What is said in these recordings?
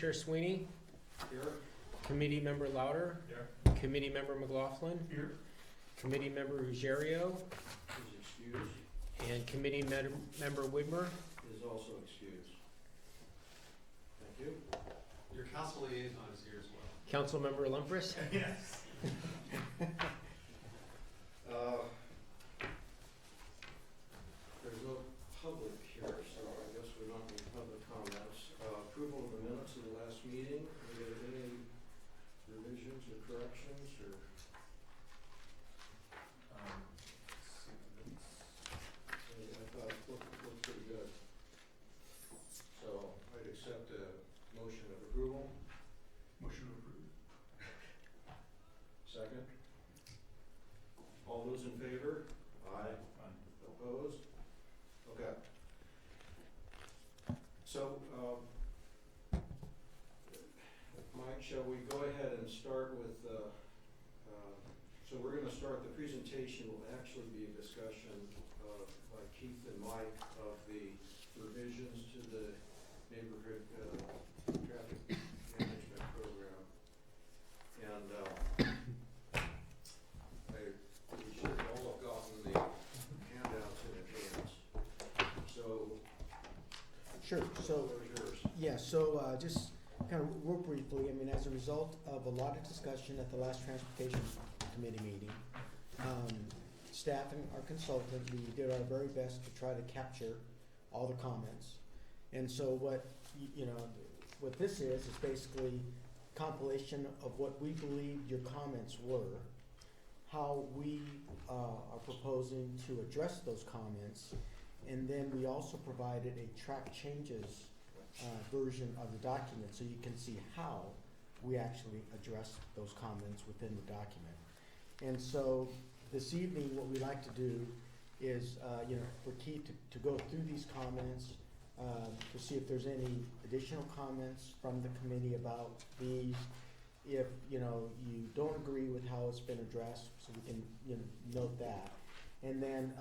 Chair Sweeney. Here. Committee Member Louder. Here. Committee Member McLaughlin. Here. Committee Member Ruggiero. Is excused. And Committee Member Widmer. Is also excused. Thank you. Your council liaison is here as well. Council Member Lumpers. Yes. There's no public here, so I guess we're not in public comments. Approval of the minutes of the last meeting. Are there any revisions or corrections or? I thought it looked pretty good. So I'd accept a motion of approval. Motion approved. Second. All those in favor? Aye. Opposed? Okay. So, Mike, shall we go ahead and start with, so we're gonna start, the presentation will actually be a discussion by Keith and Mike of the revisions to the neighborhood traffic management program. And we should all have gotten the handouts in advance. So, Sure, so, where's yours? yeah, so just kind of real briefly, I mean, as a result of a lot of discussion at the last Transportation Committee meeting, staff and our consultant, we did our very best to try to capture all the comments. And so what, what this is basically compilation of what we believe your comments were, how we are proposing to address those comments, and then we also provided a track changes version of the document so you can see how we actually address those comments within the document. And so this evening, what we like to do is, for Keith to go through these comments, to see if there's any additional comments from the committee about these. If, you don't agree with how it's been addressed, so we can, note that. And then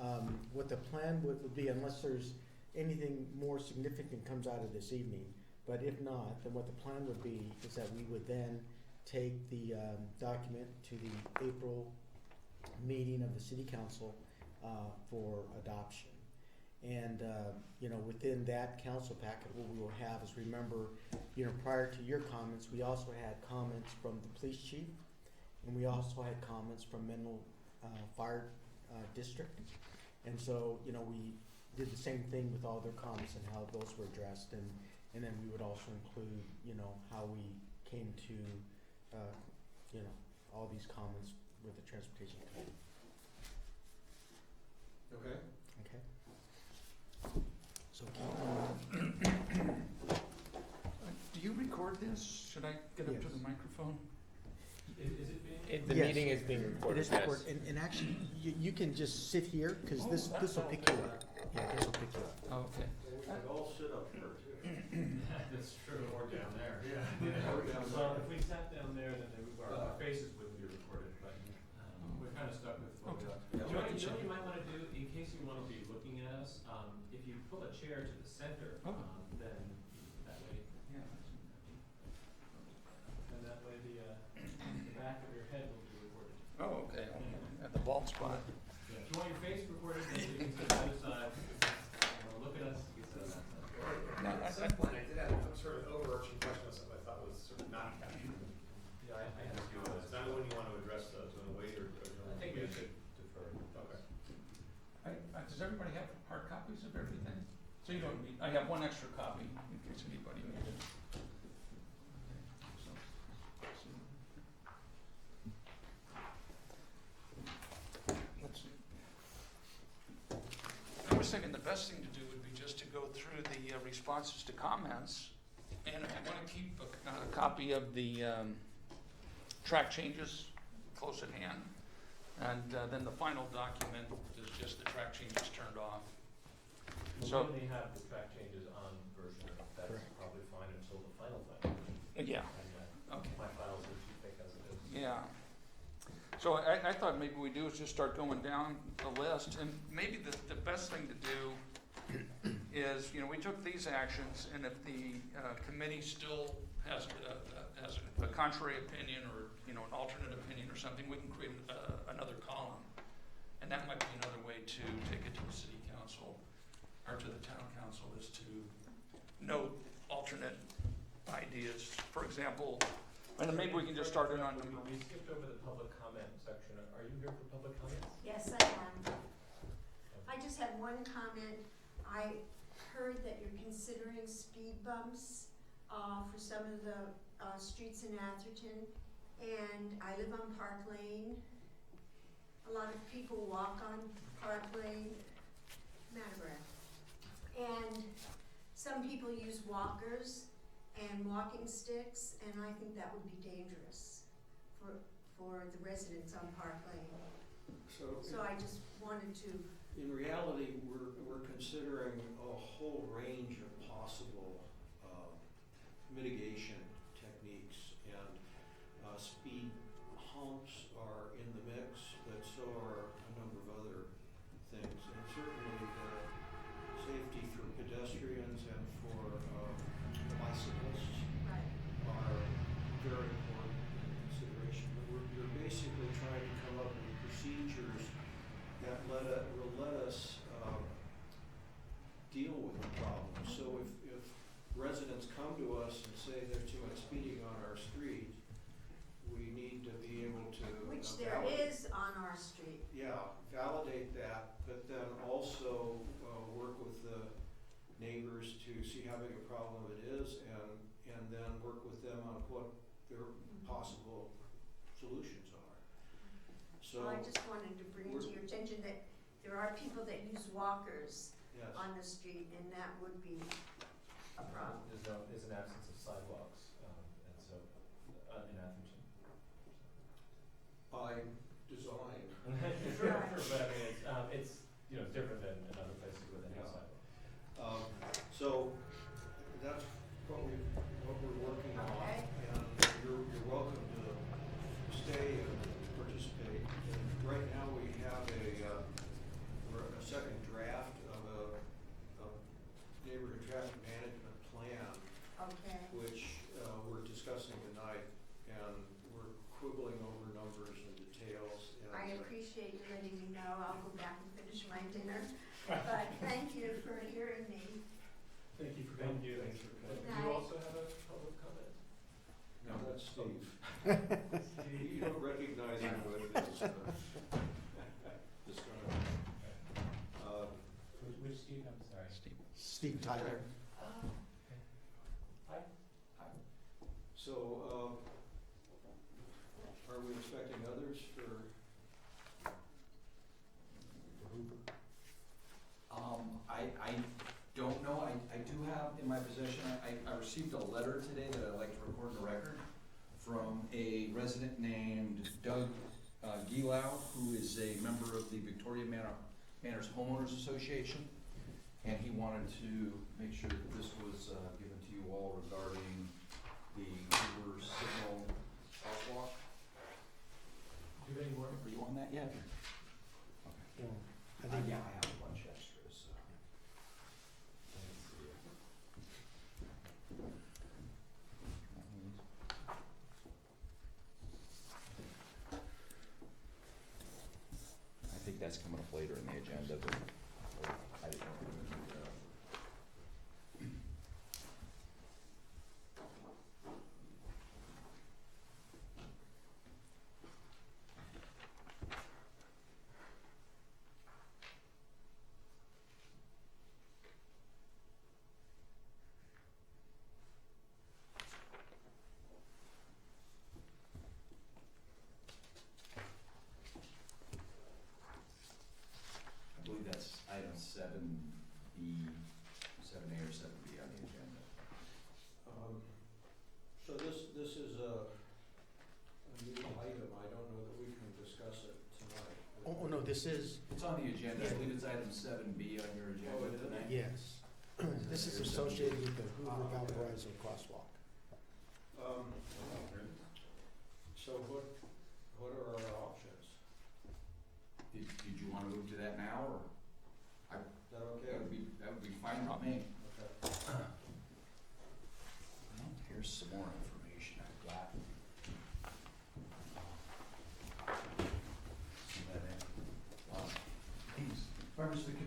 what the plan would be, unless there's anything more significant comes out of this evening, but if not, then what the plan would be is that we would then take the document to the April meeting of the City Council for adoption. And, within that council packet, what we will have is, remember, prior to your comments, we also had comments from the police chief, and we also had comments from Menlo Fire District. And so, we did the same thing with all their comments and how those were addressed, and then we would also include, how we came to, all these comments with the Transportation Committee. Okay. Okay? So, Do you record this? Should I get up to Yes. the microphone? Is it being? The Yes. meeting is being it recorded. is recorded, and actually, you can just sit here, because this will pick you up. Yeah, this will pick you up. Oh, okay. We could all sit up here too. That's true. Or down there. Yeah. Or down Well, there. if we sat down there, then our faces wouldn't be recorded, but we're kind of stuck with what we Okay. got. Yeah. You know what you might want to do, in case you want to be looking at us, if you pull a chair to the center, Oh. then that way, Yeah. and that way the back of your head will be recorded. Oh, okay. At the bald spot. Yeah, if you want your face recorded, then you can sit to the other side. Look at us, you can sit on that side. No, At some point, I did have some sort of overarching question of something I thought was sort of not captured. Yeah, I had to do Is that one you want to address, do you want to wait or? I think we should defer. Okay. Does everybody have hard copies of everything? So you don't need, I have one extra copy in case anybody needs it. Okay, so. Let's see. I was thinking the best thing to do would be just to go through the responses to comments. And if you want to keep a copy of the track changes close at hand, and then the final document is just the track changes turned off. We So- only have the track changes on version, that's Correct. probably fine until the final version. Yeah, And okay. my files are too thick as it is. Yeah. So I thought maybe we do is just start going down the list, and maybe the best thing to do is, we took these actions, and if the committee still has a contrary opinion or, you know, an alternate opinion or something, we can create another column. And that might be another way to take it to the city council or to the town council, is to note alternate ideas. For example, and maybe we can just start it on. We skipped over the public comment section. Are you here for public comments? Yes, I am. I just had one comment. I heard that you're considering speed bumps for some of the streets in Atherton, and I live on Park Lane. A lot of people walk on Park Lane, Matabra. And some people use walkers and walking sticks, and I think that would be dangerous for the residents on Park Lane. So I just wanted to. In reality, we're considering a whole range of possible mitigation techniques, and speed humps are in the mix, but so are a number of other things. And certainly safety for pedestrians and for bicyclists Right. are very important consideration. But we're basically trying to come up with procedures that will let us deal with the problem. So if residents come to us and say there's too much speeding on our street, we need to be able to Which there is on our street. yeah, validate that, but then also work with the neighbors to see how big a problem it is, and then work with them on what their possible solutions are. So, I just wanted to bring to your attention that there are people that use walkers yes, on the street, and that would be a problem. There's an absence of sidewalks, and so, in Atherton. by design. Sure, Right. but I mean, it's, you know, different than in other places with any Yeah. sidewalk. So that's what we're working on, Okay. and you're welcome to stay and participate. And right now we have a second draft of a neighborhood traffic management plan, Okay. which we're discussing tonight, and we're quibbling over numbers and details. And I appreciate you letting me know. I'll go back and finish my dinner. But thank you for hearing me. Thank you for coming. Thanks for coming. Do you also have a public comment? No, that's Steve. You don't recognize him with this. Which Steve, I'm sorry. Steve Tyler. Hi. So, are we expecting others for? I don't know, I do have in my possession, I received a letter today that I'd like to record in the record from a resident named Doug Gilau, who is a member of the Victoria Manors Homeowners Association. And he wanted to make sure that this was given to you all regarding the Uber signal crosswalk. Do you have any more? Are you on that yet? Yeah, I Okay. think Yeah, I have a bunch extras, so. I think that's coming up later in the agenda, but I didn't know. I believe that's item 7B, 7A or 7B on the agenda. So this is a new item. I don't know that we can discuss it tonight. Oh, no, this is, It's on the agenda, I believe it's item 7B on your Oh, agenda it is? tonight. yes. This is associated with the Hoover Valparaiso crosswalk. So what are our options? Did you wanna move to that now, or? Is that okay? That would be fine with me. Okay. Here's some more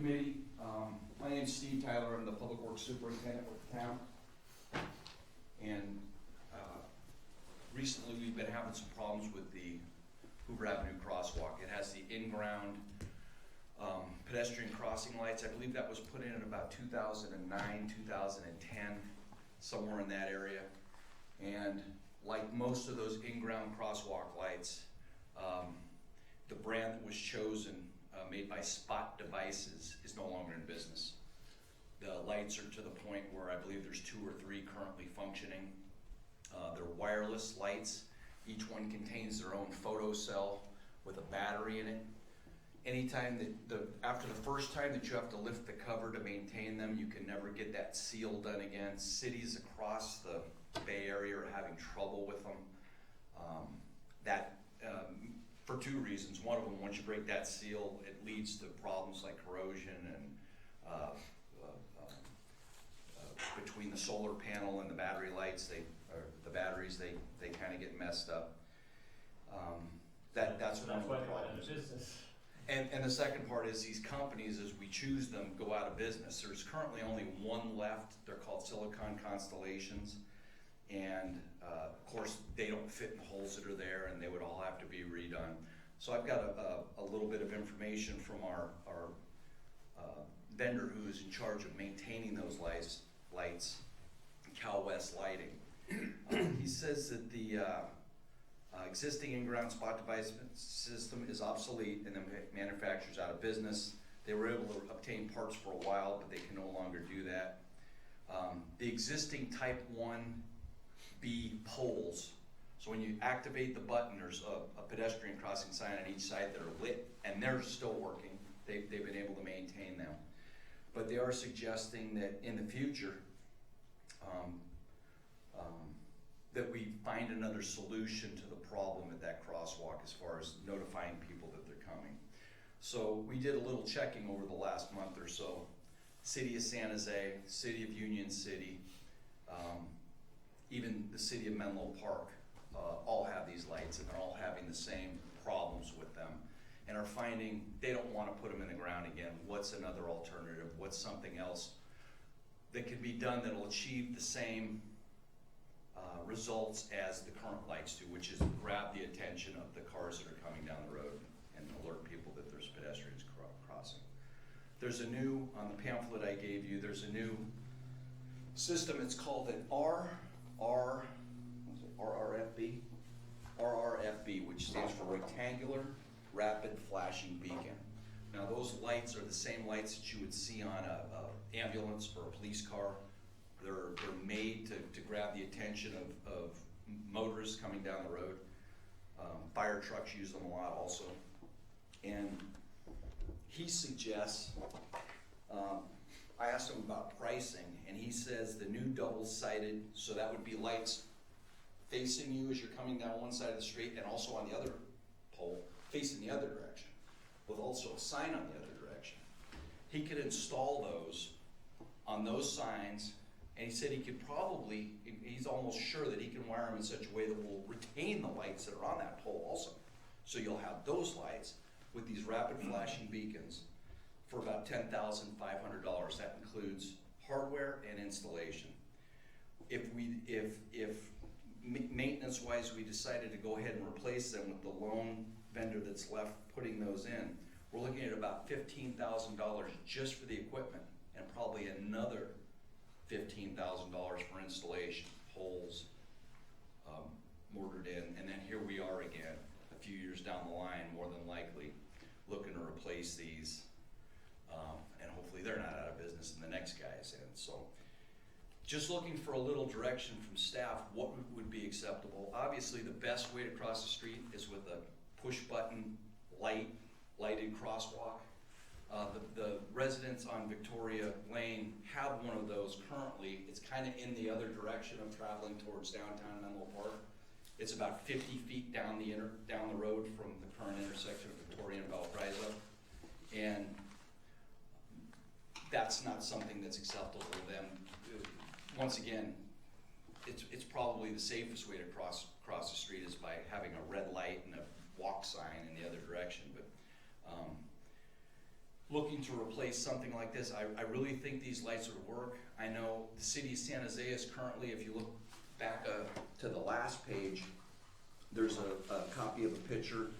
committee. My name's Steve Tyler. I'm the Public Works Superintendent with the town. And recently we've been having some problems with the Hoover Avenue crosswalk. It has the in-ground pedestrian crossing lights. I believe that was put in about 2009, 2010, somewhere in that area. And like most of those in-ground crosswalk lights, the brand that was chosen, made by Spot Devices, is no longer in business. The lights are to the point where I believe there's 2 or 3 currently functioning. They're wireless lights. Each one contains their own photo cell with a battery in it. Anytime after the first time that you have to lift the cover to maintain them, you can never get that seal done again. Cities across the Bay Area are having trouble with them. For 2 reasons. One of them, once you break that seal, it leads to problems like corrosion and between the solar panel and the battery lights, the batteries kind of get messed up. That's one of the why they went out problems. of business. And the second part is these companies, as we choose them, go out of business. There's currently only one left. They're called Silicon Constellations. And of course, they don't fit in the holes that are there, and they would all have to be redone. So I've got a little bit of information from our vendor who is in charge of maintaining those lights, Cal West Lighting. He says that the existing in-ground spot device system is obsolete and the manufacturer's out of business. They were able to obtain parts for a while, but they can no longer do that. The existing Type 1B poles, so when you activate the button, there's a pedestrian crossing sign on each side that are lit, and they're still working. They've been able to maintain them. But they are suggesting that in the future, that we find another solution to the problem at that crosswalk as far as notifying people that they're coming. So we did a little checking over the last month or so. City of San Jose, City of Union City, even the City of Menlo Park, all have these lights, and they're all having the same problems with them, and are finding they don't want to put them in the ground again. What's another alternative? What's something else that can be done that will achieve the same results as the current lights do, which is grab the attention of the cars that are coming down the road and alert people that there's pedestrians crossing. There's a new, on the pamphlet I gave you, there's a new system. It's called an RRFB, which stands for Rectangular Rapid Flashing Beacon. Now those lights are the same lights that you would see on a ambulance or a police car. They're made to grab the attention of motorists coming down the road. Fire trucks use them a lot also. And he suggests, I asked him about pricing, and he says the new double-sided, so that would be lights facing you as you're coming down one side of the street and also on the other pole, facing the other direction, with also a sign on the other direction. He could install those on those signs, and he said he could probably, he's almost sure that he can wire them in such a way that will retain the lights that are on that pole also. So you'll have those lights with these rapid flashing beacons for about $10,500. That includes hardware and installation. If maintenance-wise we decided to go ahead and replace them with the lone vendor that's left putting those in, we're looking at about $15,000 just for the equipment, and probably another $15,000 for installation, poles, mortared in, and then here we are again, a few years down the line, more than likely, looking to replace these, and hopefully they're not out of business and the next guy is in. So just looking for a little direction from staff, what would be acceptable. Obviously the best way to cross the street is with a push button lighted crosswalk. The residents on Victoria Lane have one of those currently. It's kind of in the other direction of traveling towards downtown Menlo Park. It's about 50 feet down the road from the current intersection of Victoria and Valparaiso. And that's not something that's acceptable to them. Once again, it's probably the safest way to cross the street is by having a red light and a walk sign in the other direction. But looking to replace something like this. I really think these lights would work. I know the city of San Jose is currently, if you look back to the last page, there's a copy of a picture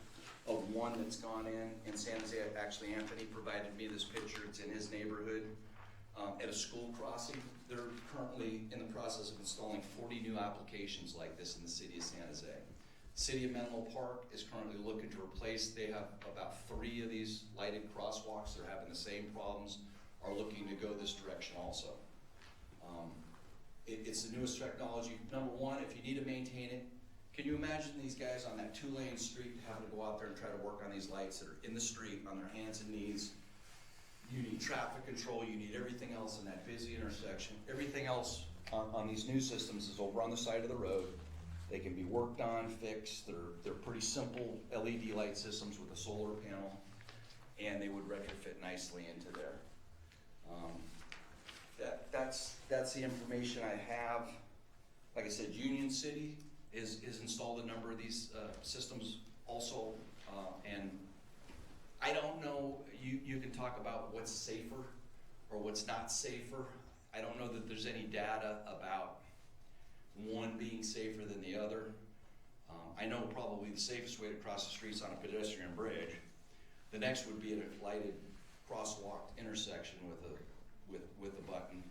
of one that's gone in San Jose. Actually, Anthony provided me this picture. It's in his neighborhood at a school crossing. They're currently in the process of installing 40 new applications like this in the city of San Jose. City of Menlo Park is currently looking to replace, they have about 3 of these lighted crosswalks. They're having the same problems, are looking to go this direction also. It's the newest technology. Number one, if you need to maintain it, can you imagine these guys on that 2-lane street having to go out there and try to work on these lights that are in the street on their hands and knees? You need traffic control, you need everything else in that busy intersection. Everything else on these new systems is over on the side of the road. They can be worked on, fixed. They're pretty simple LED light systems with a solar panel, and they would retrofit nicely into there. That's the information I have. Like I said, Union City is installed a number of these systems also, and I don't know, you can talk about what's safer or what's not safer. I don't know that there's any data about one being safer than the other. I know probably the safest way to cross the street is on a pedestrian bridge. The next would be at a lighted crosswalk intersection with a button.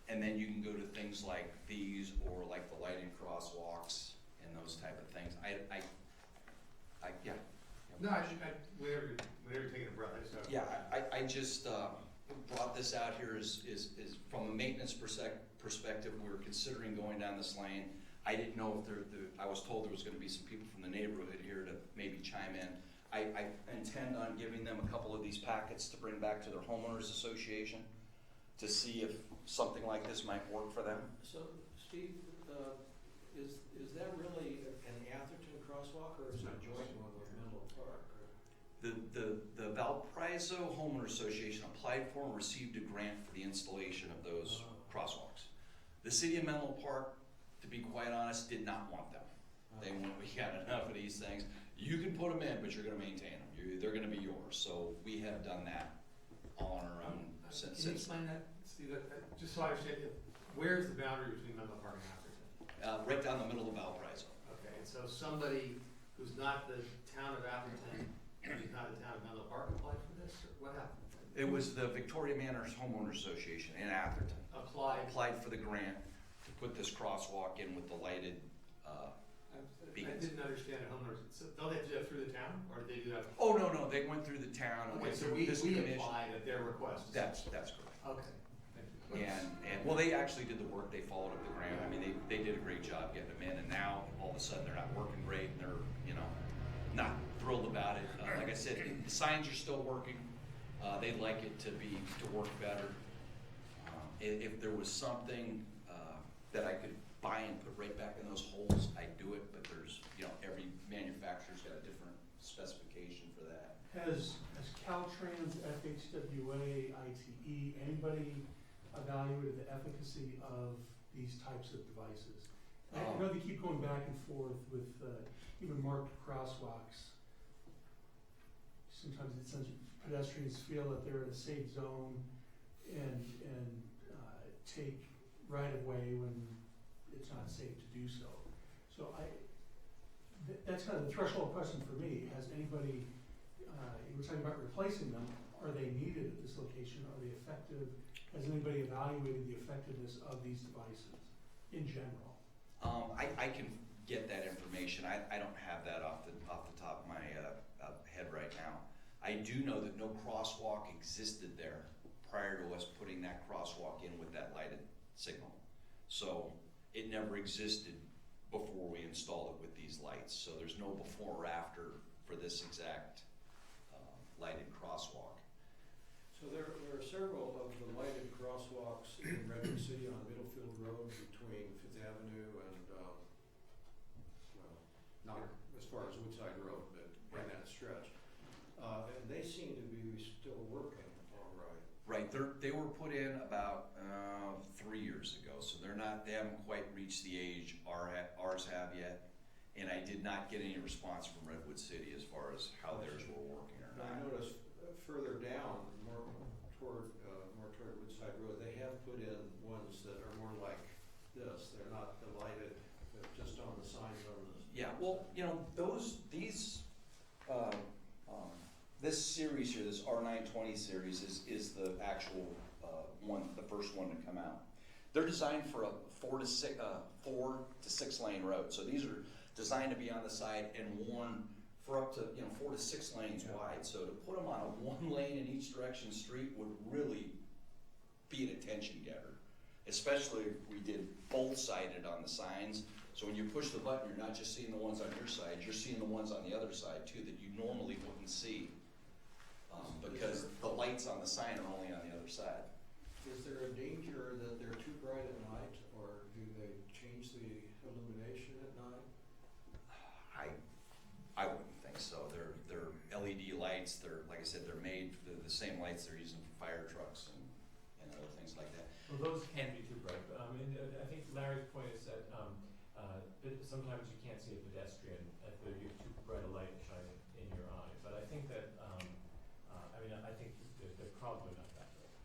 And then you can go to things like these or like the lighted crosswalks and those type of things. Yeah. No, whenever you're taking a breath, I just have. Yeah, I just brought this out here is from a maintenance perspective. We were considering going down this lane. I didn't know if I was told there was going to be some people from the neighborhood here to maybe chime in. I intend on giving them a couple of these packets to bring back to their homeowners association to see if something like this might work for them. So, Steve, is that really an Atherton crosswalk, or is it a joint one with Menlo Park? The Valparaiso Homeowner Association applied for and received a grant for the installation of those crosswalks. The city of Menlo Park, to be quite honest, did not want them. They went, we got enough of these things. You can put them in, but you're going to maintain them. They're going to be yours. So we have done that all on our own since. Can you explain that, Steve? Just so I understand, where's the boundary between Menlo Park and Atherton? Right down the middle of Valparaiso. Okay, and so somebody who's not the town of Atherton, who's not the town of Menlo Park applied for this, or what happened? It was the Victoria Manors Homeowners Association in Atherton. Applied for the grant to put this crosswalk in with the lighted I didn't understand it, homeowners, so don't they have to do that through the town, or did they do that? Oh, no, they went through the town and Okay, went so through we this commission. applied at their request. That's correct. Okay, thank you. And well, they actually did the work. They followed up the grant. I mean, they did a great job getting them in, and now all of a sudden they're not working great, and they're not thrilled about it. Like I said, the signs are still working. They'd like it to work better. If there was something that I could buy and put right back in those holes, I'd do it. But there's every manufacturer's got a different specification for that. Has Caltrans, FHWA, ITE, anybody evaluated the efficacy of these types of devices? I know they keep going back and forth with even marked crosswalks. Sometimes it says pedestrians feel that they're in a safe zone and take right of way when it's not safe to do so. So that's kind of the threshold question for me. Has anybody, we're talking about replacing them, are they needed at this location? Are they effective? Has anybody evaluated the effectiveness of these devices in general? I can get that information. I don't have that off the top of my head right now. I do know that no crosswalk existed there prior to us putting that crosswalk in with that lighted signal. So it never existed before we installed it with these lights. So there's no before or after for this exact lighted crosswalk. So there are several of the lighted crosswalks in Redwood City on Middlefield Road between Fifth Avenue and, not as far as Woodside Road, but in that stretch. And they seem to be still working all right. Right, they were put in about 3 years ago, so they haven't quite reached the age ours have yet. And I did not get any response from Redwood City as far as how theirs were working or I not. noticed further down, more more toward Woodside Road, they have put in ones that are more like this. They're not the lighted, they're just on the signs on the. Yeah, well, you know, this series here, this R920 series is the actual, one, the first one to come out. They're designed for a 4 to 6 lane road. So these are designed to be on the side and worn for up to, 4 to 6 lanes wide. So to put them on a 1 lane in each direction street would really be an attention getter, especially if we did both sided on the signs. So when you push the button, you're not just seeing the ones on your side, you're seeing the ones on the other side too that you normally wouldn't see. Because the lights on the sign are only on the other side. Is there a danger that they're too bright at night, or do they change the illumination at night? I wouldn't think so. They're LED lights. They're, like I said, they're made for the same lights they're using for fire trucks and other things like that. Well, those can be too bright, but, and I think Larry's point is that, sometimes you can't see a pedestrian if you have too bright a light shining in your eye, but I think that, I think they're probably not that bright,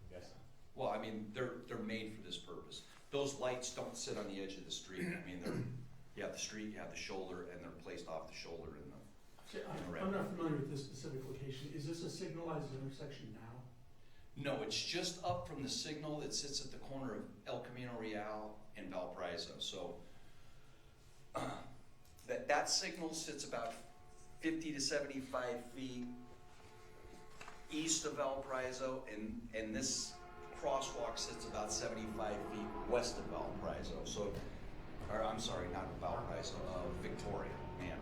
I'm guessing. Well, I mean, they're made for this purpose. Those lights don't sit on the edge of the street. I mean, you have the street, you have the shoulder, and they're placed off the shoulder in the. Okay, I'm not familiar with this specific location. Is this a signalized intersection now? No, it's just up from the signal that sits at the corner of El Camino Real and Valparaiso. So that signal sits about 50 to 75 feet east of Valparaiso, and this crosswalk sits about 75 feet west of Valparaiso. So, or I'm sorry, not Valparaiso, Victoria, Manor.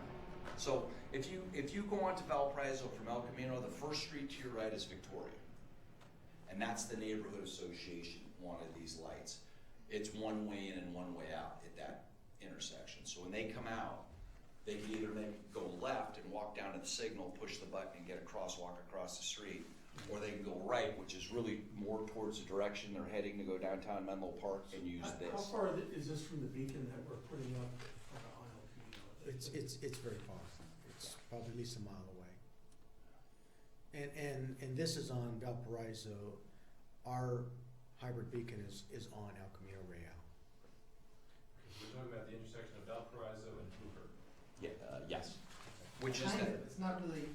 So if you go onto Valparaiso from El Camino, the first street to your right is Victoria. And that's the neighborhood association wanted these lights. It's one way in and one way out at that intersection. So when they come out, they can either go left and walk down to the signal, push the button and get a crosswalk across the street, or they can go right, which is really more towards the direction they're heading to go downtown Menlo Park and use this. How far is this from the beacon that we're putting up on El Camino? It's very far. It's probably at least a mile away. And this is on Valparaiso. Our hybrid beacon is on El Camino Real. We're talking about the intersection of Valparaiso and Hoover. Yeah, yes. Which is Kind that? of, it's not really,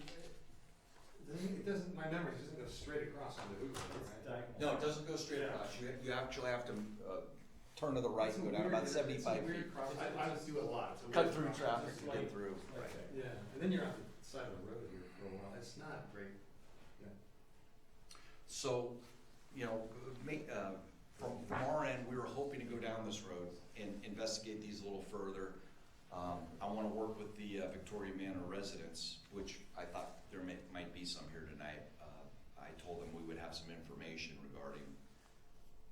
it doesn't, my memory doesn't go straight across onto Hoover, right? No, it doesn't go straight across. You actually have to turn to the right and go down about 75 feet. I just do it a lot. It's a Cut weird through cross. traffic It's to like- get through. like, yeah, and then you're on the side of the road here for a while. It's not great. So, from our end, we were hoping to go down this road and investigate these a little further. I want to work with the Victoria Manor residents, which I thought there might be some here tonight. I told them we would have some information regarding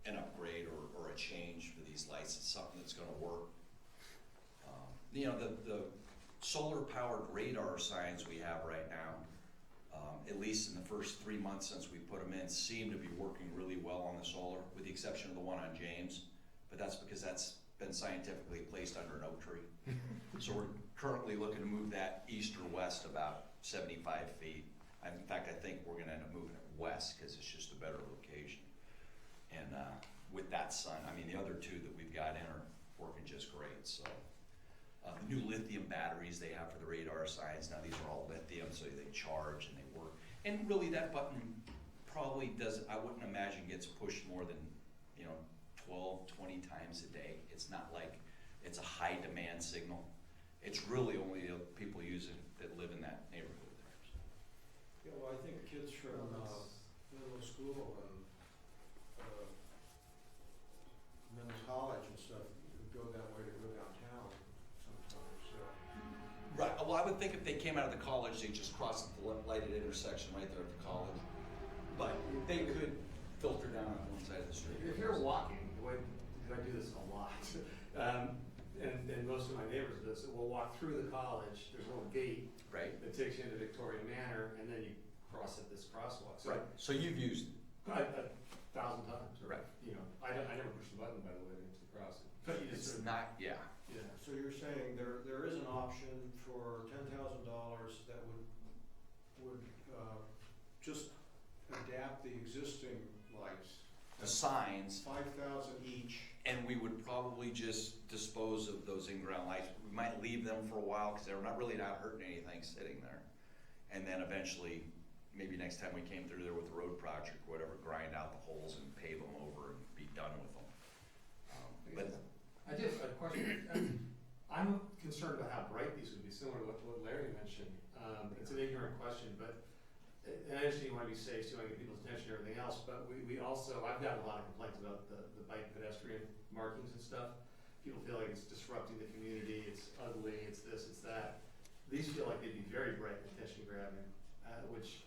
an upgrade or a change for these lights. It's something that's going to work. The solar-powered radar signs we have right now, at least in the first 3 months since we put them in, seem to be working really well on the solar, with the exception of the one on James. But that's because that's been scientifically placed under an oak tree. So we're currently looking to move that east or west about 75 feet. In fact, I think we're gonna end up moving it west because it's just a better location. And with that sun, I mean, the other two that we've got in are working just great, so. The new lithium batteries they have for the radar signs, now these are all lithium, so they charge and they work. And really that button probably doesn't, I wouldn't imagine gets pushed more than, 12, 20 times a day. It's not like it's a high demand signal. It's really only the people use it that live in that neighborhood there. Yeah, well, I think kids from middle school and middle college and stuff go that way to go downtown sometimes, so. Right, well, I would think if they came out of the college, they just crossed the lighted intersection right there at the college. But they could filter down on one side of the street. If you're walking, the way, because I do this a lot, and most of my neighbors do this, we'll walk through the college, there's a little gate Right, that takes you into Victoria Manor, and then you cross at this crosswalk. So right. So you've used it. a 1,000 times. Right. I never push the button, by the way, to cross it. But you just It's sort of, not, yeah. yeah. So you're saying there is an option for $10,000 that would just adapt the existing lights. The signs, 5,000 each. and we would probably just dispose of those in-ground lights. We might leave them for a while, because they're not really not hurting anything sitting there. And then eventually, maybe next time we came through there with a road project or whatever, grind out the holes and pave them over and be done with them. But I did have a question. I'm concerned about how bright these would be, similar to what Larry mentioned. It's an ignorant question, but, and I understand you want to be safe, so you want to get people's attention and everything else, but we also, I've gotten a lot of complaints about the bike pedestrian markings and stuff. People feel like it's disrupting the community, it's ugly, it's this, it's that. These feel like they'd be very bright and attention grabbing, which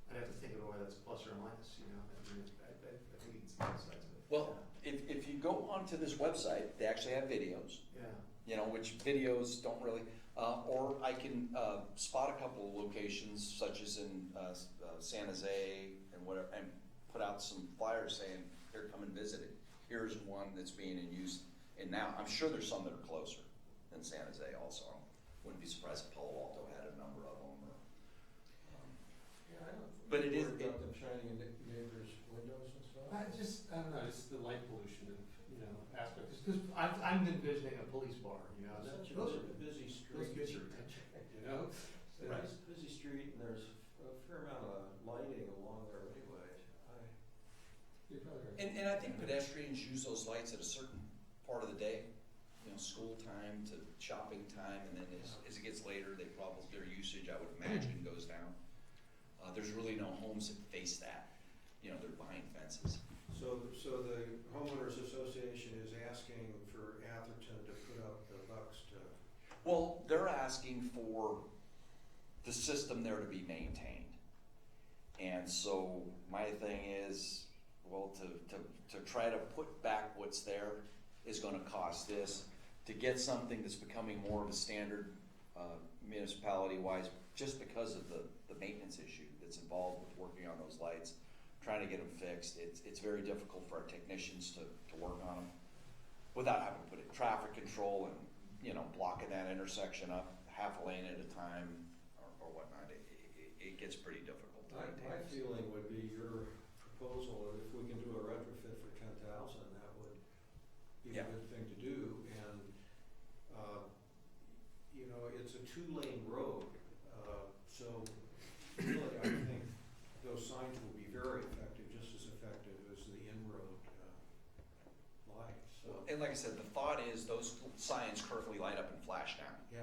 I'd have to think about whether that's plus or minus, you know. I mean, I think you can see both sides of it. well, if you go onto this website, they actually have videos. Yeah. You know, which videos don't really, or I can spot a couple of locations, such as in San Jose and whatever, and put out some flyers saying, here, come and visit it. Here's one that's being in use, and now, I'm sure there's some that are closer than San Jose also. Wouldn't be surprised if Palo Alto had a number of them. Or, Yeah, I don't. But it is- Worried about them shining in neighbors' windows and stuff? I don't know, just the light pollution and, you know, aspect, because I'm envisioning a police bar, you know, that, Such those a busy those street. gets your attention, you know? So It is a busy street, and there's a fair amount of lighting along there anyway. You're probably right. and I think pedestrians use those lights at a certain part of the day. You know, school time to shopping time, and then as it gets later, their usage, I would imagine, goes down. There's really no homes that face that. You know, they're behind fences. So the homeowners association is asking for Atherton to put up the bucks to, Well, they're asking for the system there to be maintained. And so my thing is, well, to try to put back what's there is gonna cost this. To get something that's becoming more of a standard municipality-wise, just because of the maintenance issue that's involved with working on those lights, trying to get them fixed, it's very difficult for our technicians to work on them without having to put in traffic control and, you know, blocking that intersection up half a lane at a time or whatnot. It gets pretty difficult to my maintain. feeling would be your proposal, that if we can do a retrofit for 10,000, that would be Yeah. a good thing to do. And, you know, it's a 2-lane road, so really, I think those signs will be very effective, just as effective as the in-road lights, so, And like I said, the thought is those signs currently light up and flash down. yeah.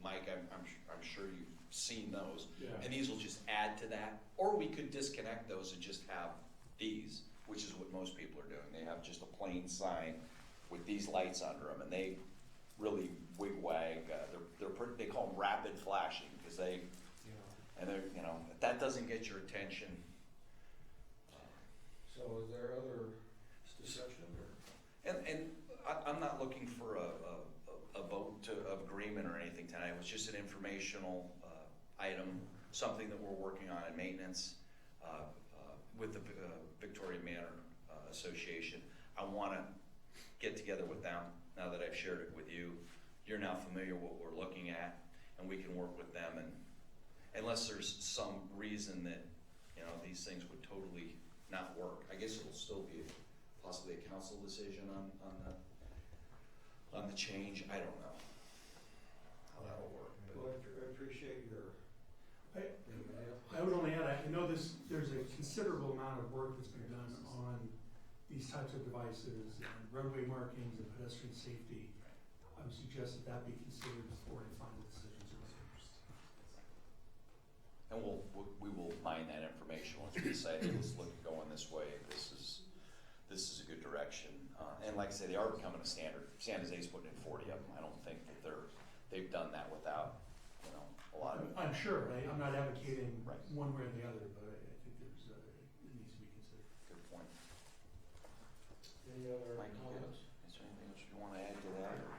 Mike, I'm sure you've seen those. Yeah. And these will just add to that. Or we could disconnect those and just have these, which is what most people are doing. They have just a plain sign with these lights under them, and they really wig-wag. They call them rapid flashing, because they, Yeah. and they're, you know, if that doesn't get your attention. So is there other discussion or? And I'm not looking for a vote of agreement or anything tonight. It was just an informational item, something that we're working on in maintenance with the Victoria Manor Association. I want to get together with them now that I've shared it with you. You're now familiar with what we're looking at, and we can work with them. And unless there's some reason that, you know, these things would totally not work, I guess it'll still be possibly a council decision on the change. I don't know how that'll work. Well, I appreciate your. I would only add, I know there's a considerable amount of work that's been done on these types of devices and roadway markings and pedestrian safety. I would suggest that be considered before any final decisions are made. And we will mine that information once we say, hey, let's look at going this way. This is a good direction. And like I say, they are becoming a standard. San Jose's putting in 40 of them. I don't think that they've done that without, you know, a lot of. I'm sure, I'm not advocating Right. one way or the other, but I think it needs to be considered. Good point. Any other Mike, comments? is there anything else you want to add to that? Or?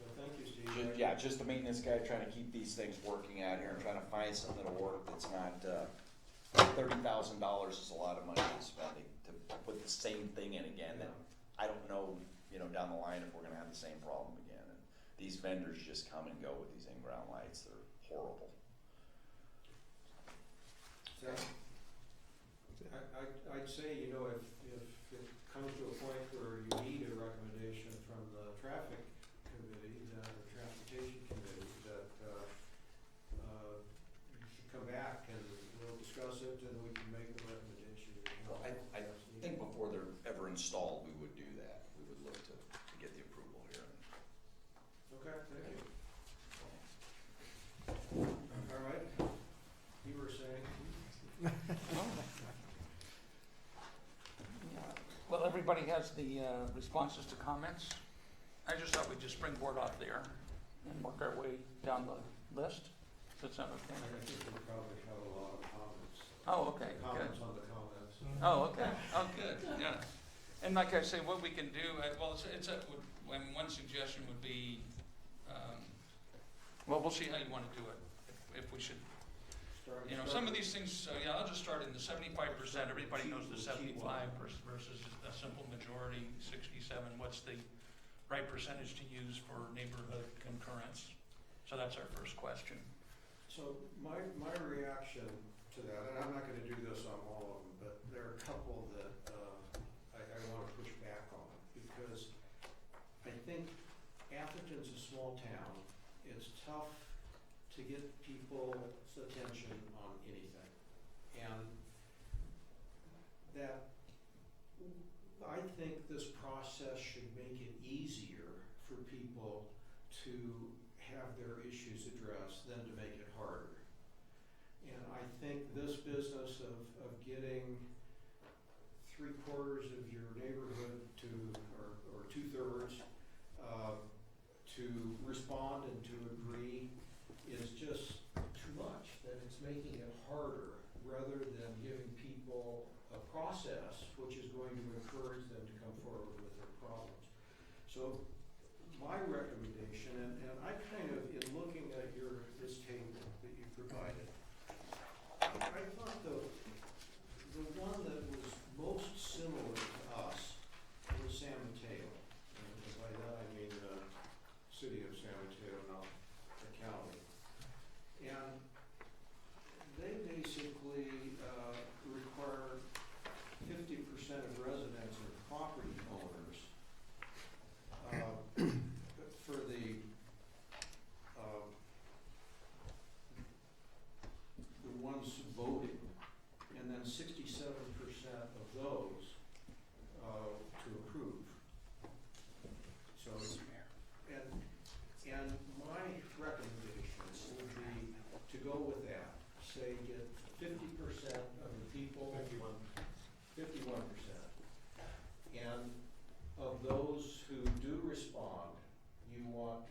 Well, thank you, Steve. Yeah, just the maintenance guy trying to keep these things working out here and trying to find something that'll work that's not, $30,000 is a lot of money to spend to put the same thing in again. That I don't know, you know, down the line if we're gonna have the same problem again. And these vendors just come and go with these in-ground lights. They're horrible. Zach? everybody has the responses to comments? I just thought we'd just springboard off there and work our way down the list. Does that sound okay? I think we probably have a lot of comments. Oh, okay, good. Comments on the comments. Oh, okay, oh, good, yeah. And like I say, what we can do, well, one suggestion would be, well, we'll see how you wanna do it, if we should. You know, some of these things, yeah, I'll just start in the 75%, everybody knows the 75 versus a simple majority, 67, what's the right percentage to use for neighborhood concurrence? So that's our first question. So my reaction to that, and I'm not gonna do this on all of them, but there are a couple that I wanna push back on, because I think Atherton's a small town. It's tough to get people's attention on anything. And that, I think this process should make it easier for people to have their issues addressed than to make it harder. And I think this business of getting 3/4 of your neighborhood to, or 2/3, to respond and to agree is just too much, that it's making it harder rather than giving people a process which is going to encourage them to come forward with their problems. So my recommendation, and I kind of, in looking at this table that you provided, I thought the one that was most similar to us was San Mateo. And by that I mean the city of San Mateo, not the county. And they basically require 50% of residents and property owners for the ones voting, and then 67% of those to approve. So, and my recommendation would be to go with that. Say get 50% of the people. 51%. And of those who do respond, you want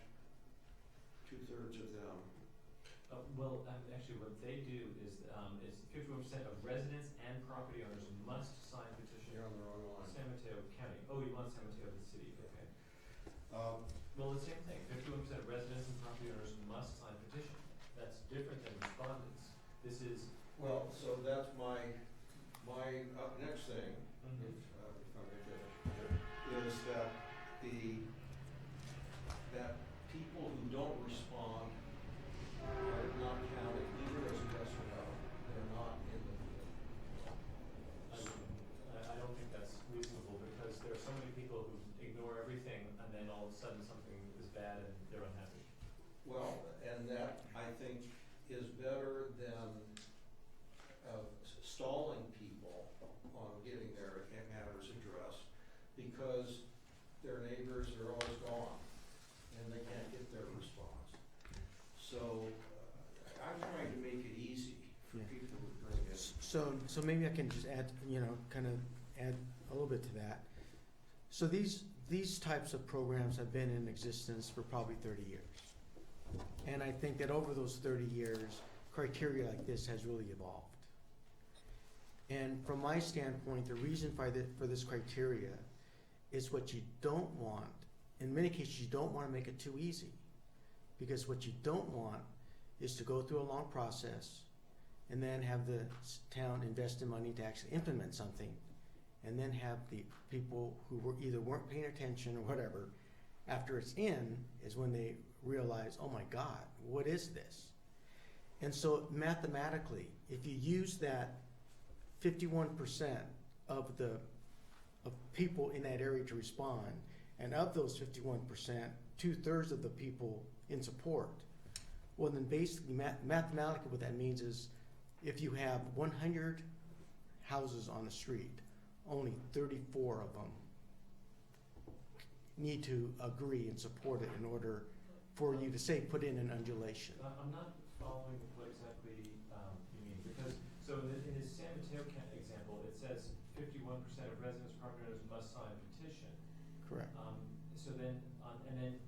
2/3 of them. Well, actually, what they do is 51% of residents and property owners must sign petition. You're on the wrong line. San Mateo County. Oh, you want San Mateo the city, okay. Well, the same thing, 51% of residents and property owners must sign petition. That's different than respondents. This is. Well, so that's my next thing, if I may finish, is that that people who don't respond are not counted, either as a yes or no. They're not in the field. I don't think that's reasonable, because there are so many people who ignore everything and then all of a sudden something is bad and they're unhappy. Well, and that, I think, is better than stalling people on getting their matters addressed, because their neighbors are always gone and they can't get their response. So I'm trying to make it easy for people to bring in. So maybe I can just add, kind of add a little bit to that. So these types of programs have been in existence for probably 30 years. And I think that over those 30 years, criteria like this has really evolved. And from my standpoint, the reason for this criteria is what you don't want. In many cases, you don't want to make it too easy, because what you don't want is to go through a long process and then have the town invest in money to actually implement something, and then have the people who weren't paying attention or whatever, after it's in, is when they realize, oh my God, what is this? And so mathematically, if you use that 51% of people in that area to respond, and of those 51%, 2/3 of the people in support, well then basically mathematically what that means is, if you have 100 houses on the street, only 34 of them need to agree and support it in order for you to say put in an undulation. I'm not following what exactly you mean, because in the San Mateo example, it says 51% of residents, property owners must sign So then, and then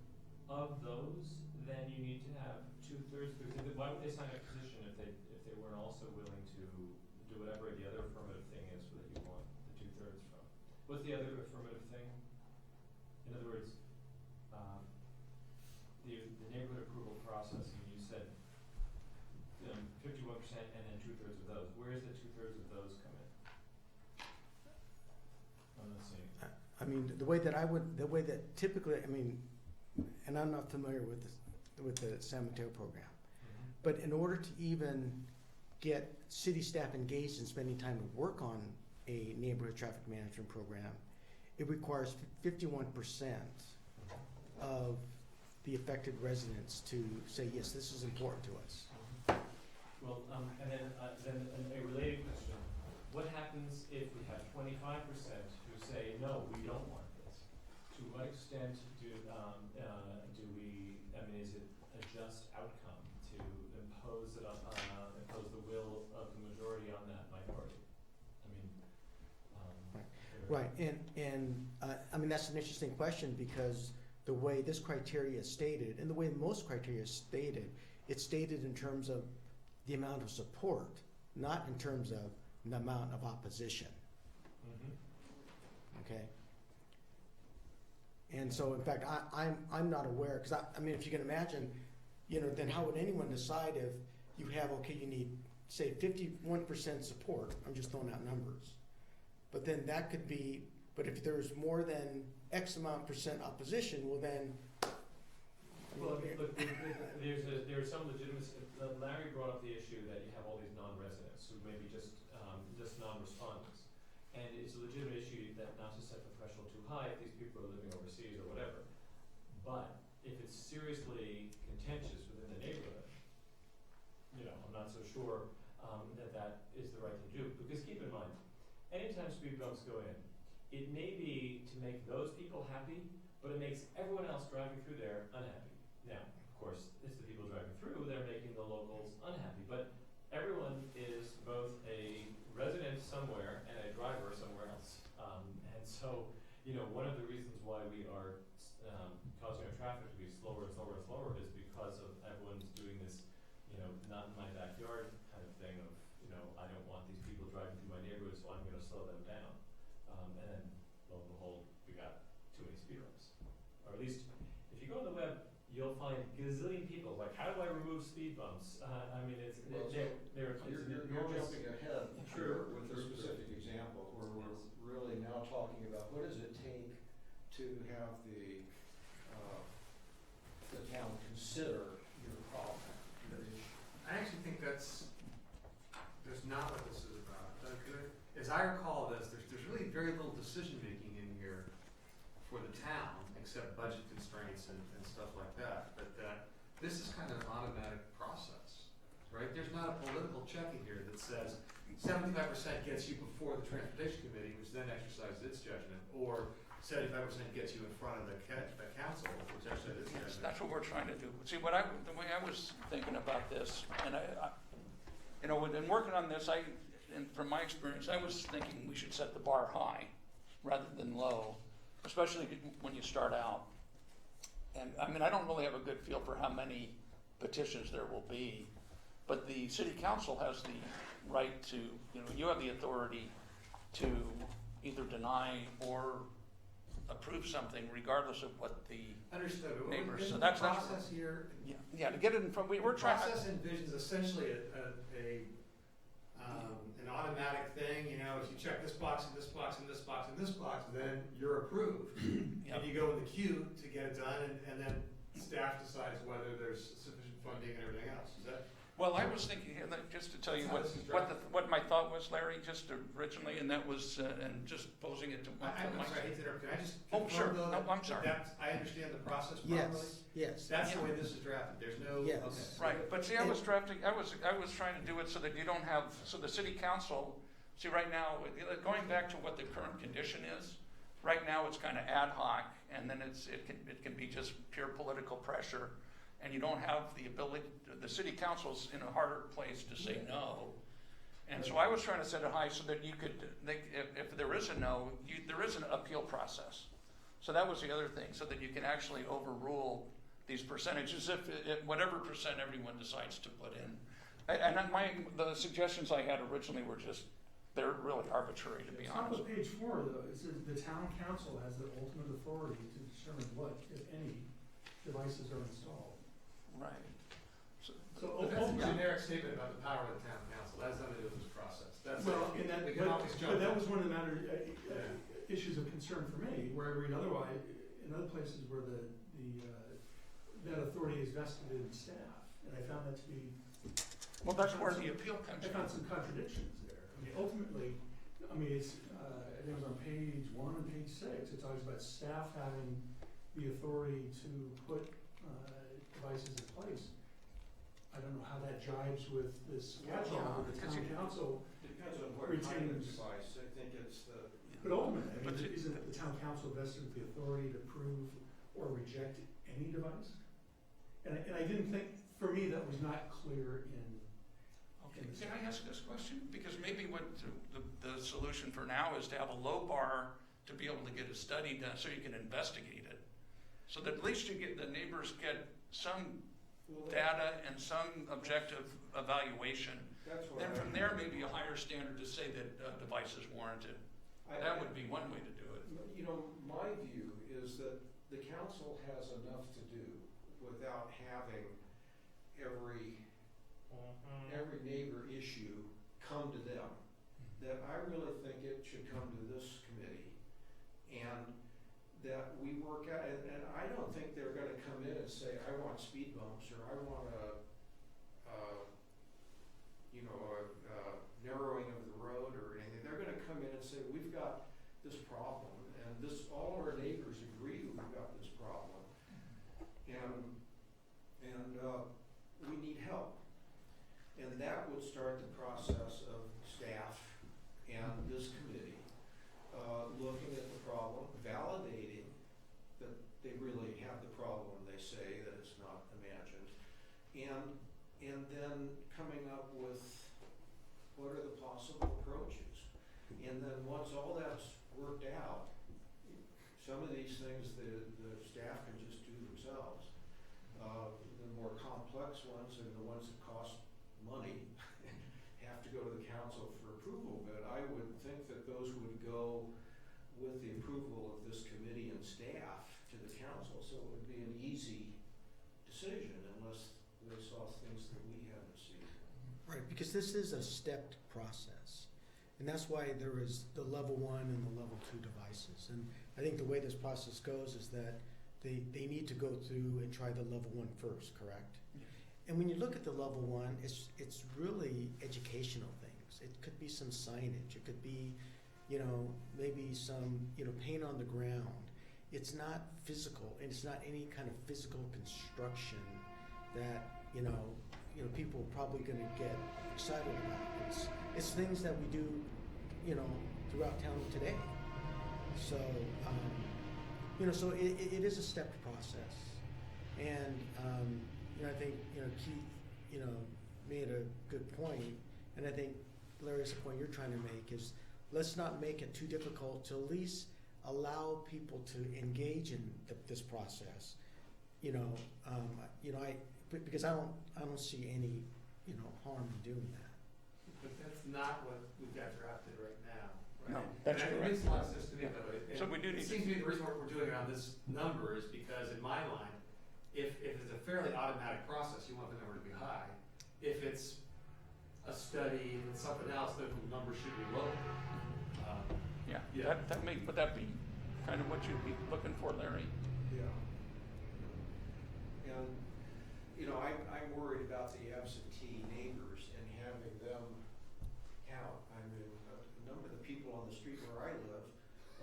of those, then you need to have 2/3, because why would they sign a position if they weren't also willing to do whatever the other affirmative thing is that you want the 2/3 from? What's the other affirmative thing? In other words, the neighborhood approval process, and you said 51% and then 2/3 of those. Where is the 2/3 of those come in? I'm not seeing. I mean, the way that typically, I mean, and I'm not familiar with the San Mateo program, but in order to even get city staff engaged in spending time to work on a neighborhood traffic management program, it requires 51% of the affected residents to say, yes, this is important to us. Well, and then a related question, what happens if we have 25% who say, no, we don't want this? To what extent do we, I mean, is it a just outcome to impose the will of the majority on that minority? I mean, Right, and I mean, that's an interesting question, because the way this criteria is stated, and the way most criteria is stated, it's stated in terms of the amount of support, not in terms of the amount of opposition. Okay? And so, in fact, I'm not aware, because I mean, if you can imagine, you know, then how would anyone decide if you have, okay, you need, say, 51% support, I'm just throwing out numbers, but then that could be, but if there's more than X amount % opposition, well then. Well, look, there's some legitimacy. Larry brought up the issue that you have all these non-residents who may be just non-respondents, and it's a legitimate issue that not to set the threshold too high if these people are living overseas or whatever. But if it's seriously contentious within the neighborhood, you know, I'm not so sure that is the right thing to do. Because keep in mind, anytime speed bumps go in, it may be to make those people happy, but it makes everyone else driving through there unhappy. Now, of course, it's the people driving through that are making the locals unhappy, but everyone is both a resident somewhere and a driver somewhere else. And so, you know, one of the reasons why we are causing our traffic to be slower and slower and slower is because of everyone's doing this, you know, not in my backyard kind of thing of, you know, I don't want these people driving through my neighborhood, so I'm going to slow them down. And then, lo and behold, we got too many speed bumps. Or at least, if you go on the web, you'll find gazillion people like, how do I remove speed bumps? I mean, it's you're jumping ahead True. with a specific example where we're really now talking about what does it take to have the town consider your problem, your issue. I actually think that's not what this is about. As I recall this, there's really very little decision making in here for the town, except budget constraints and stuff like that. But this is kind of an automatic process, right? There's not a political check in here that says 75% gets you before the transportation committee, which then exercises its judgment, or 75% gets you in front of the council, which exercises its judgment. That's what we're trying to do. See, the way I was thinking about this, and I you know, in working on this, and from my experience, I was thinking we should set the bar high rather than low, especially when you start out. And I mean, I don't really have a good feel for how many petitions there will be, but the city council has the right to, you know, you have the authority to either deny or approve something regardless of what the Understood. neighbors. Isn't So the that's process here. yeah, to get it in front. We're The trying. process envisions essentially an automatic thing. You know, if you check this box and this box and this box and this box, then you're approved. Yep. And you go in the queue to get it done, and then staff decides whether there's sufficient funding and everything else. Is that? Well, I was thinking, just to tell you That's how this is what my thought was, Larry, just originally, and that was, and just posing it to I'm my. sorry, I hate to interrupt. Can I just Oh, sure. confirm, though, No, I'm sorry. that I understand the process properly? Yes, That's the Yeah. way this is drafted. There's no. Yes. Okay. Right, but see, I was trying to do it so that you don't have, so the city council, see, right now, going back to what the current condition is, right now it's kind of ad hoc, and then it can be just pure political pressure, and you don't have the ability, the city council's in a harder place to say no. And so I was trying to set it high so that you could, if there is a no, there is an appeal process. So that was the other thing, so that you can actually overrule these percentages if whatever percent everyone decides to put in. The suggestions I had originally were just, they're really arbitrary, to be Top honest. of page 4, though, it says the town council has the ultimate authority to determine what, if any, devices are installed. Right. So, So But that's a ultimately, generic statement about the power of the town council, that has nothing to do with this process. That's, well, in that, we can always jump. but that was one of the Yeah. issues of concern for me, where I read otherwise, in other places where that authority is vested in staff, and I found that to be, well, that's where the appeal I comes found from. some contradictions there. I mean, ultimately, I mean, it's, I think it was on page 1 and page 6, it talks about staff having the authority to put devices in place. I don't know how that jives with this catch-all, with the because town you- council, Depends on what kind of Retains- device, I think it's the, but ultimately, I But mean, the- isn't the town council vested with the authority to approve or reject any device? And I didn't think, for me, that was not clear in. Okay, can I ask this question? Because maybe what the solution for now is to have a low bar to be able to get a study done so you can investigate it. So that at least you get, the neighbors get some data and some objective evaluation. that's what Then from there, maybe a higher standard to say that a device is warranted. That would be one way to do it. You know, my view is that the council has enough to do without having every neighbor issue come to them. That I really think it should come to this committee, and that we work out, and I don't think they're gonna come in and say, I want speed bumps, or I want a narrowing of the road or anything. They're gonna come in and say, we've got this problem, and all of our neighbors agree we've got this problem. And we need help. And that would start the process of staff and this committee, looking at the problem, validating that they really have the problem they say, that it's not imagined, and then coming up with what are the possible approaches. And then once all that's worked out, some of these things the staff can just do themselves. The more complex ones and the ones that cost money have to go to the council for approval, but I would think that those would go with the approval of this committee and staff to the council, so it would be an easy decision unless they saw things that we haven't seen. Right, because this is a stepped process. And that's why there is the level 1 and the level 2 devices. And I think the way this process goes is that they need to go through and try the level 1 first, correct? And when you look at the level 1, it's really educational things. It could be some signage. It could be, maybe some, paint on the ground. It's not physical, and it's not any kind of physical construction that, people are probably going to get excited about. It's things that we do, throughout town today. So, so it is a stepped process. And, I think, Keith, made a good point, and I think, Larry, it's the point you're trying to make is let's not make it too difficult to at least allow people to engage in this process. Because I don't see any, harm in doing that. But that's not what we've got drafted right now, right? No, that's And correct. it makes a lot of sense to me, but So we do need it seems to me the reason why we're doing it on this number is because in my mind, if it's a fairly automatic process, you want the number to be high. If it's a study and something else, then the number should be low. Yeah, Yeah. would that be kind of what you'd be looking for, Larry? Yeah. And, I'm worried about the absentee neighbors and having them count. I mean, a number of the people on the street where I live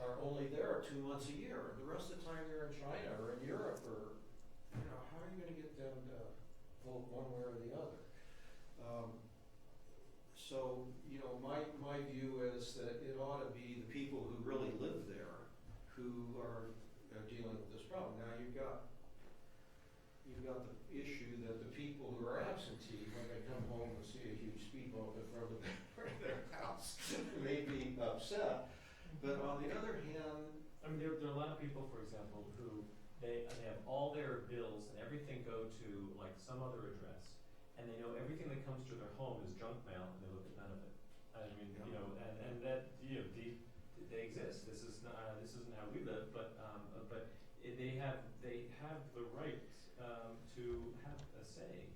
are only there 2 months a year. The rest of the time they're in China or in Europe or, how are you gonna get them to vote one way or the other? So, my view is that it ought to be the people who really live there who are dealing with this problem. Now, you've got the issue that the people who are absentee, when they come home and see a huge speed bump in front of their house, may be upset. But on the other hand, I mean, there are a lot of people, for example, who they have all their bills and everything go to like some other address, and they know everything that comes to their home is junk mail, and they look at none of it. I mean, you know, and that, you know, they exist. This isn't how we live, but they have the right to have a say.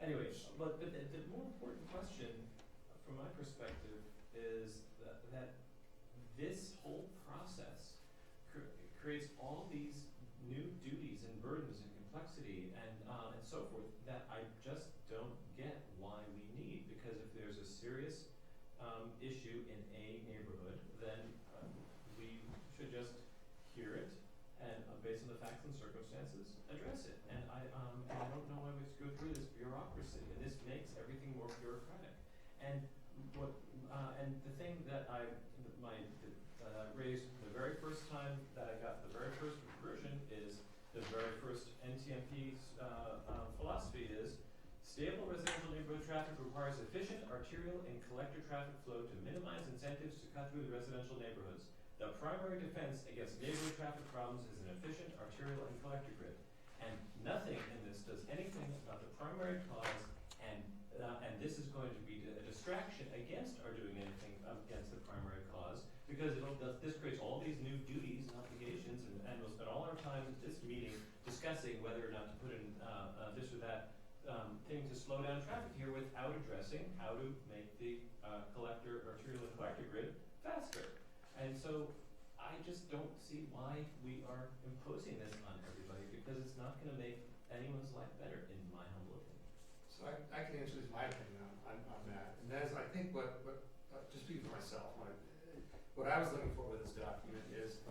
Anyway, but the more important question, from my perspective, is that this whole process creates all these new duties and burdens and complexity and so forth that I just don't get why we need. Because if there's a serious issue in a neighborhood, then we should just hear it and, based on the facts and circumstances, address it. And I don't know why we have to go through this bureaucracy, and this makes everything more bureaucratic. And and the thing that I raised the very first time that I got the very first version is the very first NTMP philosophy is stable residential neighborhood traffic requires efficient arterial and collector traffic flow to minimize incentives to cut through the residential neighborhoods. The primary defense against neighborhood traffic problems is an efficient arterial and collector grid. And nothing in this does anything about the primary cause, and this is going to be a distraction against our doing anything against the primary cause, because this creates all these new duties and obligations, and we'll spend all our time at this meeting discussing whether or not to put in this or that thing to slow down traffic here without addressing how to make the arterial and collector grid faster. And so I just don't see why we are imposing this on everybody, because it's not going to make anyone's life better, in my humble opinion. So I can answer this, my opinion on that. And that is, I think just speaking for myself, what I was looking for with this document is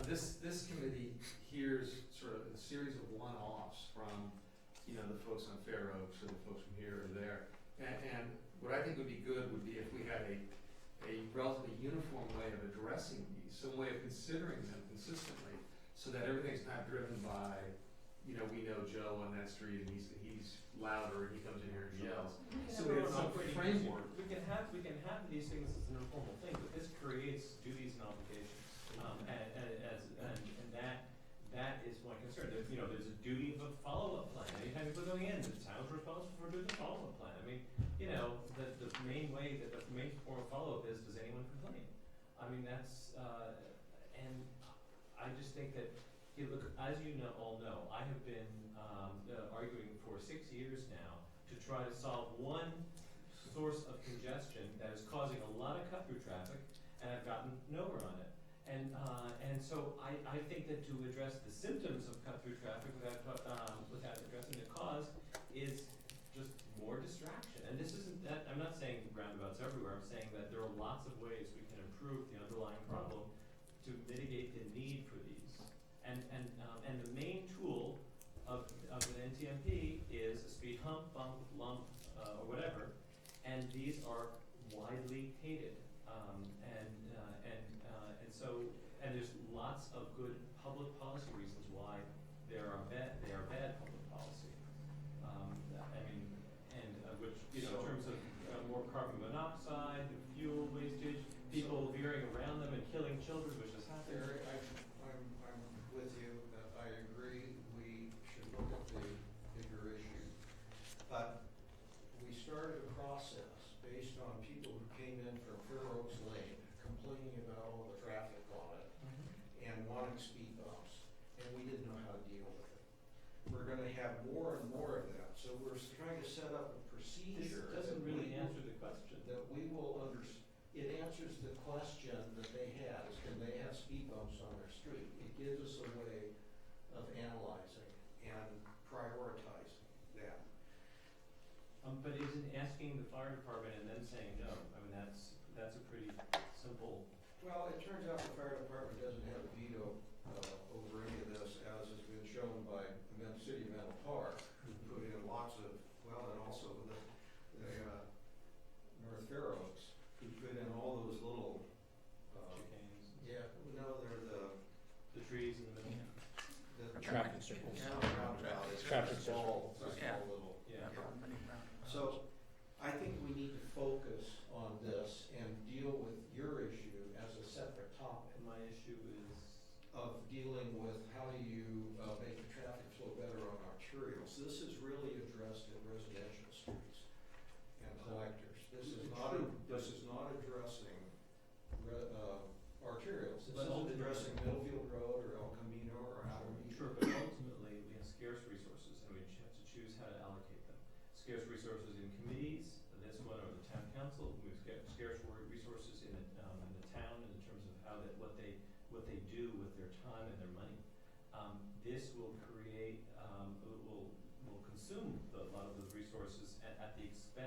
this committee hears sort of a series of one-offs from, you know, the folks on Fair Oaks or the folks from here or there. And what I think would be good would be if we had a relatively uniform way of addressing these, some way of considering them consistently, so that everything's not driven by, you know, we know Joe on that street and he's louder and he comes in here and yells. So we have some framework. We can have these things as an informal thing, but this creates duties and obligations, and that is my concern. There's a duty of a follow-up plan. Anytime people are going in, the town's responsible for doing the follow-up plan. I mean, you know, the main form of follow-up is, does anyone complain? I mean, that's and I just think that, you look, as you all know, I have been arguing for 6 years now to try to solve one source of congestion that is causing a lot of cut-through traffic, and I've gotten nowhere on it. And so I think that to address the symptoms of cut-through traffic without addressing the cause is just more distraction. And this isn't that, I'm not saying roundabouts everywhere. I'm saying that there are lots of ways we can improve the underlying problem to mitigate the need for these. And the main tool of an NTMP is a speed hump, bump, lump, or whatever. And these are widely hated. And there's lots of good public policy reasons why they are bad public policy. I mean, and which, you know, in terms of more carbon monoxide, fuel wastage, people veering around them and killing children, which has happened. Gary, I'm with you. I agree. We should look at the bigger issue. But we started a process based on people who came in from Fair Oaks Lane complaining about all the traffic on it and wanting speed bumps, and we didn't know how to deal with it. We're going to have more and more of that, so we're trying to set up a procedure. This doesn't really answer the question. That we will it answers the question that they had, is can they have speed bumps on their street? It gives us a way of analyzing and prioritizing that. But isn't asking the fire department and then saying no? I mean, that's a pretty simple. Well, it turns out the fire department doesn't have a veto over any of this, as has been shown by the City of Menlo Park, who put in lots of, and also the North Fair Oaks, who put in all those little, Chicanes. they're The trees in the middle. the Traffic circles. Traffic circles. Yeah. Little. Yeah. So I think we need to focus on this and deal with your issue as a separate topic. My issue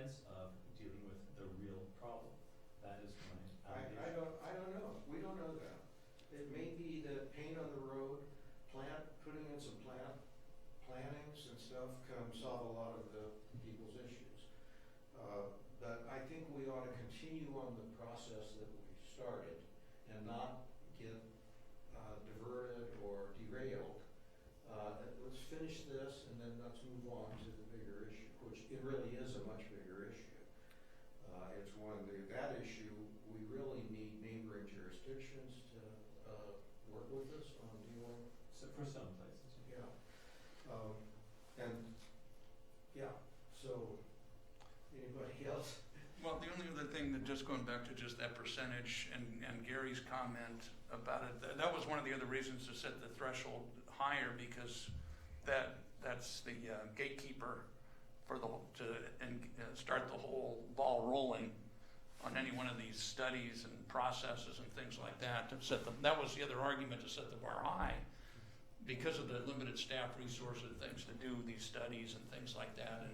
sense of dealing with the real problem. That is my I don't know, we don't know that. It may be that paint on the road, putting in some plantings and stuff can solve a lot of the people's issues. But I think we ought to continue on the process that we started and not get diverted or derailed. Let's finish this and then let's move on to the bigger issue, which it really is a much bigger issue. It's one, that issue, we really need neighboring jurisdictions to work with us on dealing. So for some places. Yeah. So, anybody else? Well, the only other thing that, just going back to just that percentage and Gary's comment about it, that was one of the other reasons to set the threshold higher, because that's the gatekeeper for start the whole ball rolling on any one of these studies and processes and things like that. That was the other argument, to set the bar high, because of the limited staff resources, things to do these studies and things like that,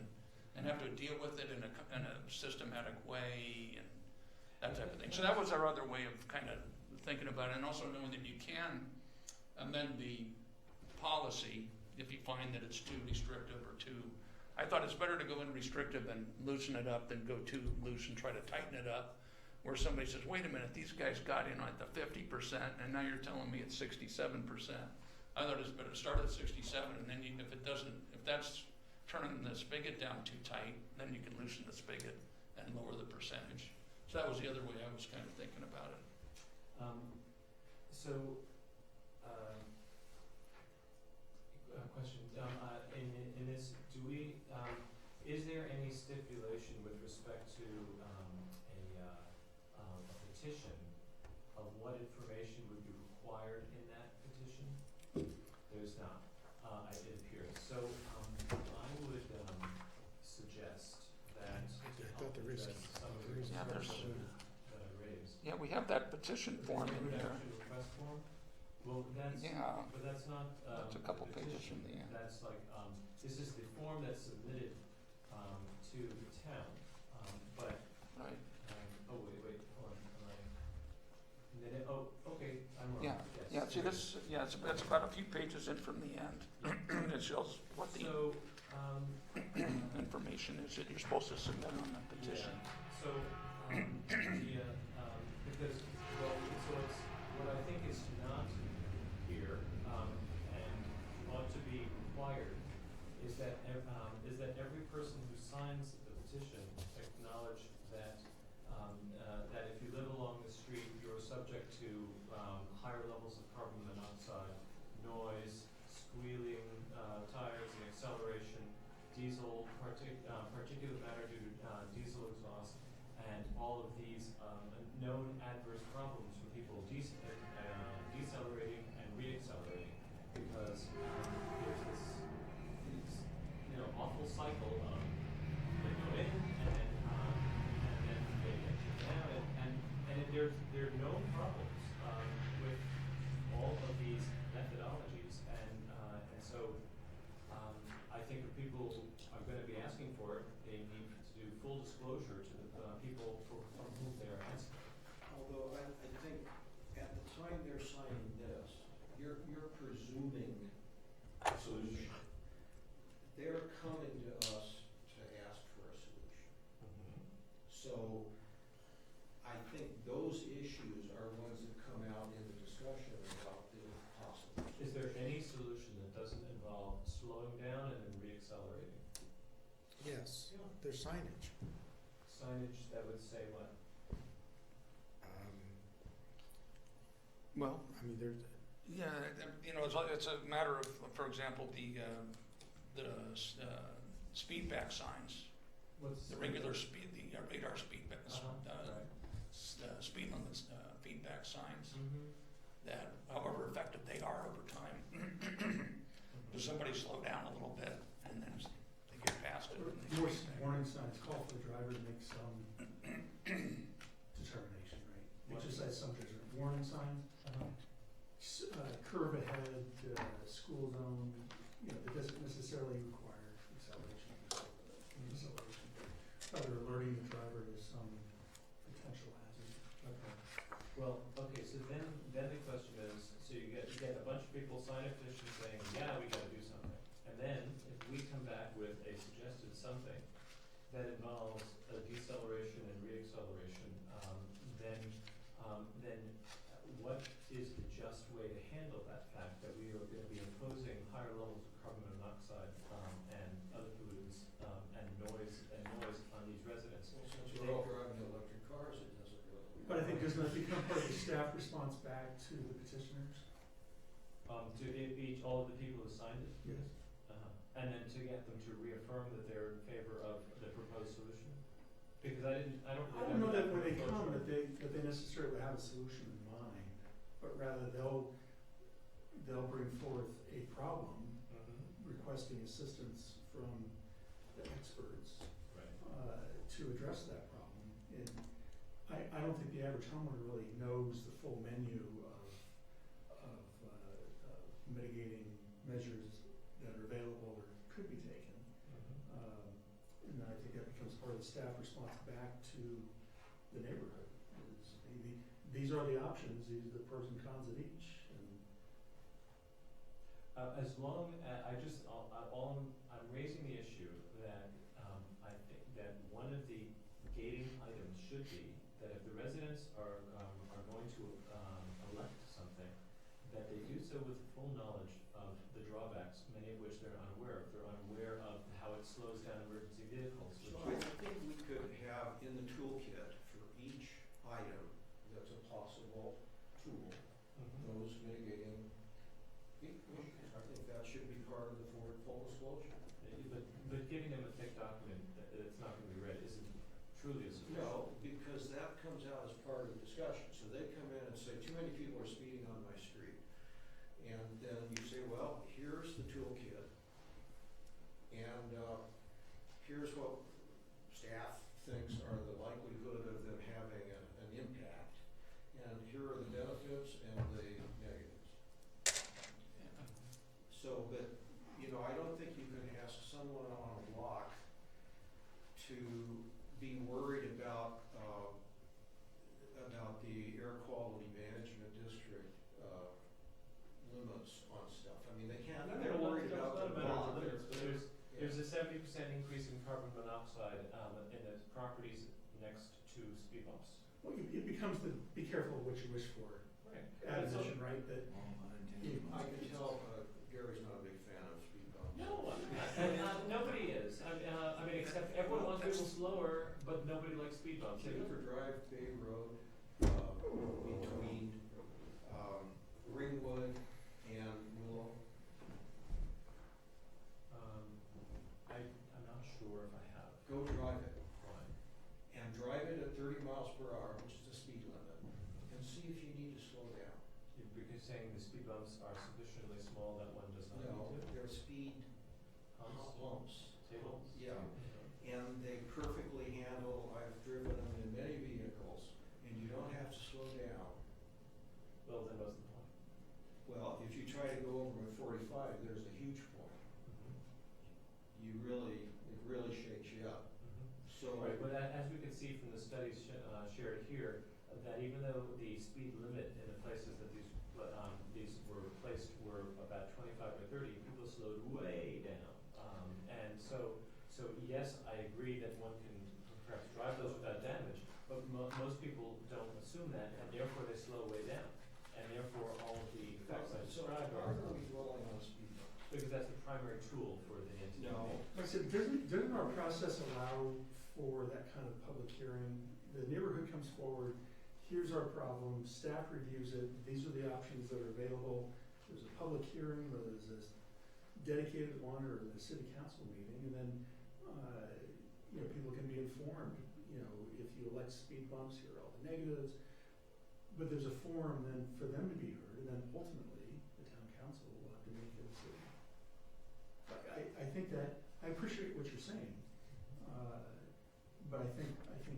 and have to deal with it in a systematic way and that type of thing. So that was our other way of kind of thinking about it, and also knowing that you can amend the policy if you find that it's too restrictive or too. I thought it's better to go in restrictive and loosen it up than go too loose and try to tighten it up, where somebody says, wait a minute, these guys got in at the 50% and now you're telling me it's 67%. I thought it's better to start at 67, and then if that's turning the spigot down too tight, then you can loosen the spigot and lower the percentage. So that was the other way I was kind of thinking about it. Question, in this, is there any stipulation with respect to a petition of what information would be required in that petition? There's not, it appears. So I would suggest that to help address some of the questions that I raised. Yeah, we have that petition form in there. Introduction request form? Well, that's, Yeah, but that's not, that's a couple pages from the end. that's like, this is the form that's submitted, to the town, but, Right. oh, wait, hold on, okay, I'm wrong, Yeah, yes. yeah. See, it's about a few pages in from the end. It shows what the So, information is that you're supposed to submit on the petition. yeah, so, because, well, so it's, what I think is not here, and ought to be required, is that every person who signs the petition acknowledge that, that if you live along the street, you're subject to, higher levels of carbon monoxide, noise, squealing, tires, and acceleration, diesel, particulate matter due to, diesel exhaust, and all of these, known adverse problems for people decelerating and re-accelerating, because, there's this, awful cycle of they go in and then they get you down, and there are known problems with all of these methodologies, and so I think if people are going to be asking for it, they need to do full disclosure to the people from whom they are asking. Although I think at the time they're signing this, you're presuming a solution. They're coming to us to ask for a solution. So I think those issues are ones that come out in the discussion about the possible. Is there any solution that doesn't involve slowing down and then re-accelerating? Yes, there's signage. Signage that would say what? Well, I mean, there's, yeah, it's a matter of, for example, the speed back signs, What's the regular speed, the radar speed back, Right. speed limits, feedback signs, Mm-hmm. that however effective they are over time. Does somebody slow down a little bit and then they get past it? and they More speed back? warning signs call for the driver to make some determination, right? It just says some warning signs, curve ahead, school zone, it doesn't necessarily require acceleration. Deceleration. Other Well, okay, so then the question is, so you get a bunch of people sign a petition saying, yeah, we gotta do something. And then, if we come back with a suggested something that involves a deceleration and reacceleration, then what is the just way to handle that fact that we are gonna be imposing higher levels of carbon monoxide, and other pollutants, and noise on these residents? Well, since we're all driving electric cars, it doesn't really. But I think doesn't that become part of the staff response back to the petitioners? To each, all of the people who signed it? Yes. And then to get them to reaffirm that they're in favor of the proposed solution? Because I don't I don't know that when they come, proposal. that they necessarily have a solution in mind, but rather they'll bring forth a problem, Mhm. requesting assistance from the experts, Right. to address that problem. And I don't think the average homeowner really knows the full menu of mitigating measures that are available or could be taken. Mhm. And I think that becomes part of the staff response back to the neighborhood. Is maybe, these are the options, these are the pros and cons of each, and As long as, I'm raising the issue that, I think that one of the gating items should be that if the residents are going to, elect something, that they do so with full knowledge of the drawbacks, many of which they're unaware of. They're unaware of how it slows down emergency vehicles, which So I think we could have in the toolkit for each item that's a possible tool, Mhm. those mitigating issues. I think that should be part of the full disclosure. But giving them a thick document that's not gonna be read isn't truly a solution. No, because that comes out as part of the discussion. So they come in and say, too many people are speeding on my street. And then you say, well, here's the toolkit. And here's what staff thinks are the likelihood of them having an impact. And here are the benefits and the negatives. So, but, I don't think you can ask someone on a block to be worried about the air quality management district, limits on stuff. I mean, they can't, they're worried about the block. There's a 70% increase in carbon monoxide, in the properties next to speed bumps. well, it becomes the, be careful what you wish for Right. admonition, right, that I can tell Gary's not a big fan of speed bumps. No, nobody is. I mean, except everyone wants people slower, but nobody likes speed bumps. Did you ever drive Bay Road, between, Ringwood and Willow? I'm not sure if I have. Go drive it, Why? and drive it at 30 miles per hour, which is the speed limit, and see if you need to slow down. Because saying the speed bumps are sufficiently small that one does not No, need to? they're speed humps. Tables? Yeah, Mhm. and they perfectly handle, I've driven them in many vehicles, and you don't have to slow down. Well, then what's the point? Well, if you try to go over at 45, there's a huge point. It really shakes you up. So, Right, but as we can see from the studies shared here, that even though the speed limit in the places that these were replaced were about 25 or 30, people slowed way down. And so yes, I agree that one can perhaps drive those without damage, but most people don't assume that, and therefore they slow way down. And therefore all of the effects I so described I'm are, going to be dwelling on speed bumps. because that's the primary tool for the NTP. No. like I said, doesn't our process allow for that kind of public hearing? The neighborhood comes forward, here's our problem, staff reviews it, these are the options that are available. There's a public hearing, or there's this dedicated one, or the city council meeting, and then, people can be informed, if you elect speed bumps, here are all the negatives. But there's a forum then for them to be heard, and then ultimately, the town council will have to make a decision. I think that, I appreciate what you're saying, but I think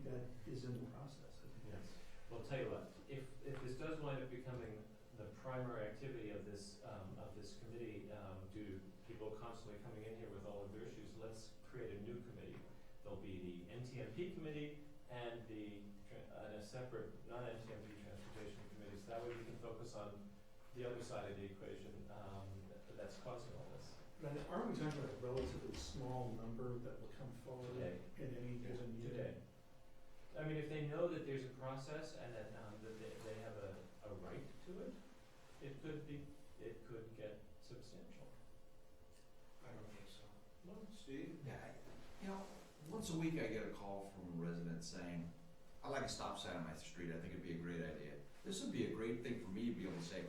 that is in the process. Yes. Well, I'll tell you what, if this does wind up becoming the primary activity of this committee, due to people constantly coming in here with all of their issues, let's create a new committee. There'll be the NTMP committee and the and a separate, non-NTMB transportation committee, so that way we can focus on the other side of the equation, that's causing all this. And aren't we talking about a relatively small number that will come forward Today. in any given year? Today. I mean, if they know that there's a process and that, that they have a right to it, it could get substantial. I don't think so. Steve? Yeah, once a week I get a call from a resident saying, I like a stop sign on my street, I think it'd be a great idea. This would be a great thing for me to be able to say,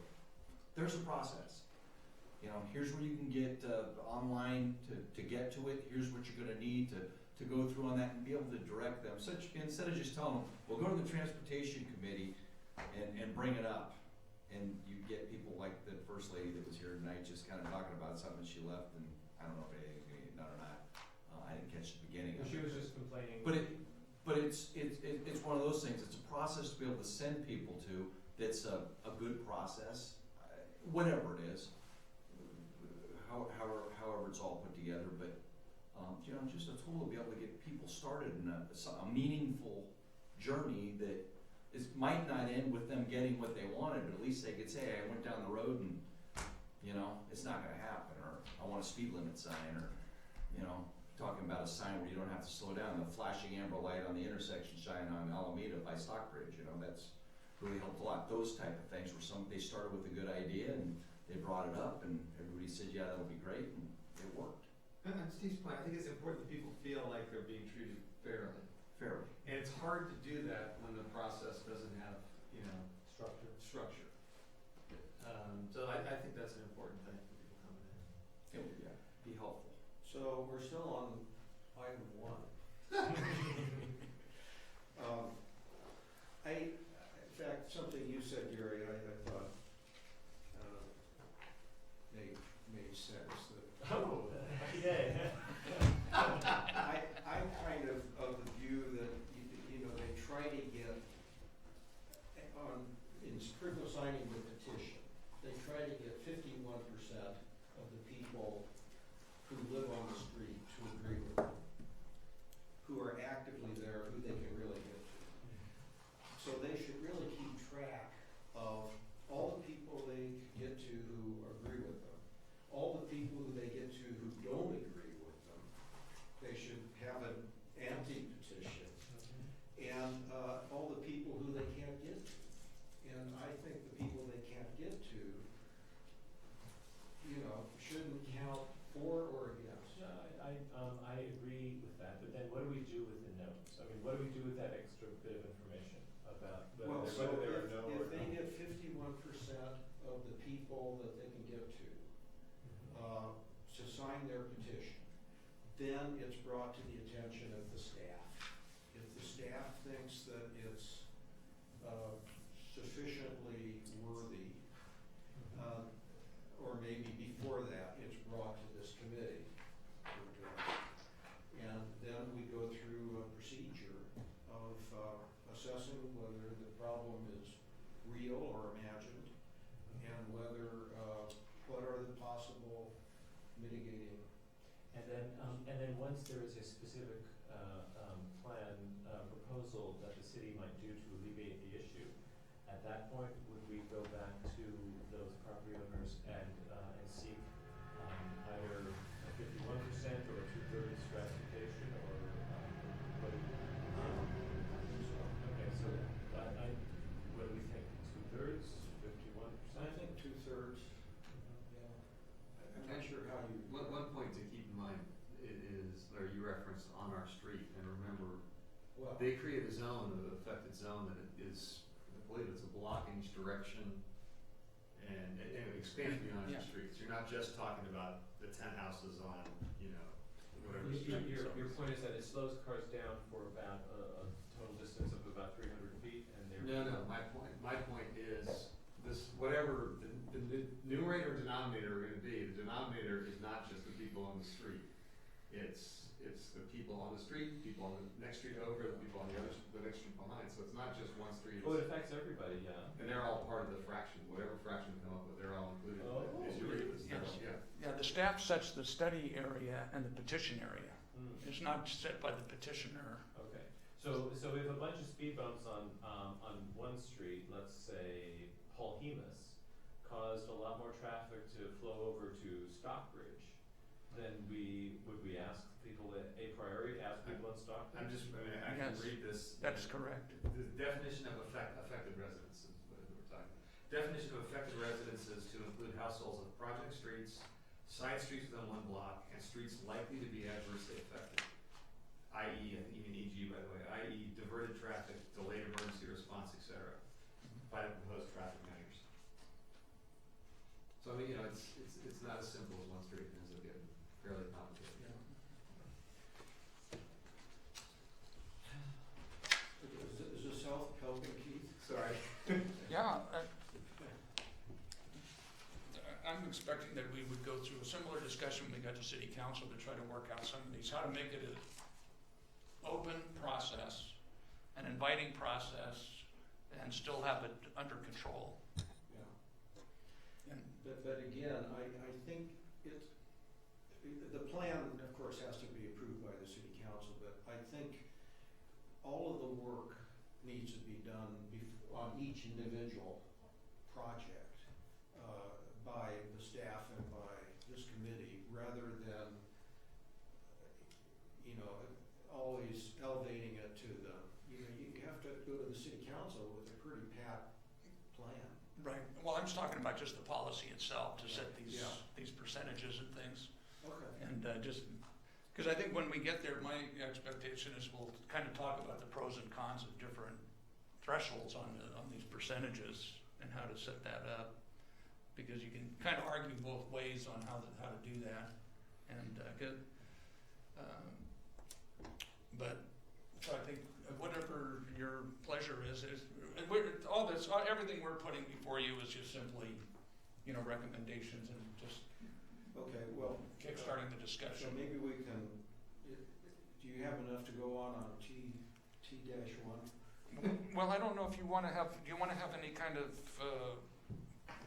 there's a process. Here's where you can get online to get to it, here's what you're gonna need to go through on that and be able to direct them. Instead of just telling them, well, go to the transportation committee and bring it up. And you get people like the first lady that was here tonight just kind of talking about something, she left, and I don't know if anything's gonna get done or not. I didn't catch the beginning of it. She was just complaining. But it's one of those things, it's a process to be able to send people to that's a good process, whatever it is, however it's all put together, but, just a tool to be able to get people started in a meaningful journey that might not end with them getting what they wanted, but at least they could say, hey, I went down the road and, it's not gonna happen, or I want a speed limit sign, or, talking about a sign where you don't have to slow down, the flashing amber light on the intersection sign on Alameda by Stockbridge, that's really helped a lot. Those type of things where they started with a good idea and they brought it up and everybody said, yeah, that'll be great, and it worked. And on Steve's point, I think it's important that people feel like they're being treated fairly. And it's hard to do that when the process doesn't have, structure. So I think that's an important thing for people coming in. It would be helpful. So we're still on item 1. In fact, something you said, Gary, I thought made sense. That Oh, yay. I'm kind of the view that they try to get in critical signing the petition. They try to get 51% of the people who live on the street to agree with them, who are actively there, who they can really get to. So they should really keep track of all the people they get to who agree with them, all the people who they get to who don't agree with them. They should have an anti-petition, and all the people who they can't get to. And I think the people they can't get to, shouldn't count for or against. No, I agree with that, but then what do we do with the notes? I mean, what do we do with that extra bit of information about Well, so whether there are no or if they no? get 51% of the people that they can get to sign their petition, then it's brought to the attention of the staff. If the staff thinks that it's sufficiently worthy, or maybe before that, it's brought to this committee. And then we go through a procedure of assessing whether the problem is real or imagined, and whether, what are the possible mitigating. And then once there is a specific plan, proposal that the city might do to alleviate the issue, at that point, would we go back to those property owners and seek either a 51% or a 2/3 stratification, or what do we? Okay, so what do we think? 2/3, 51%? I think 2/3. Yeah. I'm not sure how you. One point to keep in mind is, or you referenced on our street, and remember, Well, they create a zone, an affected zone that is, I believe it's a block in each direction, and it expands beyond your streets. You're not just talking about the 10 houses on, whatever street. Your point is that it slows cars down for about a total distance of about 300 feet, and they're. No, my point is, this, whatever the numerator or denominator are gonna be, the denominator is not just the people on the street. It's the people on the street, people on the next street over, the people on the next street behind, so it's not just one street. Oh, it affects everybody, yeah. And they're all part of the fraction, whatever fraction we come up with, they're all included. Oh. As you read this, Yes. yeah. Yeah, the staff sets the study area and the petition area. Mm. It's not set by the petitioner. Okay, so if a bunch of speed bumps on one street, let's say Paul Hemus, caused a lot more traffic to flow over to Stockbridge, then would we ask people a priori, ask people in Stockbridge? I can Yes. read this. That's correct. The definition of affected residences, what we're talking about. Definition of affected residences to include households of project streets, side streets within one block, and streets likely to be adversely affected. I.e., I think you mean E.g. by the way, i.e. diverted traffic, delayed emergency response, etc. by the proposed traffic measures. So I mean, it's not as simple as one street, it ends up getting fairly complicated. Is this helping, Keith? Sorry. Yeah, I'm expecting that we would go through a similar discussion when we got to city council to try to work out some of these, how to make it an open process, an inviting process, and still have it under control. Yeah. And But again, I think the plan, of course, has to be approved by the city council, but I think all of the work needs to be done on each individual project by the staff and by this committee, rather than, always elevating it to you have to go to the city council with a pretty pat plan. Right, well, I'm just talking about just the policy itself, to set these, Yeah. these percentages and things. Okay. And just, because I think when we get there, my expectation is we'll kind of talk about the pros and cons of different thresholds on these percentages and how to set that up. Because you can kind of argue both ways on how to do that. And, but, so I think whatever your pleasure is, and everything we're putting before you is just simply, recommendations and just Okay, well. kickstarting the So discussion. maybe we can, do you have enough to go on T-1? Well, I don't know if you want to have, do you want to have any kind of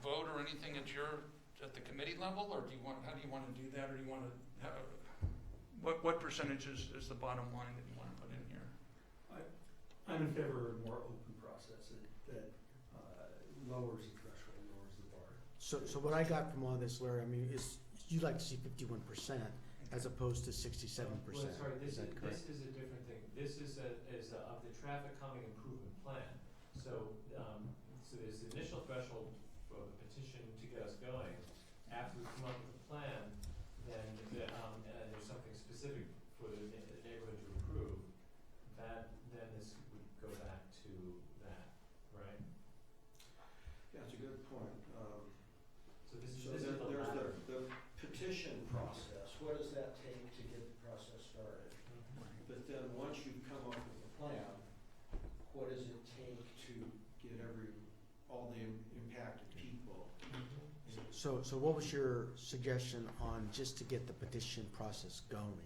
vote or anything at the committee level, or how do you want to do that, or do you want to, what percentage is the bottom line that you want to put in here? I'm in favor of a more open process that lowers the threshold, lowers the bar. So what I got from all this, Larry, is you'd like to see 51% as opposed to 67%. Well, sorry, Is that correct? this is a different thing. This is of the traffic calming improvement plan. So, so there's the initial threshold for the petition to get us going. After we come up with a plan, then there's something specific for the neighborhood to approve. Then this would go back to that, right? Yeah, it's a good point. So this So is the there's latter. the petition process. What does that take to get the process started? But then once you've come up with a plan, what does it take to get all the impacted people? So what was your suggestion on just to get the petition process going?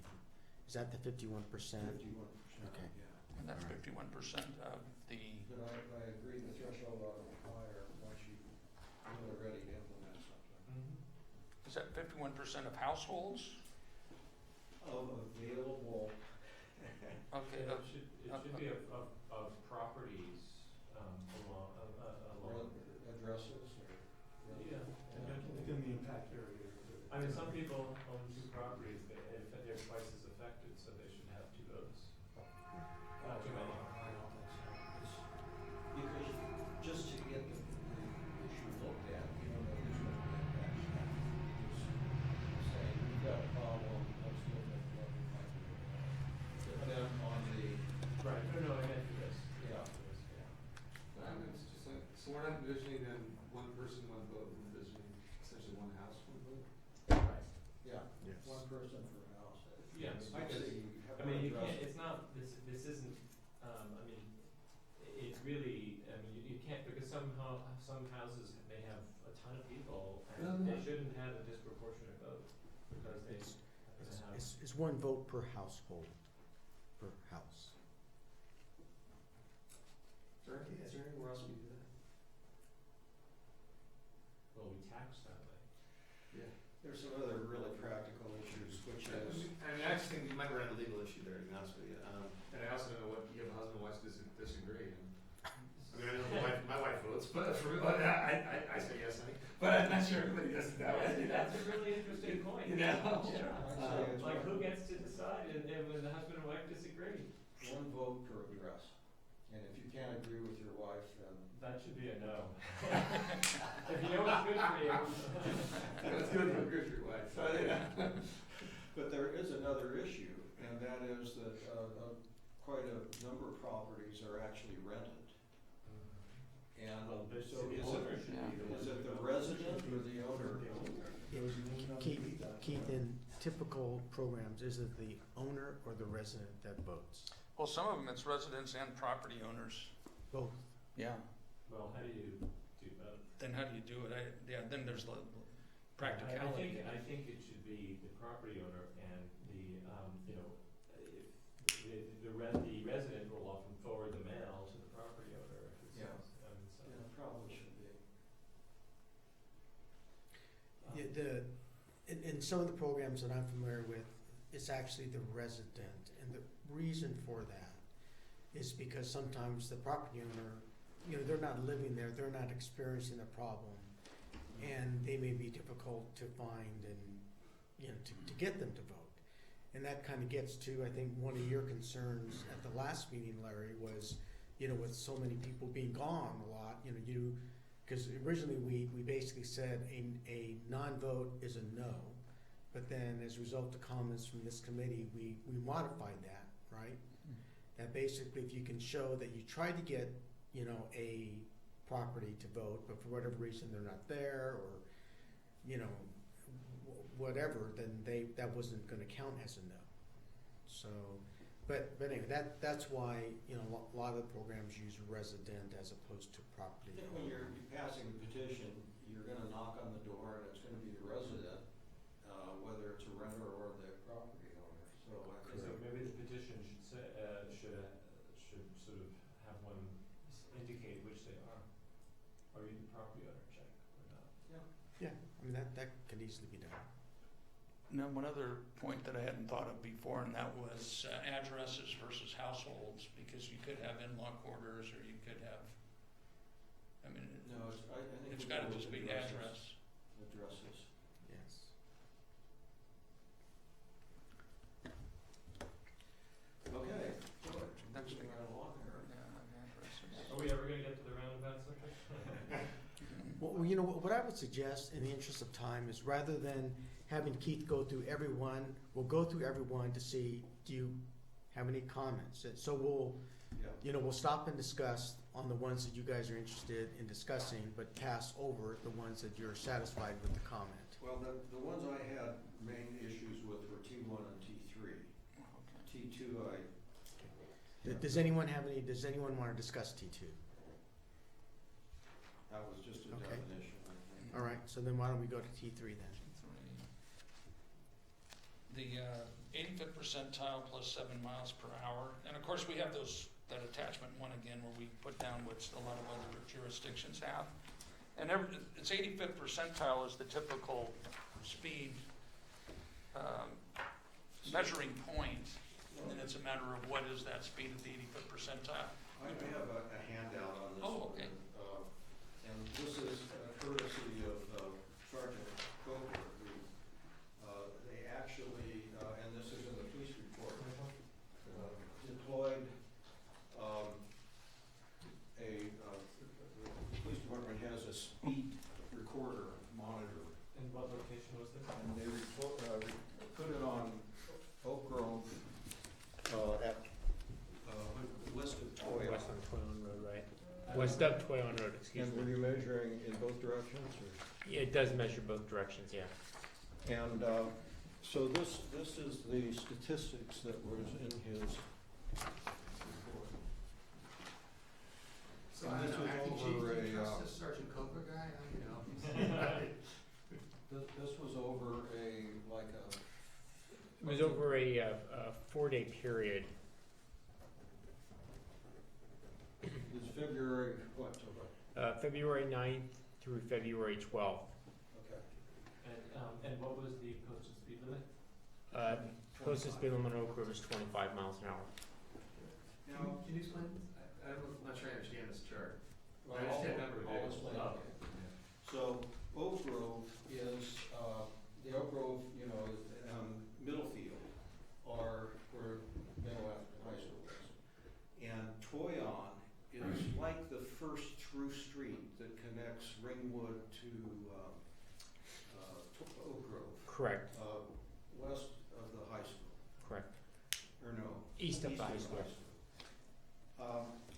Is that the 51%? 51%. Okay. Yeah. And that's Alright. 51% of the, But I agree, the threshold ought to be higher once you are ready to implement something. is that 51% of households? Of available. Okay, It should be of properties, along. Addresses or. Yeah. Within the impact area. I mean, some people own two properties, they're twice as affected, so they should have two votes. Too many. I don't think so. Because just to get the issue looked at, you don't know who's going to get that. Just say, we've got a problem, let's look at what we might do. But then on the, Right, no, I meant for this. Yeah. For this, yeah. It's just like, so we're not envisioning then one person, one vote, we're envisioning essentially one house, one vote? Right. yeah, Yes. one person per house. Yes, I'd because, say you have I mean, you one can't, address. it's not, this isn't, it really, you can't, because some houses may have a ton of people, and they shouldn't have a disproportionate vote, because they happen to have. It's one vote per household, per house. Is there anywhere else we do that? Well, we tax that way. Yeah. There's some other really practical issues, which is, I mean, I just think you might run a legal issue there, to be honest with you. And I also don't know what, you have a husband and wife, does Yeah, say it's like one- who gets to decide and when the husband and wife disagree? One vote per address. And if you can't agree with your wife, then That should be a no. If you know what's good for you. That's good for your wife. But there is another issue, and that is that quite a number of properties are actually rented. And Well, but so the is owner it, should be the is one it the who- resident or the owner? The owner. Keith, in typical programs, is it the owner or the resident that votes? Well, some of them, it's residents and property owners. Both. Yeah. Well, how do you do both? Then how do you do it? Then there's practicality. I think it should be the property owner and the, you know, the resident will often forward the mail to the property owner if it's. Yeah. So. Yeah, it probably should be. In some of the programs that I'm familiar with, it's actually the resident, and the reason for that is because sometimes the property owner, you know, they're not living there, they're not experiencing the problem, and they may be difficult to find and, you know, to get them to vote. And that kind of gets to, I think, one of your concerns at the last meeting, Larry, was, you know, with so many people being gone a lot, you know, because originally we basically said a non-vote is a no, but then as a result of comments from this committee, we modified that, right? That basically if you can show that you tried to get, you know, a property to vote, but for whatever reason they're not there, or, you know, whatever, then that wasn't gonna count as a no. So, but anyway, that's why, you know, a lot of the programs use resident as opposed to property. I think when you're passing the petition, you're gonna knock on the door and it's gonna be the resident, whether it's a renter or the property owner, so I think. So maybe the petition should say, should sort of have one indicate which they are. Are you the property owner, check or not? Yeah, I mean, that could easily be done. Now, one other point that I hadn't thought of before, and that was addresses versus households, because you could have in-law quarters, or you could have, I mean, No, I think. it's we gotta go just with be addresses. address. Addresses. Yes. Okay, good. Next Moving week. right along here. Yeah, addresses. Are we ever gonna get to the roundabout subject? Well, you know, what I would suggest in the interest of time is rather than having Keith go through everyone, we'll go through everyone to see, do you have any comments? And so we'll, Yeah. you know, we'll stop and discuss on the ones that you guys are interested in discussing, but pass over the ones that you're satisfied with the comment. Well, the ones I had main issues with were T1 and T3. T2, Does anyone want to discuss T2? that was just a Okay. definition, I think. All right, so then why don't we go to T3 then? The 85th percentile plus 7 miles per hour, and of course, we have that attachment one again, where we put down what a lot of other jurisdictions have. And it's 85th percentile is the typical speed measuring point, and then it's a matter of what is that speed at the 85th percentile. I have a handout on this. Oh, okay. And this is courtesy of Sergeant Coker, who, they actually, and this is in the police report, deployed, the police department has a speed recorder monitor, And what location was this? and they put it on Oak Grove, at, west of Toy. West on Toyon Road, right? West of Toyon Road, excuse And were me. you measuring in both directions, or? Yeah, it does measure both directions, yeah. And so this is the statistics that was in his report. So And I this don't know, was acting chief, over do you a, trust this Sergeant Cobra guy? I don't know. This was over like a. It was over a 4-day period. It was February, what, to what? February 9th through February 12th. Okay. And what was the posted speed limit? Closest speed limit on Oak Grove is 25 miles an hour. Now, Can you explain this? I'm not sure I understand this chart. well, I understand I'll- number of I'll vehicles. explain it. So Oak Grove is, the Oak Grove, you know, Toyon is like the first through street that connects Ringwood to Oak Grove, Correct, west of the high school, correct. or no? East of the high school.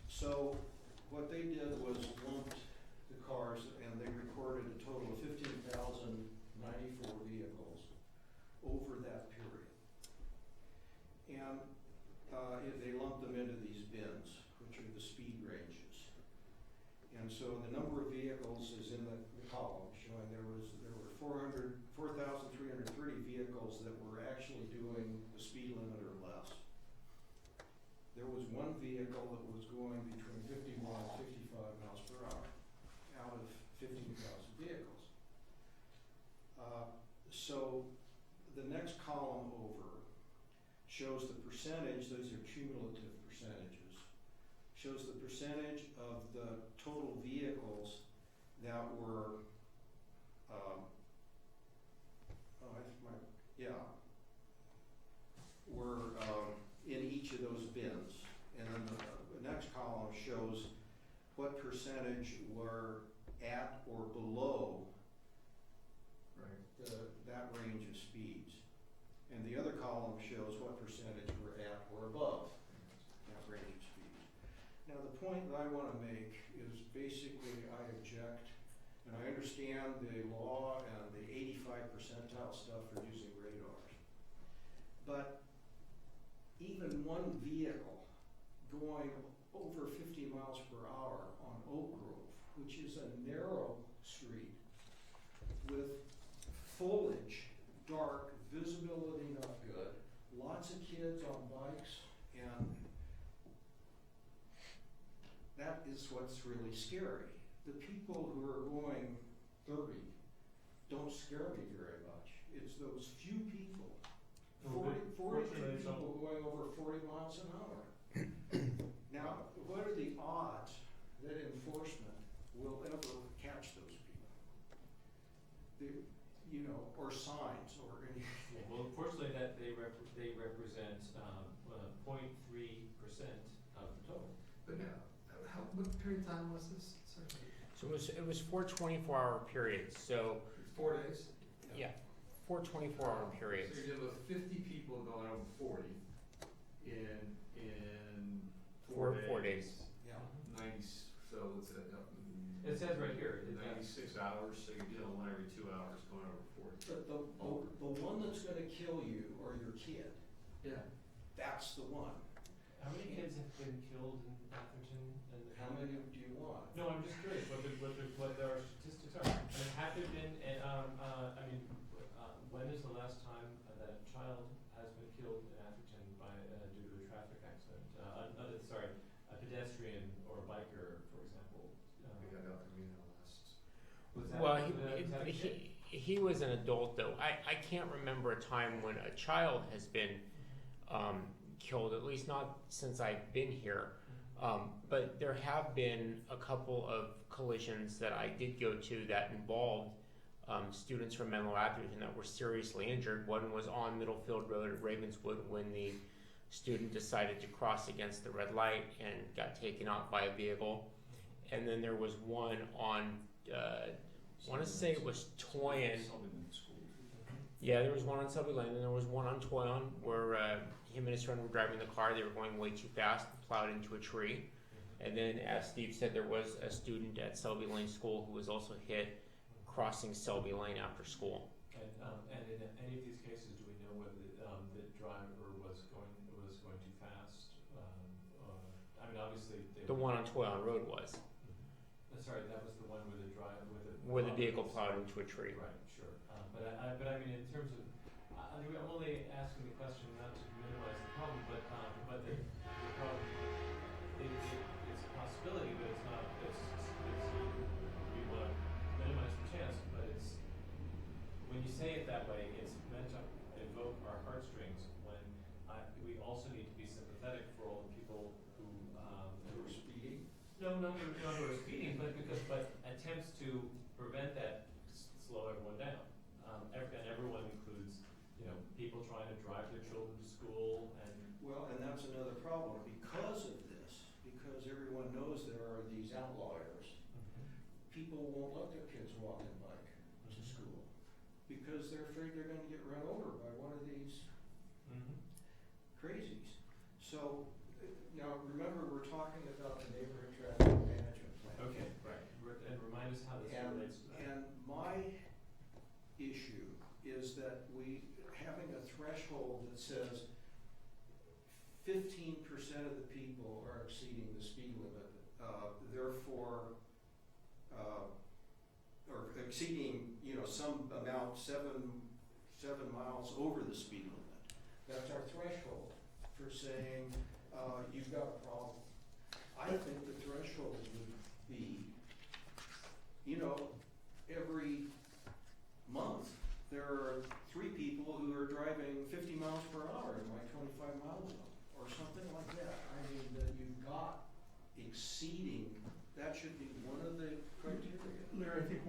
So what they did was lumped the cars and they recorded a total of 15,094 vehicles over that period. And they lumped them into these bins, which are the speed ranges. And so the number of vehicles is in the column showing there were 4,330 vehicles that were actually doing the speed limit or less. There was one vehicle that was going between 51 and 55 miles per hour out of 15,000 vehicles. So the next column over shows the percentage, those are cumulative percentages, shows the percentage of the total vehicles that were, in each of those bins. And then the next column shows what percentage were at or below that range of speeds. And the other column shows what percentage were at or above that range of speeds. Now the point that I want to make is basically I object, and I understand the law and the 85 percentile stuff for using radars. But even one vehicle going over 50 miles per hour on Oak Grove, which is a narrow street with foliage, dark, visibility not good, lots of kids on bikes, and that is what's really scary. The people who are going 30 don't scare me very much. It's those few people, 42 people going over 40 miles an hour. Now, what are the odds that enforcement will ever catch those people? Or signs or anything. Well, unfortunately, that they represent 0.3% of the total. But now, what period of time was this? Sorry. So it was 4 24-hour periods, so, 4 days? yeah, 4 24-hour periods. So you're dealing with 50 people going over 40 in 4 days. 4 days. Yeah. 90, so it's It says right here. 96 hours, so you're dealing 1 every 2 hours going over 40. But the one that's going to kill you or your kid, Yeah. that's the one. How many kids have been killed in Atherton? And How many do you want? No, I'm just curious what our statistics are. I mean, have there been? When is the last time that a child has been killed in Atherton due to a traffic accident? A pedestrian or a biker, for example. We got out to Reno last. Was that? Well, was that a kid? he was an adult though. I can't remember a time when a child has been killed, at least not since I've been here. But there have been a couple of collisions that I did go to that involved students from Menlo Atherton that were seriously injured. One was on Middlefield Road at Ravenswood when the student decided to cross against the red light and got taken out by a vehicle. And then there was one on, I want to say it was Toyon. Yeah, there was one on Selby Lane, and there was one on Toyon where him and his friend were driving the car. They were going way too fast, plowed into a tree. And then, as Steve said, there was a student at Selby Lane School who was also hit crossing Selby Lane after school. And in any of these cases, do we know whether the driver was going too fast? Obviously, The one on Toyon Road was, Sorry, that was the one where where the vehicle plowed into a tree. Right, sure. But I mean, in terms of, I'm only asking the question not to minimize the problem, but the problem, it's a possibility, but it's not. We want to minimize the chance, but it's when you say it that way, it's meant to evoke our heartstrings. When we also need to be sympathetic for all the people who Who are speeding? No, not who are speeding, but attempts to prevent that slow everyone down. And everyone includes, people trying to drive their children to school and. Well, and that's another problem because of this, because these outlaw areas, people won't let their kids walk and bike to school because they're afraid they're gonna get run over by one of these crazies. So, now remember, we're talking about the neighborhood traffic management plan. Okay, right, and remind us how this relates to that. And my issue is that having a threshold that says 15% of the people are exceeding the speed limit, therefore, or exceeding, some amount, seven miles over the speed limit. That's our threshold for saying, you've got a problem. I think the threshold would be, every month, there are 3 people who are driving 50 miles per hour in my 25 mile zone, or something like that. I mean, that you've got exceeding, that should be one of the criteria. Larry, I think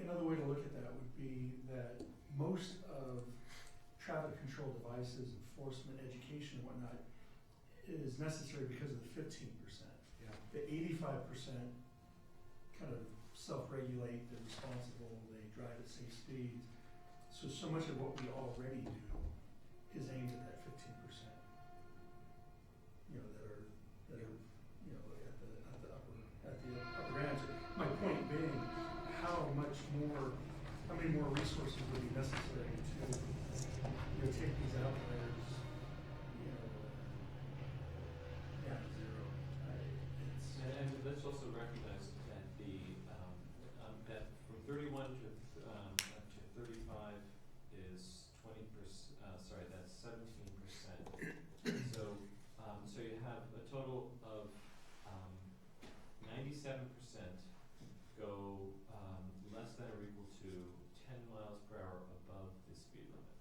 another way to look at that would be that most of traffic control devices, enforcement, education and whatnot is necessary because of the 15%. Yeah. The 85% kind of self-regulate, they're responsible, they drive at safe speeds. So much of what we already do is aimed at that 15%. That are at the upper ends. My point being, how many more resources would be necessary to take these outliers, down to zero. And let's also recognize that that from 31 to 35 is 20%, that's 17%. So you have a total of 97% go less than or equal to 10 miles per hour above the speed limit.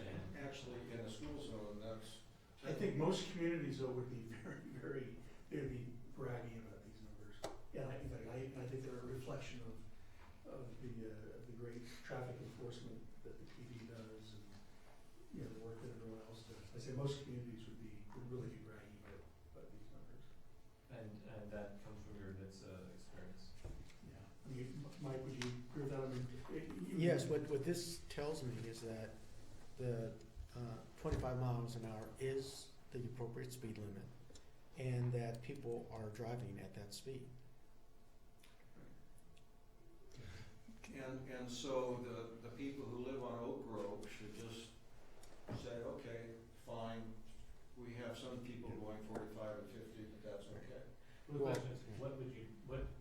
And Actually, in a school zone, that's. I think most communities though would be they'd be bragging about these numbers. Yeah, I think they're a reflection of the great traffic enforcement that the PD does and, the work that everyone else does. I say most communities would really be bragging about these numbers. and that comes from your NHTSA experience. Yeah. I mean, Mike, would you agree with that? I mean, Yes, what this tells me is that the 25 miles an hour is the appropriate speed limit, and that people are driving at that speed. And so the people who live on Oak Grove should just say, okay, fine, we have some people going 45 and 50, but that's okay. Well, the question is, what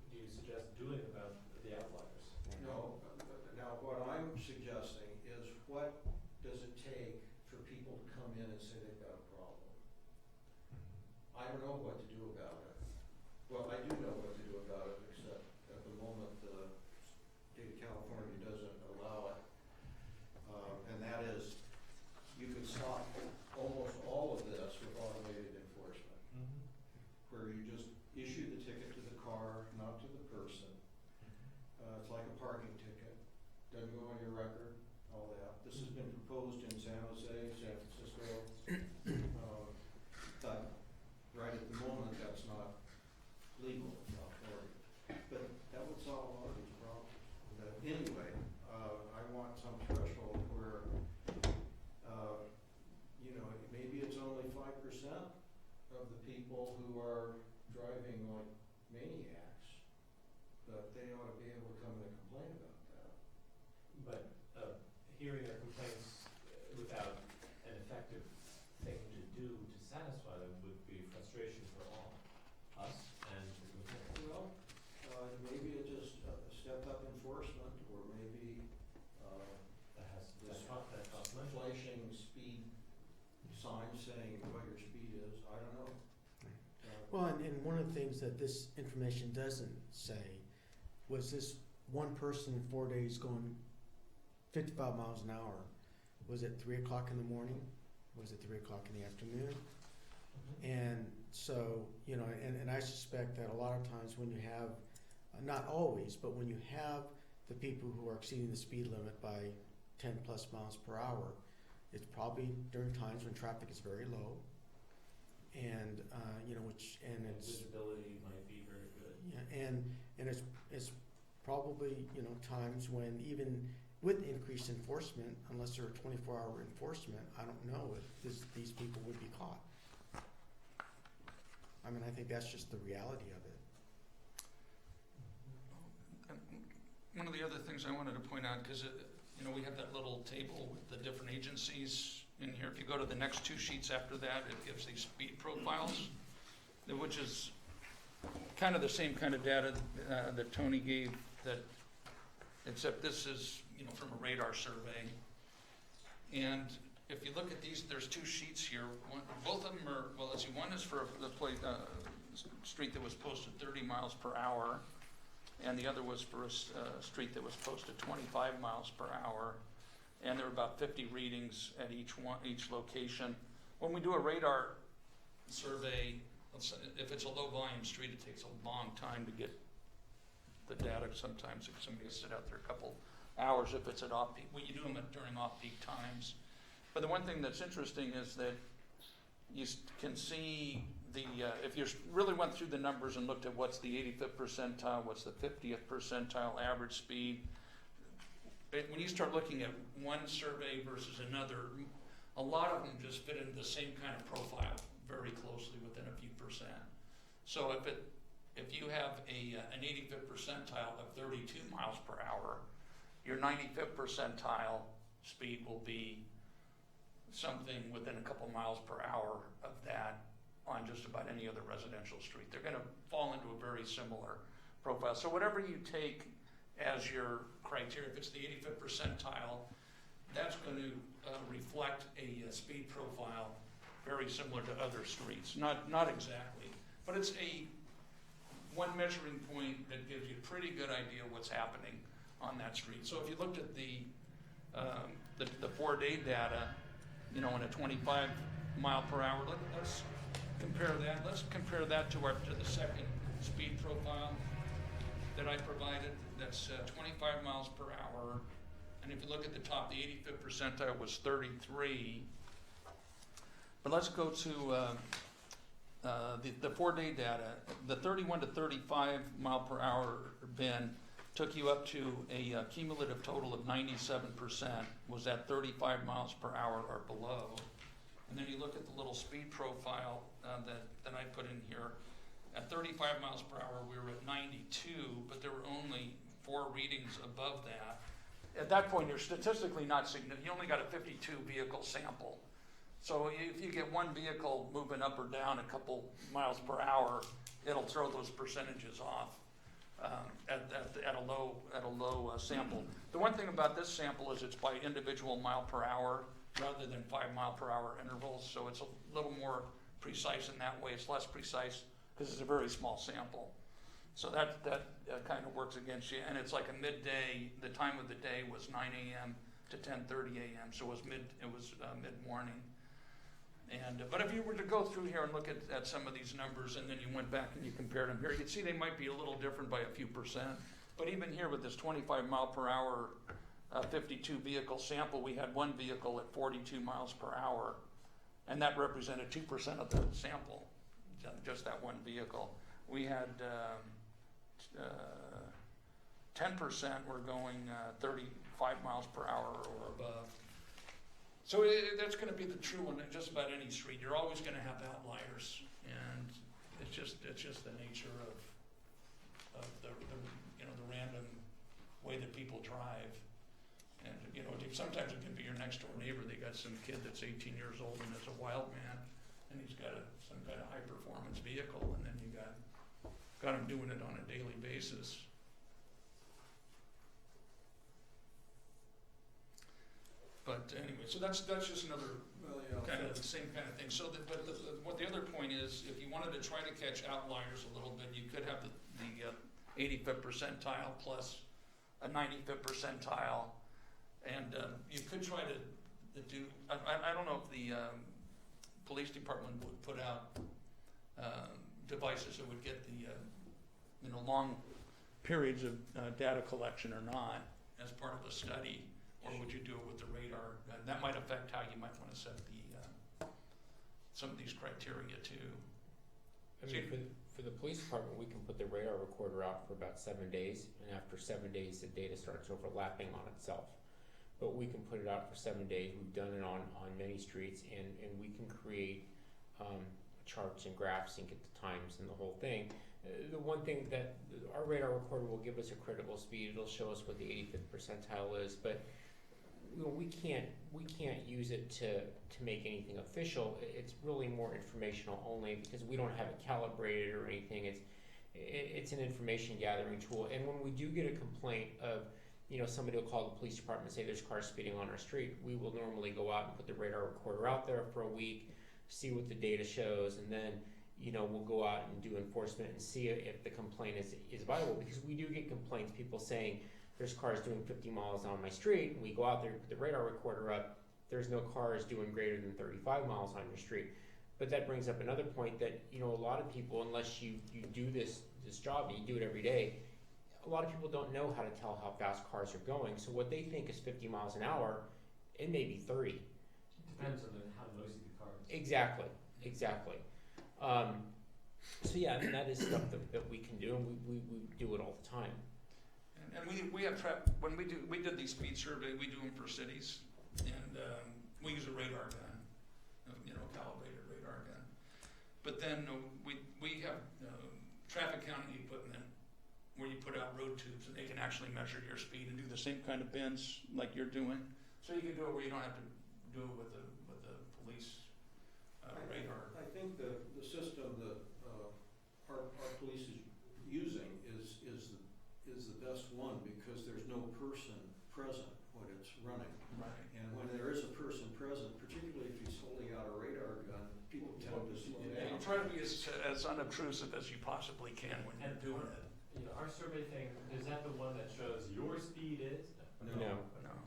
do you suggest doing about the outliers? No, now what I'm suggesting is what does it take for people to come in and say they've got a problem? I don't know what to do about it. Well, I do know what to do about it, except at the moment the state of California doesn't allow it. And that is, you could stop almost all of this with automated enforcement, where you just issue the ticket to the car, not to the person. It's like a parking ticket, doesn't go on your record, all that. This has been proposed in San Jose, San Francisco, but right at the moment, that's not legal in California. But that would solve a lot of these problems. But anyway, I want some threshold where, maybe it's only 5% of the people who are driving like maniacs, but they ought to be able to come in and complain about that. But hearing their complaints without an effective thing to do to satisfy them would be frustration for all, us and the community. Well, maybe it's just step up enforcement, or maybe That costs money. flashing speed signs saying what your speed is. I don't know. Well, and one of the things that this information doesn't say was this one person 4 days going 55 miles an hour. Was it 3 o'clock in the morning? Was it 3 o'clock in the afternoon? And so, and I suspect that a lot of times when you have, not always, but when you have the people who are exceeding the speed limit by 10 plus miles per hour, it's probably during times when traffic is very low, and it's Visibility and it's probably, times when even with increased enforcement, unless there are 24-hour enforcement, I don't know if these people would be caught. I mean, I think that's just the reality of it. One of the other things I wanted to point out, because we have that little table with the different agencies in here. If you go to the next two sheets after that, it gives these speed profiles, which is kind of the same kind of data that Tony gave, except this is from a radar survey. And if you look at these, there's two sheets here. Both of them are, well, let's see, one is for the street that was posted 30 miles per hour, and the other was for a street that was posted 25 miles per hour. And there were about 50 readings at each location. When we do a radar survey, if it's a low volume street, it takes a long time to get the data. Sometimes if somebody sit out there a couple hours if it's at off-peak. Well, you do them during off-peak times. But the one thing that's interesting is that you can see if you really went through the numbers and looked at what's the 85th percentile, what's the 50th percentile average speed, when you start looking at one survey versus another, a lot of them just fit into the same kind of profile very closely within a few percent. So if you have an 85th percentile of 32 miles per hour, your 95th percentile speed will be something within a couple miles per hour of that on just about any other residential street. They're going to fall into a very similar profile. So whatever you take as your criteria, if it's the 85th percentile, that's going to reflect a speed profile very similar to other streets. Not exactly, but it's one measuring point that gives you a pretty good idea what's happening on that street. So if you looked at the 4-day data, in a 25 mile per hour, let's compare that. Let's compare that to the second speed profile that I provided. That's 25 miles per hour. And if you look at the top, the 85th percentile was 33. But let's go to the 4-day data. The 31 to 35 mile per hour bin took you up to a cumulative total of 97%, was at 35 miles per hour or below. And then you look at the little speed profile that I put in here. At 35 miles per hour, we were at 92, but there were only 4 readings above that. At that point, you're statistically not significant. You only got a 52 vehicle sample. So if you get one vehicle moving up or down a couple miles per hour, it'll throw those percentages off at a low sample. The one thing about this sample is it's by individual mile per hour rather than 5 mile per hour intervals. So it's a little more precise in that way. It's less precise because it's a very small sample. So that kind of works against you. And it's like a midday. The time of the day was 9 a.m. to 10:30 a.m. So it was mid-morning. But if you were to go through here and look at some of these numbers and then you went back and you compared them here, you can see they might be a little different by a few percent. But even here with this 25 mile per hour 52 vehicle sample, we had one vehicle at 42 miles per hour, and that represented 2% of the sample, just that one vehicle. We had 10% were going 35 miles per hour or above. So that's going to be the true one in just about any street. You're always going to have outliers, and it's just the nature of the random way that people drive. And sometimes it can be your next door neighbor. They got some kid that's 18 years old and is a wild man, and he's got some kind of high performance vehicle, and then you got him doing it on a daily basis. But anyway, so that's just another kind of the same kind of thing. So, what the other point is, if you wanted to try to catch outliers a little bit, you could have the 85th percentile plus a 95th percentile, and you could try to do. I don't know if the police department would put out devices that would get the long periods of data collection or not as part of a study. Or would you do it with the radar? That might affect how you might want to set some of these criteria too. I mean, for the police department, we can put the radar recorder out for about 7 days, and after 7 days, the data starts overlapping on itself. But we can put it out for 7 days. We've done it on many streets, and we can create charts and graphs and get the times and the whole thing. The one thing that our radar recorder will give us a critical speed. It'll show us what the 85th percentile is, but we can't use it to make anything official. It's really more informational only because we don't have it calibrated or anything. It's an information gathering tool. And when we do get a complaint of, somebody will call the police department and say there's cars speeding on our street, we will normally go out and put the radar recorder out there for a week, see what the data shows, and then we'll go out and do enforcement and see if the complaint is viable, because we do get complaints, people saying there's cars doing 50 miles on my street, and we go out there, put the radar recorder up, there's no cars doing greater than 35 miles on your street. But that brings up another point that, a lot of people, unless you do this job and you do it every day, a lot of people don't know how to tell how fast cars are going. So what they think is 50 miles an hour, it may be 30. It depends on how noisy the car is. Exactly. So yeah, and that is stuff that we can do, and we do it all the time. And we have when we did these speed survey, we do them for cities, and we use a radar gun, calibrated radar gun. But then we have traffic counting equipment where you put out road tubes and they can actually measure your speed and do the same kind of bends like you're doing. So you can do it where you don't have to do it with the police radar. I think the system that our police is using is the best one, because there's no person present when it's running. Right. And when there is a person present, particularly if he's holding out a radar gun, people tend to slow Yeah, down. you try to be as unobtrusive as you possibly can when you're doing it. Our survey thing, is that the one that shows your speed is?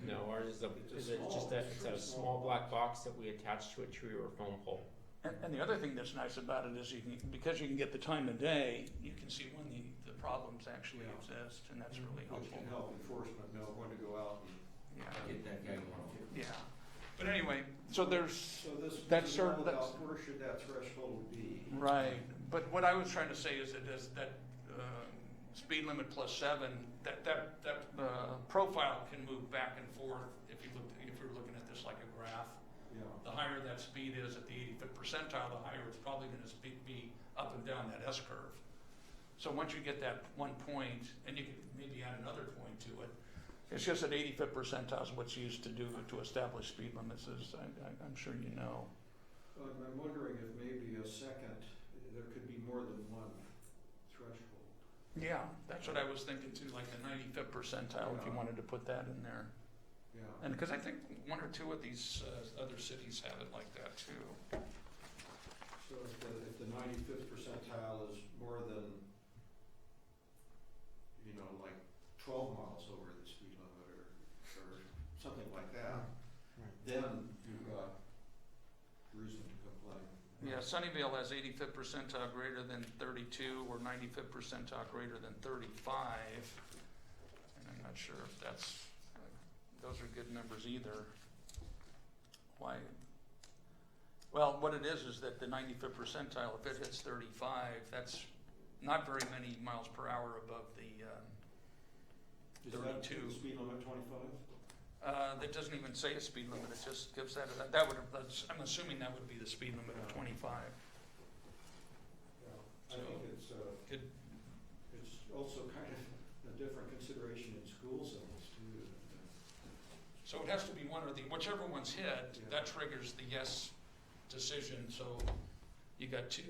No, ours is a small black box that we attach to a tree or a phone pole. And the other thing that's nice about it is because you can get the time of day, you can see when the problems actually exist, and that's really Which helpful. can help enforcement know when to go out and Get that guy going. Yeah. But anyway, so there's this That's is sort- all that's- about where should that threshold be? right. But what I was trying to say is that speed limit plus 7, that profile can move back and forth if you're looking at this like a graph. Yeah. The higher that speed is at the 85th percentile, the higher it's probably going to be up and down that S curve. So once you get that one point, and you can maybe add another point to it, it's just that 85th percentile is what's used to establish speed limits, as I'm sure you know. I'm wondering if maybe a second, there could be more than one threshold. Yeah, that's what I was thinking too, like the 95th percentile, if you Yeah. wanted to put that in there. Yeah. And because I think one or two of these other cities have it like that too. So if the 95th percentile is more than, like 12 miles over the speed limit or something like that, Right. then you've got reason to complain. Yeah, Sunnyvale has 85th percentile greater than 32 or 95th percentile greater than 35. And I'm not sure if those are good numbers either. Why? Well, what it is that the 95th percentile, if it hits 35, that's not very many miles per hour above the Is that 32. the speed limit 25? That doesn't even say a speed limit, it just gives that I'm assuming that would be the speed limit of 25. Yeah. I So, think it's Good. it's also kind of a different consideration in school zones too. So it has to be one or whichever one's hit, Yeah. that triggers the yes decision, so you got 2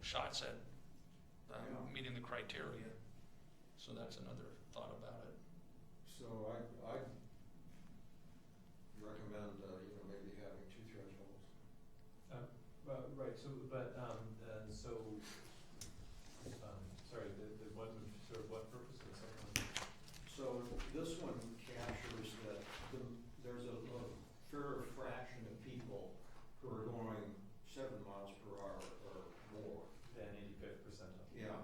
shots at Yeah. meeting the criteria. So that's another thought about it. So I recommend, maybe having 2 thresholds. Right, sorry, the one would serve what purpose and the second one? So this one captures that there's a fair fraction of people who are going 7 miles per hour or more. Then 85th percentile. Yeah.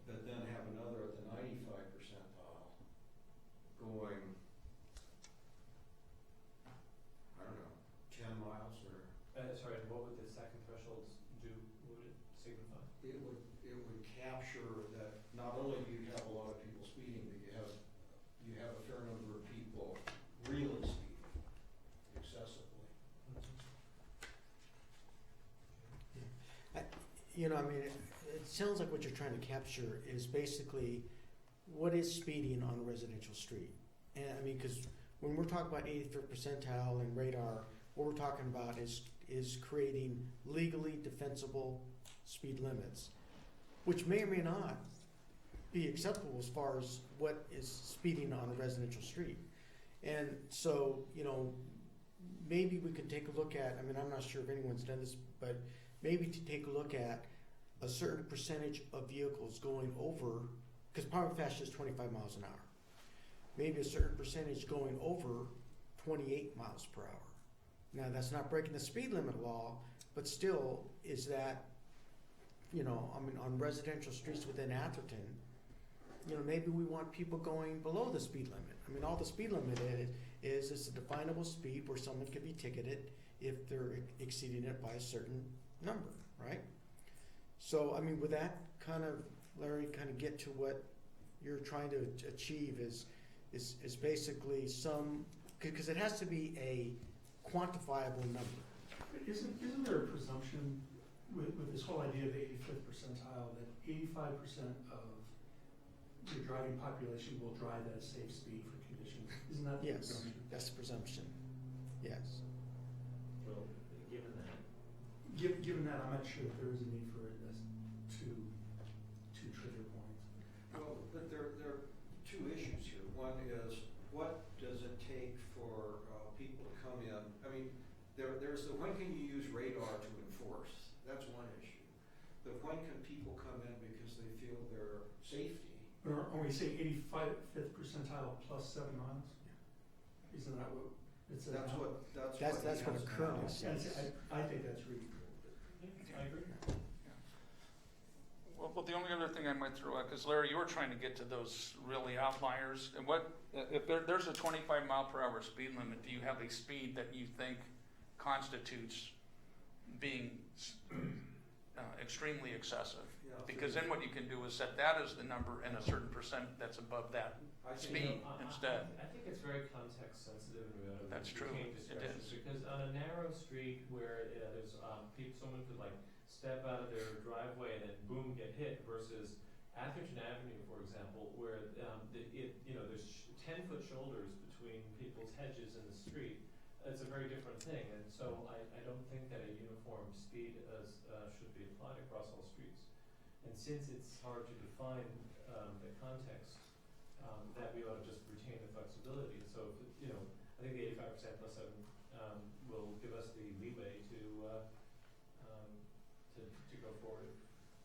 But then have another at the 95 percentile going, I don't know, 10 miles or. Sorry, and what would the second thresholds do? What would it signify? It would not only do you have a lot of people speeding, but you have a fair number of people really speeding excessively. You know, I mean, it sounds like what you're trying to capture is basically what is speeding on a residential street. And I mean, because when we're talking about 85th percentile and radar, what we're talking about is creating legally defensible speed limits, which may or may not be acceptable as far as what is speeding on a residential street. And so, you know, maybe we could take a look at, I mean, I'm not sure if anyone's done this, but maybe to take a look at a certain percentage of vehicles going over, because Power Fast is 25 miles an hour. Maybe a certain percentage going over 28 miles per hour. Now, that's not breaking the speed limit law, but still, is that, you know, I mean, on residential streets within Atherton, you know, maybe we want people going below the speed limit. I mean, all the speed limit is a definable speed where someone can be ticketed if they're exceeding it by a certain number, right? So, I mean, with that kind of, Larry, kind of get to what you're trying to achieve is basically some, because it has to be a quantifiable number. But isn't there a presumption with this whole idea of the 85th percentile that 85% of your driving population will drive at a safe speed for conditions? Isn't that the Yes, presumption? that's the presumption. Yes. Well, given that, Given that, I'm not sure if there is a need for this two trigger points. Well, but there are two issues here. One is, what does it take for people to come in? I mean, there's the when can you use radar to enforce? That's one issue. The when can people come in because they feel their safety? But are we saying 85th percentile plus 7 miles? Isn't that what it says? That's now? That's what it currently Yeah, says. I think that's reasonable. I agree. Well, the only other thing I might throw out, because Larry, you were trying to get to those really outliers, and what, if there's a 25 mile per hour speed limit, do you have a speed that you think constitutes being extremely excessive? Yeah. Because then what you can do is set that as the number and a certain percent that's above that I think speed instead. I think it's very context sensitive and we ought to That's true. retain It discretion. is. Because on a narrow street where there's someone could like step out of their driveway and then boom get hit versus Atherton Avenue, for example, where there's 10-foot shoulders between people's hedges in the street. It's a very different thing, and so I don't think that a uniform speed should be applied across all streets. And since it's hard to define the context, that we ought to just retain the flexibility. So, I think the 85% plus 7 will give us the leeway to go forward if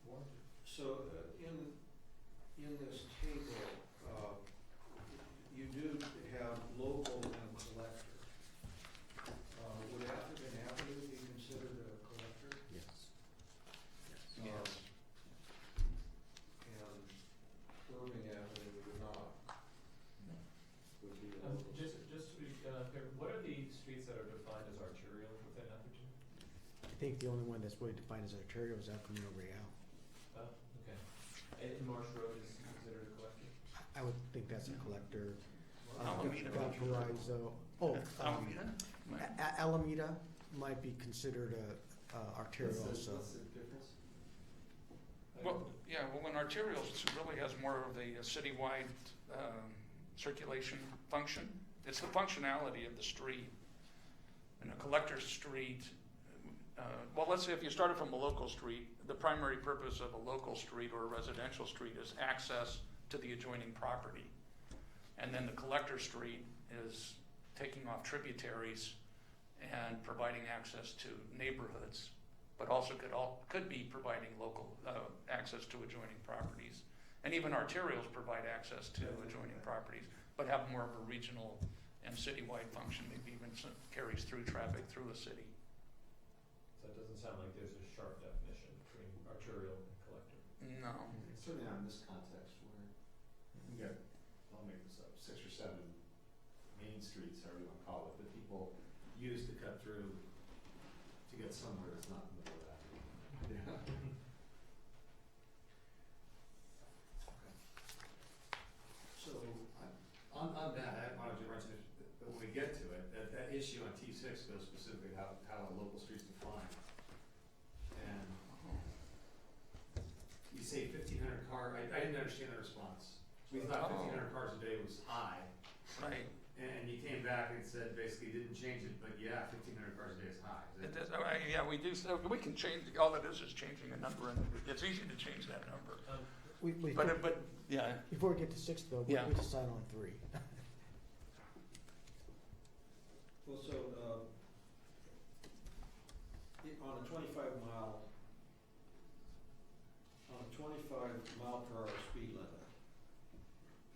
warranted. So in this table, you do have local and collector. Would Atherton Avenue be considered a collector? Yes. Yes. And Irving Avenue would not. Would be a local. Just to be clear, what are the streets that are defined as arterial within Atherton? I think the only one that's really defined as arterial is El Camino Real. Oh, okay. And Marsh Road is considered a collector? I would think that's a collector. Alameda. Valparaiso. Oh, Alameda? Alameda might be considered a arterial also. What's the difference? Well, yeah, when arterial really has more of a citywide circulation function. It's the functionality of the street. In a collector street, well, let's say if you started from a local street, the primary purpose of a local street or a residential street is access to the adjoining property. And then the collector street is taking off tributaries and providing access to neighborhoods, but also could be providing local access to adjoining properties. And even arterials provide access to adjoining properties, but have more of a regional and citywide function, maybe even carries through traffic through a city. So it doesn't sound like there's a sharp definition between arterial and collector. No. Certainly not in this context where we got, I'll make this up, 6 or 7 main streets, however you want to call it, that people use to cut through to get somewhere that's not in the middle of that. Yeah. say 1,500 car, I didn't understand the response. We thought Oh. 1,500 cars a day was high, Right. and you came back and said basically didn't change it, but yeah, 1,500 cars a day is high. It is, all right, yeah, we do, so we can change, all it is changing a number, and it's easy to change that number. But, yeah, Before we get to 6 though, Yeah. we decide on 3. Well, so, on a 25 mile per hour speed limit,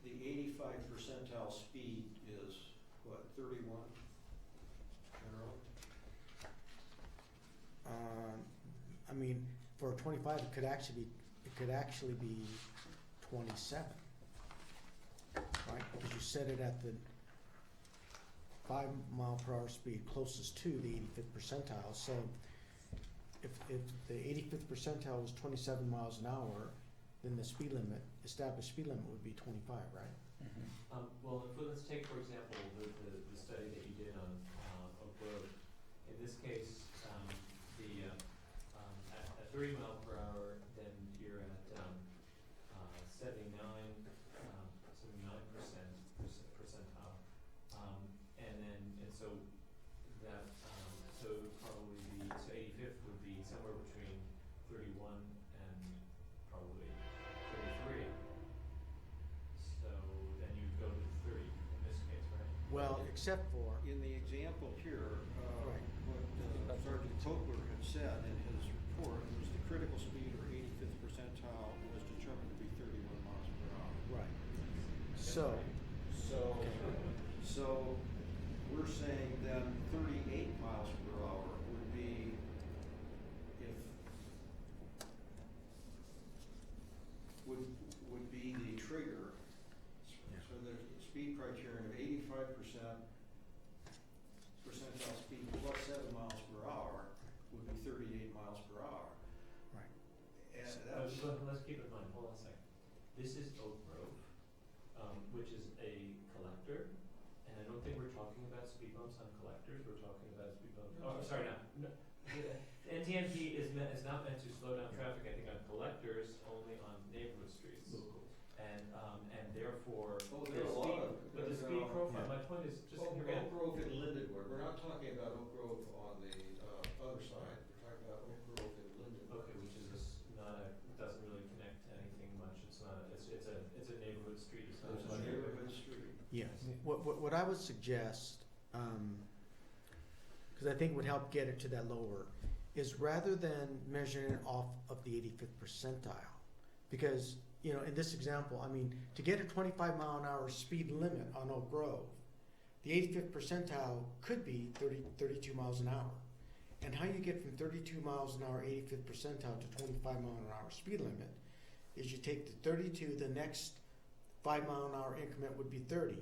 the 85 percentile speed is what, 31 generally? I mean, for 25, it could actually be 27, right? Because you set it at the 5 mile per hour speed closest to the 85th percentile. So if the 85th percentile was 27 miles an hour, then the established speed limit would be 25, right? Well, let's take, for example, the study that you did on Oak Road. In this case, at 30 mile per hour, then you're at 79 percentile, and so that so it would probably be 85th would be somewhere between 31 and probably 33. So then you'd go to 30 in this case, right? Well, except for, In the example here, Right. what Sergeant Tokler had said in his report was the critical speed or 85th percentile was determined to be 31 miles per hour. right. So, So we're saying then 38 miles per hour would be would be the trigger. So the speed criterion of 85% percentile speed plus 7 miles per hour would be 38 miles per hour. Right. And But that's, let's keep in mind, hold on a second. This is Oak Grove, which is a collector, and I don't think we're talking about speed bumps on collectors, we're talking about speed bumps, oh, sorry, no. NTMP is not meant to slow down traffic, I think on collectors, only on neighborhood streets. And therefore, oh, the there are a lot speed, of. but the speed profile, yeah. my point is, just Oak forget. Grove and Lindenwood, we're not talking about Oak Grove on the other side, we're talking about Oak Grove and Lindenwood. Okay, which is doesn't really connect to anything much, it's a neighborhood street, it's not It's just a neighborhood street. yeah, what I would suggest, because I think would help get it to that lower, is rather than measuring it off of the 85th percentile, because, you know, in this example, I mean, to get a 25 mile an hour speed limit on Oak Grove, the 85th percentile could be 32 miles an hour. And how you get from 32 miles an hour 85th percentile to 25 mile an hour speed limit is you take the 32, the next 5 mile an hour increment would be 30.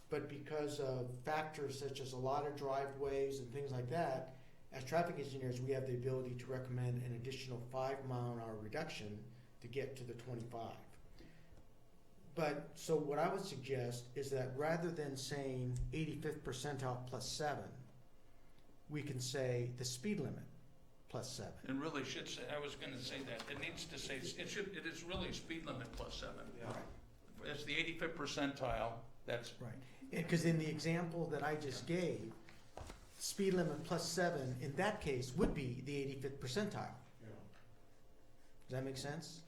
But because of factors such as a lot of driveways and things like that, as traffic engineers, we have the ability to recommend an additional 5 mile an hour reduction to get to the 25. But, so what I would suggest is that rather than saying 85th percentile plus 7, we can say the speed limit plus 7. it really should say, I was gonna say that, it needs to say, it is really speed limit plus 7. Yeah. It's the 85th percentile, that's, Right. Because in the example that I just gave, speed limit plus 7, in that case, would be the 85th percentile. Yeah. Does that make sense?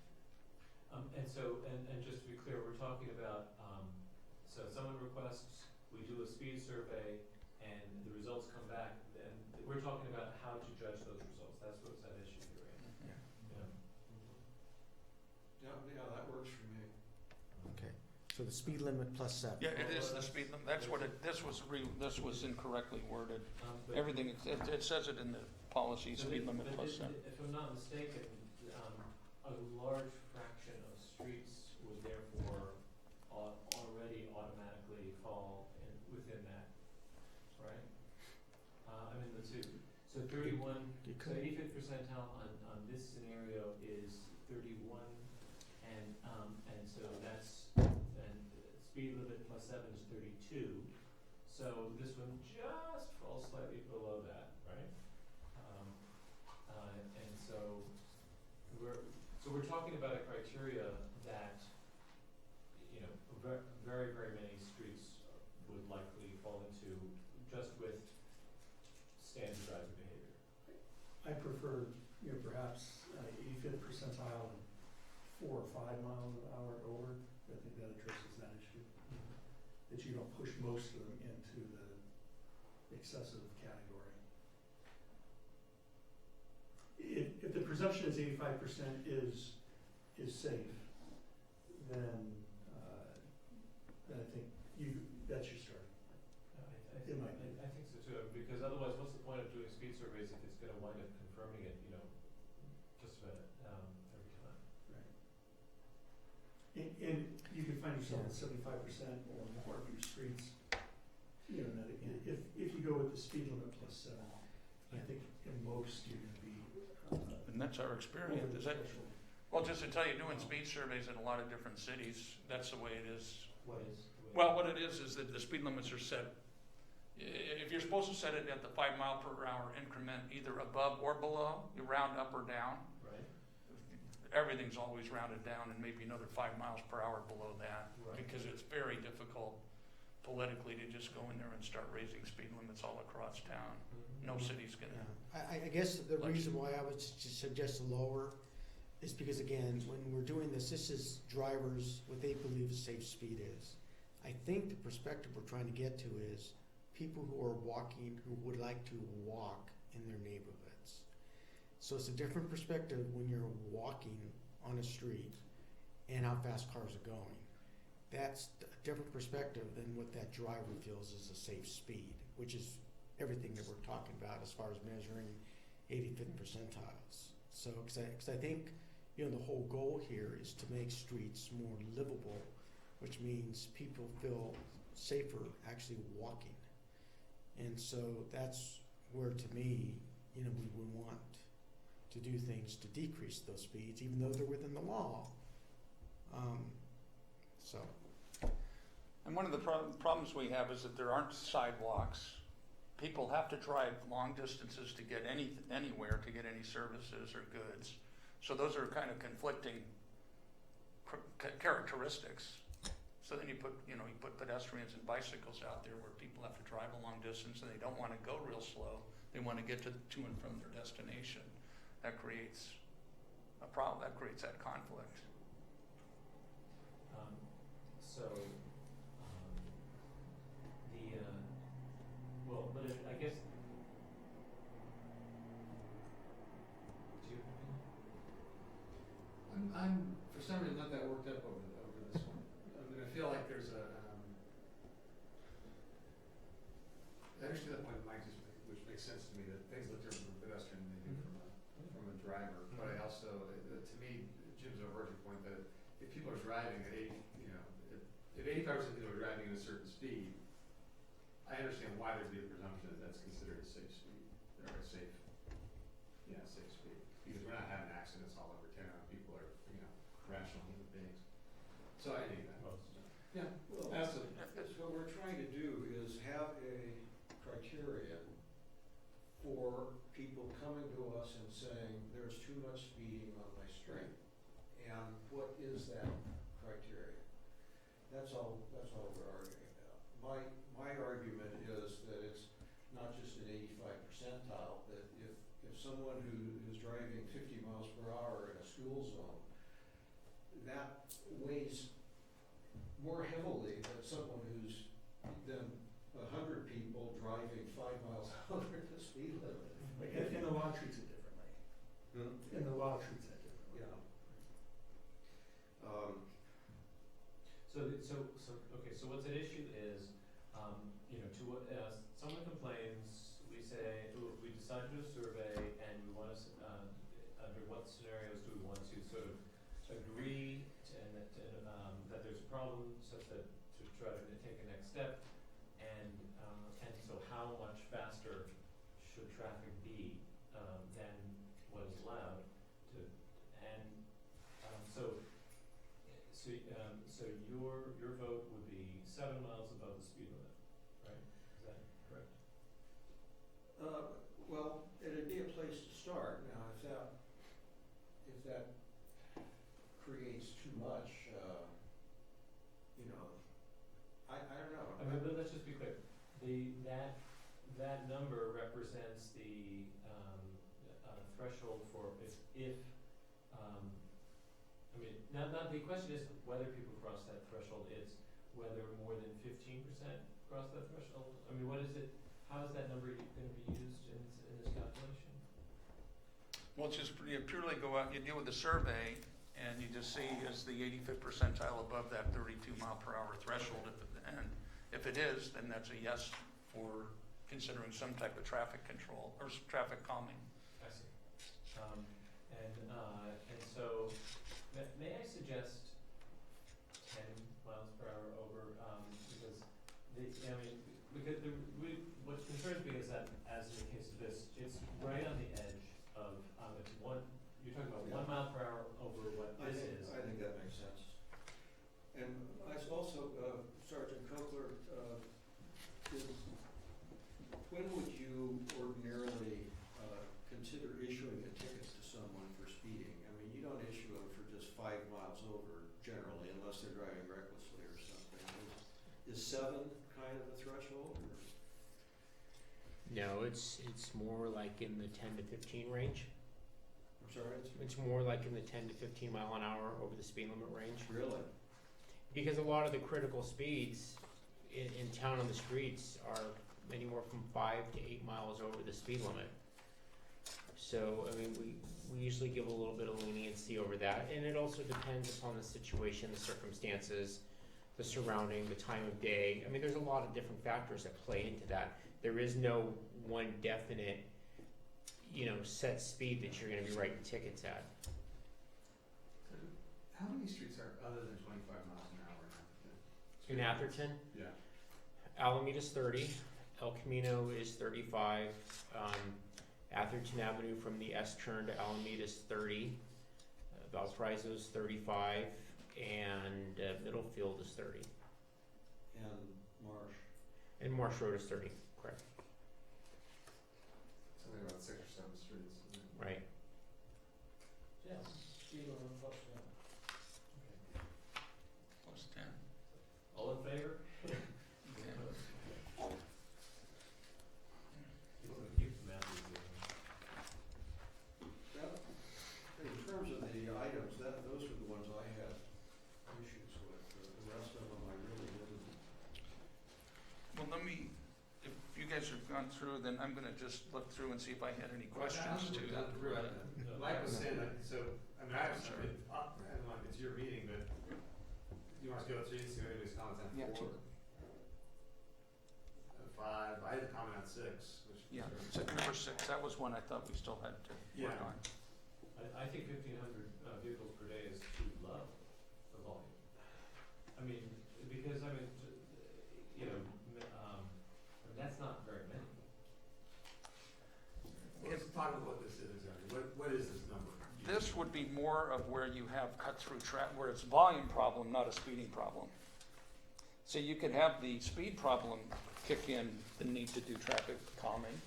And so, and just to be clear, we're talking about, so someone requests, we do a speed survey, and the results come back, and we're talking about how to judge those results, that's what's at issue here, right? Yeah. Yeah, that works for me. Okay. So the speed limit plus 7. yeah, it is the speed limit, that's what this was incorrectly worded. But- Everything, it says it in the policy, So speed the- limit but plus 7. If I'm not mistaken, a large fraction of streets would therefore already automatically fall within that, right? I mean, the two, so 31, You so could. 85th percentile on this scenario is 31, and so that's, and speed limit plus 7 is 32, so this one just falls slightly below that, right? And so So we're talking about a criteria that, you know, very, very many streets would likely fall into just with standard driving behavior. I prefer, you know, perhaps 85th percentile and 4 or 5 miles an hour and over. I think that addresses that issue. That you don't push most of them into the excessive category. If the presumption is 85% is safe, then I think that's your start. It might be. I think so too, because otherwise, what's the point of doing speed surveys if it's gonna wind up confirming it, you know, just about, every time? Right. And you can find yourself at 75% or more of your streets, you know, if you go with the speed limit plus 7, I think in most you're gonna be, And that's our over experience, the is that, threshold. well, just to tell you, doing speed surveys in a lot of different cities, that's the way it is. What is? Well, what it is that the speed limits are set, if you're supposed to set it at the 5 mile per hour increment, either above or below, you round up or down. Right, Everything's always rounded down and maybe another 5 miles per hour below that. Right. Because it's very difficult politically to just go in there and start raising speed limits all across town. No city's gonna. Yeah. I guess the reason why I would suggest lower is because, again, when we're doing this is drivers, what they believe a safe speed is. I think the perspective we're trying to get to is people who are walking, who would like to walk in their neighborhoods. So it's a different perspective when you're walking on a street and how fast cars are going. That's a different perspective than what that driver feels is a safe speed, which is everything that we're talking about as far as measuring 85th percentiles. So, because I think, you know, the whole goal here is to make streets more livable, which means people feel safer actually walking. And so that's where, to me, you know, we would want to do things to decrease those speeds, even though they're within the law. So. And one of the problems we have is that there aren't sidewalks. People have to drive long distances to get anywhere, to get any services or goods. So those are kind of conflicting characteristics. So then you put pedestrians and bicycles out there where people have to drive a long distance and they don't want to go real slow. They want to get to and from their destination. That creates a problem. That creates that conflict. But I guess. Do you? I'm for some reason not that worked up over this one. I mean, I feel like there's a. I understand that point Mike just made, which makes sense to me, that things look different from a pedestrian than they do from a driver. But I also, to me, Jim's overarching point that if people are driving at 80, you know, if 85% of people are driving at a certain speed, I understand why there'd be a presumption that that's considered a safe speed, or a safe speed. Because we're not having accidents all over town. People are, you know, rational human beings. So I think that. Yeah. Well, Absolutely. what we're trying to do is have a criterion for people coming to us and saying, there's too much speeding on my street. And what is that criteria? That's all we're arguing about. My argument is that it's not just an 85 percentile, that if someone who is driving 50 miles per hour in a school zone, that weighs more heavily than someone who's than 100 people driving 5 miles over the speed limit. And the law treats it differently. And the law treats it differently. Yeah. So what's at issue is, you know, someone complains, we say, we decide to do a survey, and we want to, under what scenarios do we want to sort of agree that there's a problem, such that to try to take a next step, and so how much faster should traffic be than what is allowed to, and so your vote would be 7 miles above the speed limit, right? Is that correct? Well, it'd be a place to start. Now, if that too much, you know, I don't know. I mean, but let's just be clear, that number represents the, threshold for if, I mean, not, the question is whether people cross that threshold, it's whether more than 15% cross that threshold. I mean, what is it, how is that number gonna be used in this calculation? Well, it's just, you purely go out, you deal with the survey, and you just see is the 85th percentile above that 32 mile per hour threshold, and if it is, then that's a yes for considering some type of traffic control, or traffic calming. I see. And so, may I suggest 10 miles per hour over, because what concerns me is that, as in the case of this, it's right on the edge of, it's you're talking about 1 mile per hour over what this is. I think that makes sense. And I also, Sergeant Cochler, when would you ordinarily consider issuing a ticket to someone for speeding? I mean, you don't issue them for just 5 miles over generally, unless they're driving recklessly or something. Is 7 kind of a threshold? Or? No, it's more like in the 10 to 15 range. I'm sorry? It's more like in the 10 to 15 mile an hour over the speed limit range. Really? Because a lot of the critical speeds in town on the streets are anywhere from 5 to 8 miles over the speed limit. So, I mean, we usually give a little bit of leniency over that, and it also depends upon the situation, the circumstances, the surrounding, the time of day. I mean, there's a lot of different factors that play into that. There is no one definite, set speed that you're going to be writing tickets at. How many streets are other than 25 miles an hour In Atherton, Yeah. Alameda's 30, El Camino is 35, Atherton Avenue from the S turn to Alameda's 30, Valparaiso's 35, and Middlefield is 30. And Marsh? And Marsh Road is 30, correct. It's only about 6 or 7 streets. Isn't it? Right. Yeah, speed limit plus, yeah. Okay. Plus 10. All in favor? Yeah. Keep the math easy. Well, in terms of the items, those are the ones I had issues with. The rest of them I really didn't. Well, if you guys have gone through, then I'm gonna just look through and see if I had any questions to. Like I was saying, I have some, I don't know, it's your meeting, but you want us to go through, see what anybody's comments on Yeah, 4? 5, I had a comment on 6, which. Yeah, number 6, that was one I thought we still had to work Yeah. on. I think 1,500 vehicles per day is too low for volume. I mean, because, that's not very many. Let's talk about what this is, Ernie. What is this number? This would be more of where you have cut-through where it's volume problem, not a speeding problem. So you could have the speed problem kick in the need to do traffic calming,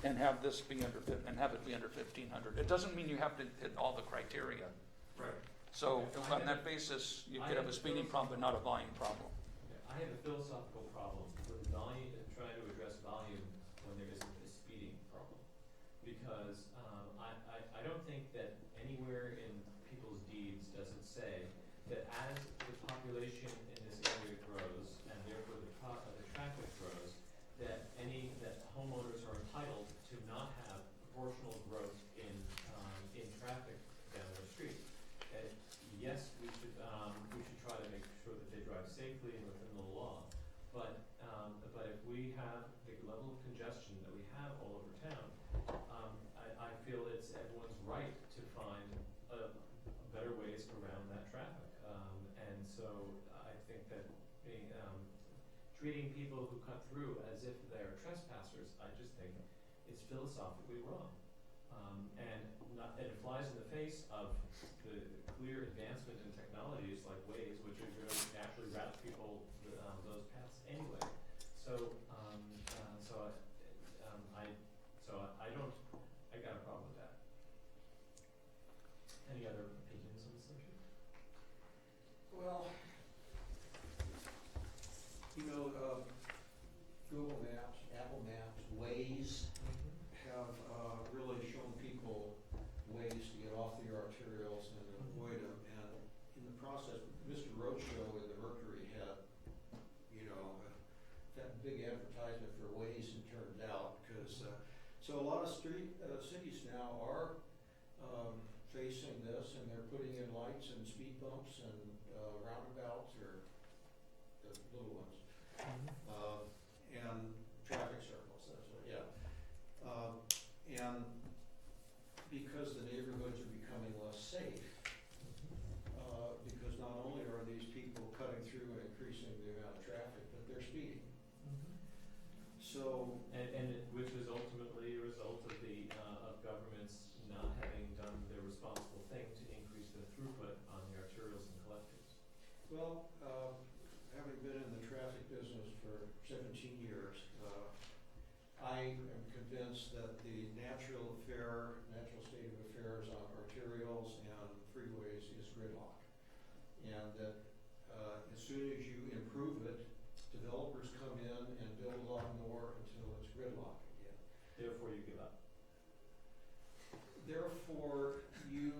and have this be under 1,500. It doesn't mean you have to hit all the criteria. Right. So on that basis, you could have a speeding problem, but not a volume problem. I have a philosophical problem with volume, trying to address volume when there isn't a speeding problem. Because I don't think that anywhere in people's deeds does it say that as the population in this area grows, and therefore the traffic grows, that homeowners are entitled to not have proportional growth in traffic down their street. Yes, we should try to make sure that they drive safely and within the law. But if we have the level of congestion that we have all over town, I feel it's everyone's right to find better ways around that traffic. And so I think that treating people who cut through as if they're trespassers, I just think it's philosophically wrong. And it flies in the face of the clear advancement in technologies like Waze, which are going to naturally route people those paths anyway. I got a problem with that. Any other opinions on the subject? You know, Google Maps, Apple Maps, Waze have really shown people ways to get off the arterials and avoid them. And in the process, Mr. Roadshow in the Mercury had, you know, that big advertisement for Waze, it turned out, because so a lot of cities now are facing this, and they're putting in lights and speed bumps and roundabouts, or the little ones, and traffic circles. That's what, yeah. And because the neighborhoods are becoming less safe, because not only are these people cutting through and increasing the amount of traffic, but they're speeding. So, And which is ultimately a result of the, of governments not having done their responsible thing to increase the throughput on the arterials and collectors. well, having been in the traffic business for 17 years, I am convinced that the natural state of affairs on arterials and freeways is gridlock. And that as soon as you improve it, developers come in and build a lot more until it's gridlock again. Therefore, you give up. Therefore, you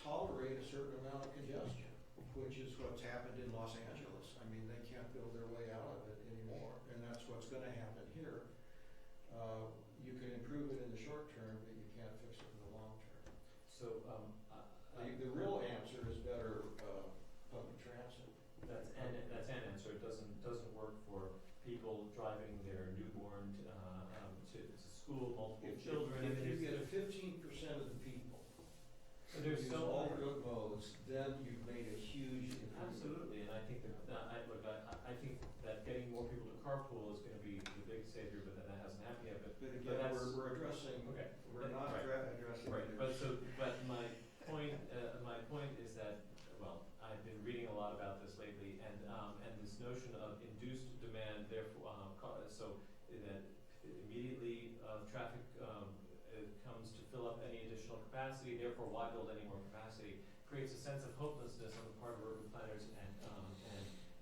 tolerate a certain amount of congestion, which is what's happened in Los Angeles. I mean, they can't build their way out of it anymore, and that's what's gonna happen here. You can improve it in the short term, but you can't fix it in the long term. So, The real answer is better public transit. that's an answer. It doesn't work for people driving their newborn to school, multiple children. If you get 15% of the people And there's use so alternate modes, then you've made a huge improvement. absolutely, and I think that I think that getting more people to carpool is going to be the big savior, but then that hasn't happened yet. But But again, that's we're addressing, okay. we're not Right. addressing. Right, the- but my point is that, well, I've been reading a lot about this lately, and this notion of induced demand, therefore, so that immediately traffic comes to fill up any additional capacity, therefore why build any more capacity, creates a sense of hopelessness on the part of urban planners, and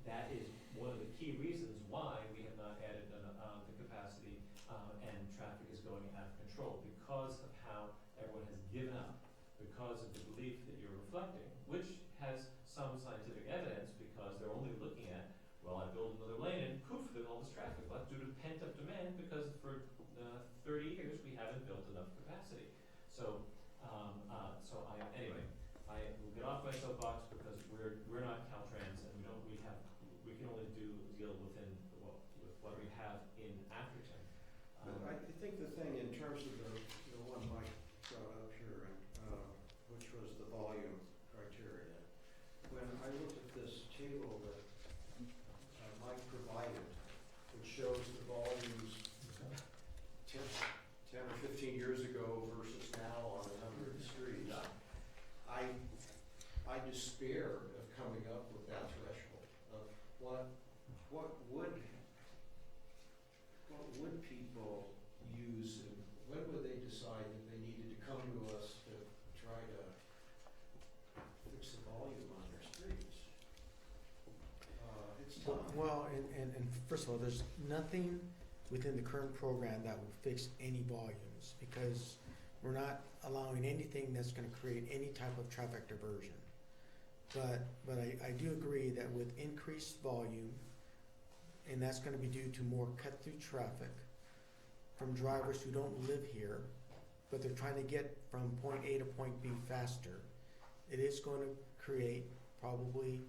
that is one of the key reasons why we have not added the capacity, and traffic is going out of control, because of how everyone has given up, because of the belief that you're reflecting, which has some scientific evidence, because they're only looking at, well, I build another lane and poof, there's all this traffic. Well, that's due to pent-up demand, because for 30 years we haven't built enough capacity. So, anyway, I will get off my soapbox, because we're not Caltrans, and we can only deal with what we have in Atherton. But I think the thing in terms of the one Mike brought up here, which was the volume criteria, when I looked at this table that Mike provided, which shows the volumes 10 or 15 years ago versus now on a number of streets, I despair of coming up with that threshold of what would people use, and when would they decide that they needed to come to us to try to fix the volume on their streets? It's tough. Well, and first of all, there's nothing within the current program that will fix any volumes, because we're not allowing anything that's gonna create any type of traffic diversion. But I do agree that with increased volume, and that's gonna be due to more cut-through traffic from drivers who don't live here, but they're trying to get from point A to point B faster, it is going to create probably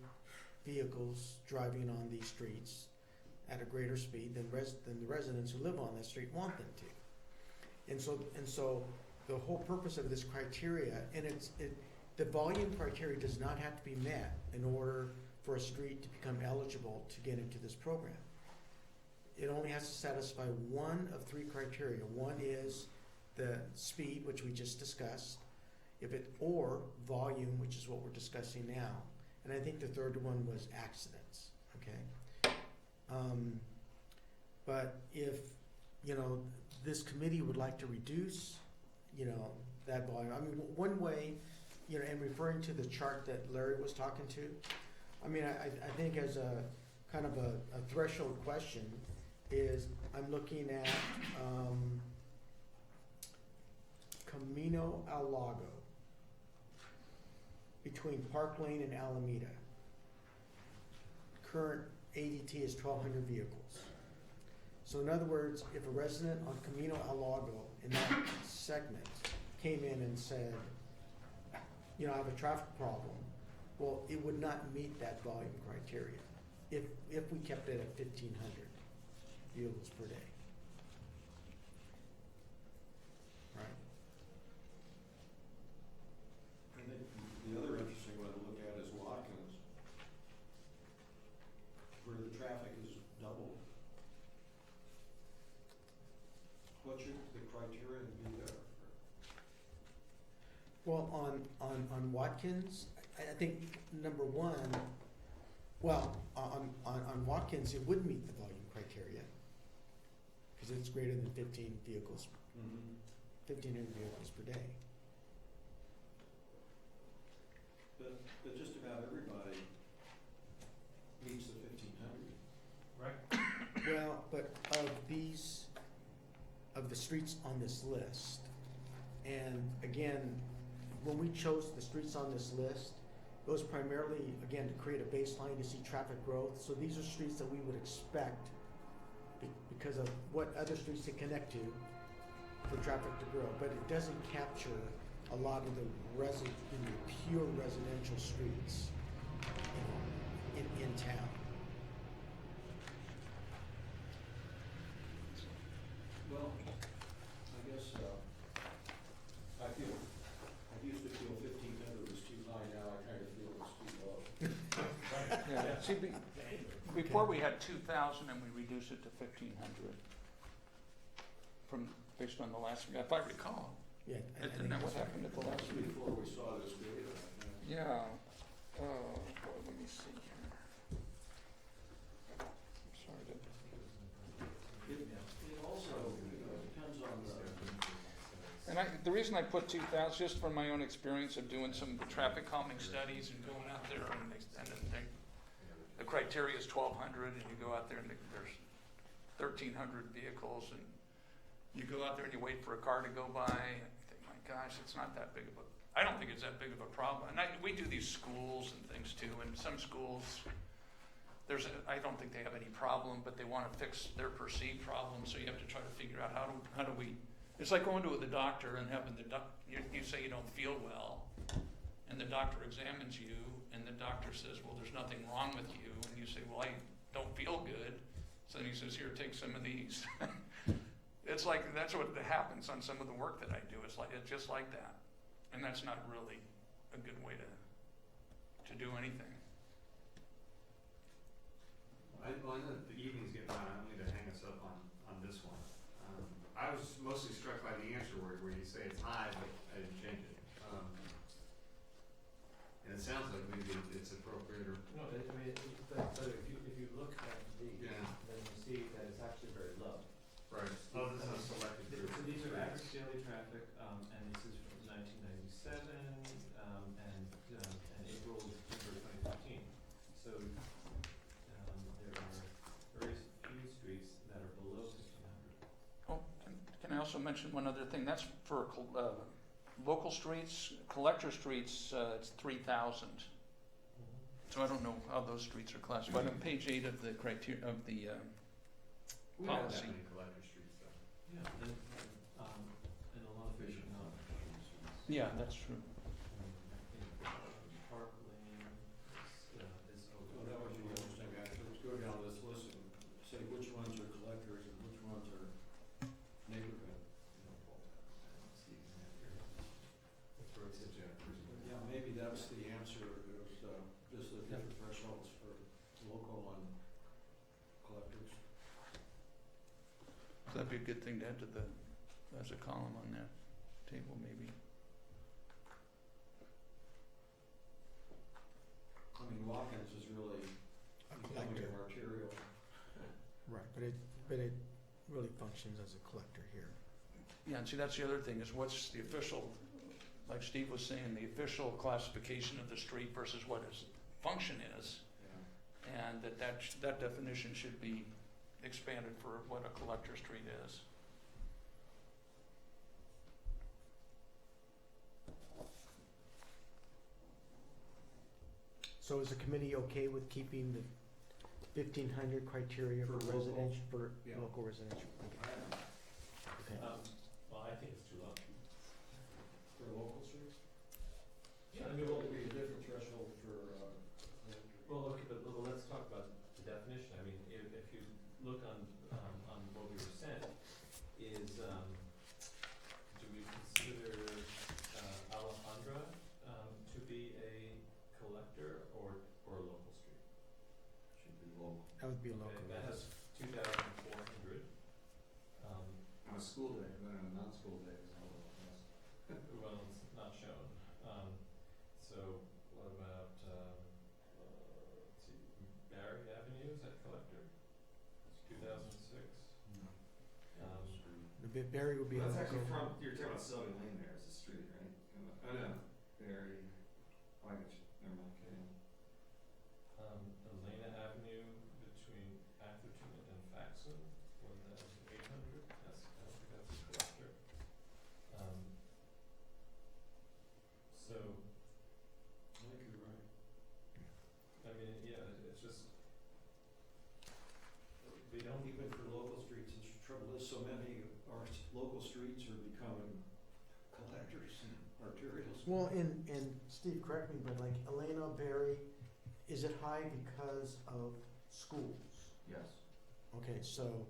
vehicles driving on these streets at a greater speed than the residents who live on that street want them to. And so the whole purpose of this criteria, and the volume criteria does not have to be met in order for a street to become eligible to get into this program. It only has to satisfy one of three criteria. One is the speed, which we just discussed, or volume, which is what we're discussing now. And I think the third one was accidents, okay? But if, this committee would like to reduce, that volume, I mean, one way, and referring to the chart that Larry was talking to, I mean, I think as a kind of a threshold question is, I'm looking at, Camino al Lago, between Park Lane and Alameda. Current ADT is 1,200 vehicles. So in other words, if a resident on Camino al Lago in that segment came in and said, you know, I have a traffic problem, well, it would not meet that volume criteria if we kept it at 1,500 vehicles per day. Right? And then the other interesting one to look at is Watkins, where the traffic is doubled. What should the criteria be there? Well, on Watkins, I think number one, well, on Watkins, it would meet the volume criteria, because it's greater than 15 vehicles, 1,500 vehicles per day. But just about everybody meets the 1,500. Right. Well, but of the streets on this list, and again, when we chose the streets on this list, it was primarily, again, to create a baseline to see traffic growth. So these are streets that we would expect because of what other streets to connect to for traffic to grow. But it doesn't capture a lot of the pure residential streets, you know, in town. Well, I guess, I used to feel 1,500 was too high, now I kind of feel it's too low. Yeah, see, before we had 2,000 and we reduced it to 1,500 based on the last, if I recall. Yeah, Isn't that what happened at the last meeting? Before we saw this data. Yeah, boy, let me see here. Sorry to. It also, depends on And the reason I put 2,000, just from my own experience of doing some of the traffic calming studies and going out there and the criteria is 1,200 and you go out there and there's 1,300 vehicles and you go out there and you wait for a car to go by and you think, my gosh, it's not that big of a, I don't think it's that big of a problem. And we do these schools and things too, and some schools, I don't think they have any problem, but they want to fix their perceived problem, so you have to try to figure out how do we. It's like going to the doctor and having you say you don't feel well, and the doctor examines you, and the doctor says, well, there's nothing wrong with you, and you say, well, I don't feel good, so then he says, here, take some of these. It's like, that's what happens on some of the work that I do. It's just like that, and that's not really a good way to do anything. I know that the evening's getting on, I don't need to hang us up on this one. I was mostly struck by the answer where you say it's high, but I didn't change it. And it sounds like maybe it's appropriate or. No, I mean, but if you look at these, Yeah. then you see that it's actually very low. Right. Oh, this is a selected group. So these are average daily traffic, and this is from 1997, and April, December 2015. So, there are very few streets that are below 1,500. Oh, can I also mention one other thing? That's for local streets, collector streets, it's 3,000. So I don't know how those streets are classified. On page 8 of the criteria of the We don't have that policy. many collector streets though. Yeah, and a lot of fish are not. Yeah, that's true. Park Lane is over. Well, that would be interesting, actually, let's go down this list and say which ones are collectors and which ones are neighborhood. That's where it says Jennifer's. Yeah, maybe that's the answer, is, just the different thresholds for local and collectors. So that'd be a good thing to add to as a column on that table, maybe. I mean, Watkins is really A becoming collector. an arterial. Right, but it really functions as a collector here. Yeah, and see, that's the other thing, is what's the official, like Steve was saying, the official classification of the street versus what its function is. Yeah. And that definition should be expanded for what a collector street is. So is the committee okay with keeping the 1,500 criteria for For local. residential, for Yeah. local residential? Okay. Well, I think it's too low. For local streets? Yeah, I There mean, will be a different threshold for, well, okay, but let's talk about the definition. I mean, if you look on what we were sent, is, do we consider, Alejandra, to be a collector or a local street? Should be local. That would be a local. Okay, that has 2,400. On a school day, but on a non-school day, it's not local, yes. Well, it's not shown. So what about, let's see, Barry Avenue, is that collector? It's 2006. The Barry would be a That's local. actually from, you're talking about Sylvan Lane there as a street, right? Oh, no, Barry, I get you, never mind, okay. Elena Avenue between Atherton and Faxon, 1,800. I don't think that's a collector. So, I think you're right. I mean, yeah, it's just, we don't Even for local streets, the trouble is so many of our local streets are becoming collectors and arterials. Well, and Steve, correct me, but like Elena, Barry, is it high because of schools? Yes. Okay, so,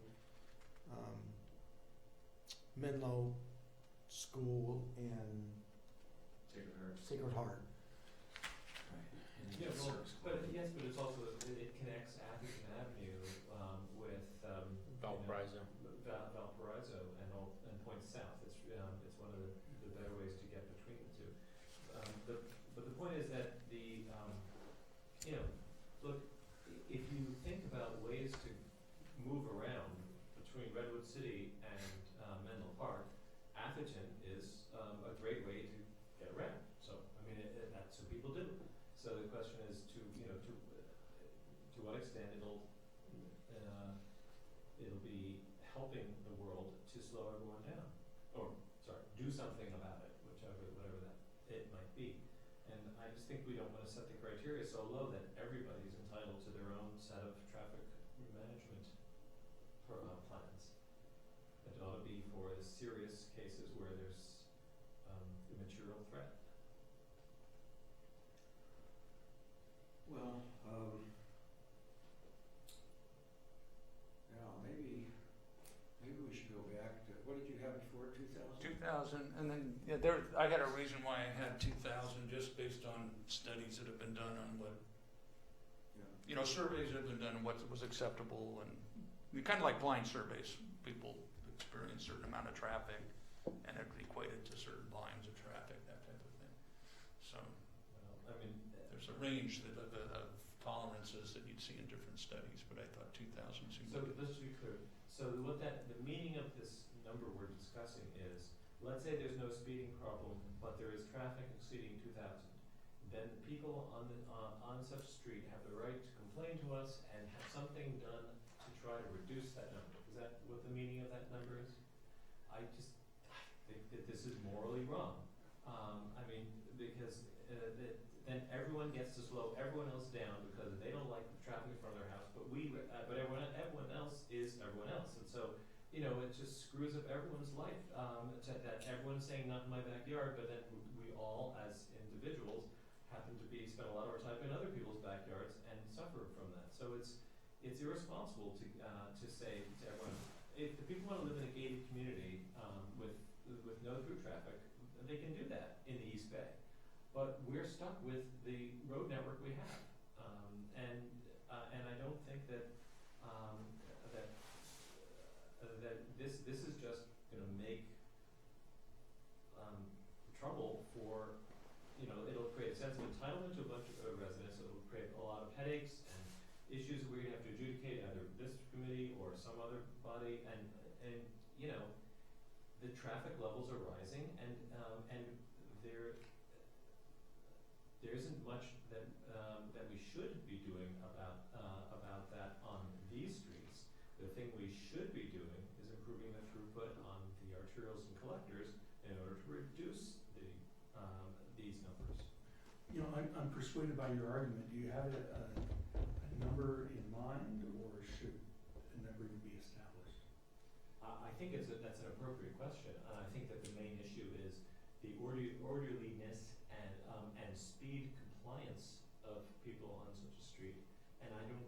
Menlo School and Sacred Heart. Sacred Heart. Yeah, well, but yes, but it's also, it connects Atherton Avenue, with, Valparaiso. Valparaiso and points south. It's one of the better ways to get between the two. But the point is that look, if you think about ways to move around between Redwood City and, Menlo Park, Atherton is, a great way to get around. So, I mean, that's what people do. So the question is to what extent it'll be helping the world to slow everyone down, or do something about it, whatever that it might be. And I just think we don't want to set the criteria so low that everybody's entitled to their own set of traffic management plans. It ought to be for the serious cases where there's a material threat. Well, yeah, maybe we should go back to, what did you have before, 2000? 2,000, and then I got a reason why I had 2,000, just based on studies that have been done on what, Yeah. surveys that have been done on what was acceptable, and kind of like blind surveys. People experience a certain amount of traffic, and it equated to certain volumes of traffic, that type of thing. So Well, I mean, there's a range of tolerances that you'd see in different studies, but I thought 2,000 seemed so like let's be clear. So the meaning of this number we're discussing is, let's say there's no speeding problem, but there is traffic exceeding 2,000. Then people on such a street have the right to complain to us and have something done to try to reduce that number. Is that what the meaning of that number is? I think that this is morally wrong. I mean, because then everyone gets to slow everyone else down because they don't like the traffic in front of their house, but everyone else is everyone else, and so it just screws up everyone's life. That everyone's saying not in my backyard, but then we all, as individuals, happen to spend a lot of our time in other people's backyards and suffer from that. So it's irresponsible to say to everyone, if the people want to live in a gated community with no through traffic, they can do that in the East Bay. But we're stuck with the road network we have, and I don't think that this is just going to make trouble for, it'll create a sense of entitlement to a bunch of residents. It'll create a lot of headaches and issues that we're going to have to adjudicate either this committee or some other body, and the traffic levels are rising, and there isn't much that we should be doing about The thing we should be doing is improving the throughput on the arterials and collectors in order to reduce these numbers. You know, I'm persuaded by your argument. Do you have a number in mind, or should a number be established? I think that's an appropriate question. I think that the main issue is the orderliness and speed compliance of people on such a street. And I don't,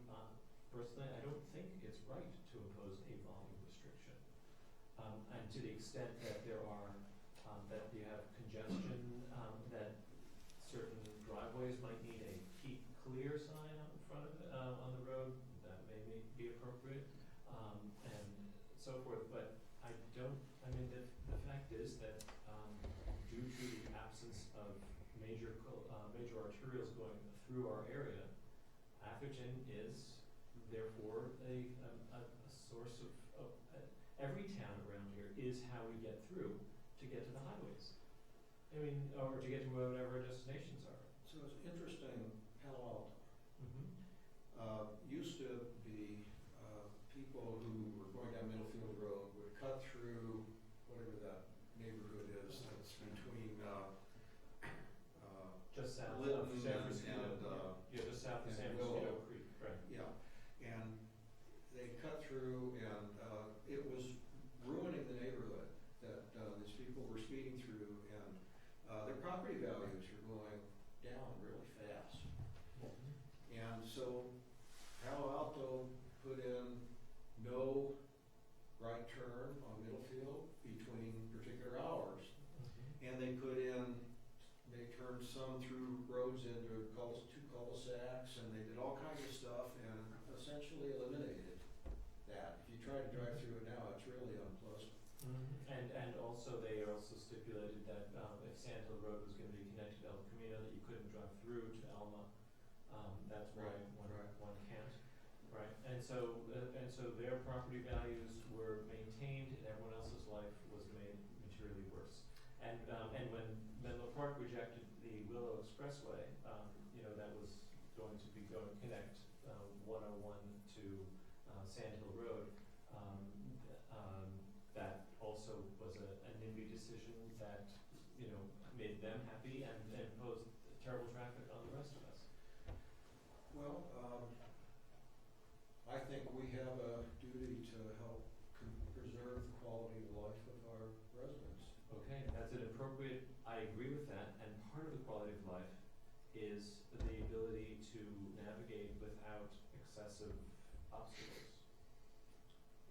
personally, I don't think it's right to impose a volume restriction. And to the extent that there are, that you have congestion, that certain driveways might need a keep clear sign out in front of it, on the road, that may be appropriate, and so forth. But I mean, the fact is that, due to the absence of major arterials going through our area, Atherton is therefore a source of every town around here is how we get through to get to the highways. I mean, or to get to whatever our destinations are. So it's interesting, Palo Alto. Mm-hmm. Used to be people who were going down Middlefield Road would cut through whatever that neighborhood is that's between Just south Lytton of San and, Francisco. Yeah, just south of and San Willow. Francisco Creek, right. yeah, and they cut through, and it was ruining the neighborhood that these people were speeding through, and their property values were going down really fast. And so Palo Alto put in no right turn on Middlefield between particular hours, and they turned some through roads into two cul-de-sacs, and they did all kinds of stuff and essentially eliminated that. If you try to drive through it now, it's really unpleasant. And also they also stipulated that if Sand Hill Road was going to be connected to El Camino, that you couldn't drive through to Elma. That's why one can't, right? And so their property values were maintained, and everyone else's life was made materially worse. And when Menlo Park rejected the Willow Expressway, that was going to connect 101 to Sand Hill Road. That also was a NIMBY decision that made them happy and posed terrible traffic on the rest of us. Well, I think we have a duty to help preserve the quality of life of our residents. Okay, that's an appropriate, I agree with that, and part of the quality of life is the ability to navigate without excessive obstacles.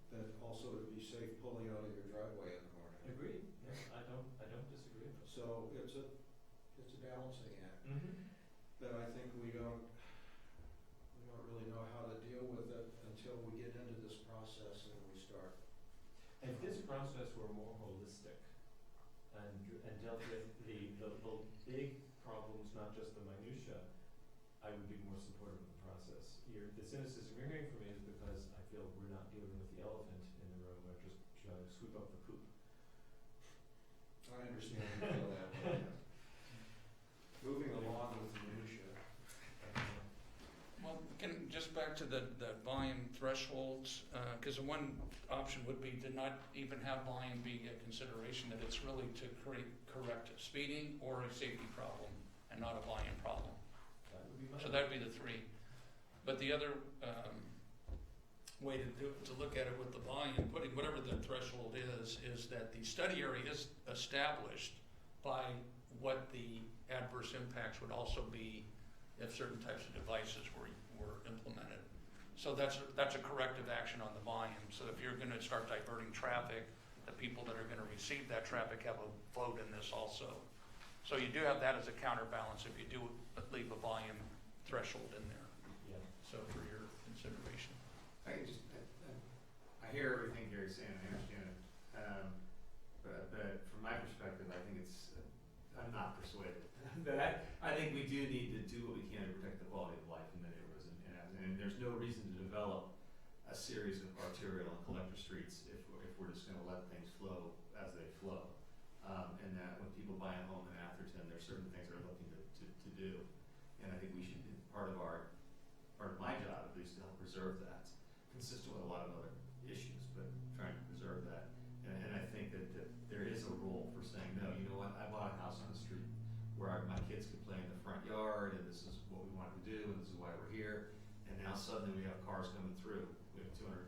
That also to be safe pulling out of your driveway in the morning. Agreed, yeah, I don't disagree with that. So it's a balancing act. But I think we don't really know how to deal with it until we get into this process and we start. If this process were more holistic and dealt with the big problems, not just the minutia, I would be more supportive of the process. The cynicism you're hearing from me is because I feel we're not dealing with the elephant in the room, we're just trying to sweep up the poop. I understand you feel that way. Moving along with the minutia. Well, just back to the volume thresholds, because one option would be to not even have volume be a consideration, that it's really to correct speeding or a safety problem and not a volume problem. That would be my. So that'd be the three. But the other way to look at it with the volume, putting whatever the threshold is that the study area is established by what the adverse impacts would also be if certain types of devices were implemented. So that's a corrective action on the volume. So if you're going to start diverting traffic, the people that are going to receive that traffic have a vote in this also. So you do have that as a counterbalance if you do leave a volume threshold in there. Yeah. So for your consideration. I hear everything Gary's saying, I understand it. But from my perspective, I think I'm not persuaded. But I think we do need to do what we can to protect the quality of life in the neighborhoods, and there's no reason to develop a series of arterial and collector streets if we're just gonna let things flow as they flow. And that when people buy a home in Atherton, there's certain things they're looking to do. And I think we should, part of my job at least, to help preserve that, consistent with a lot of other now suddenly we have cars coming through, we have 200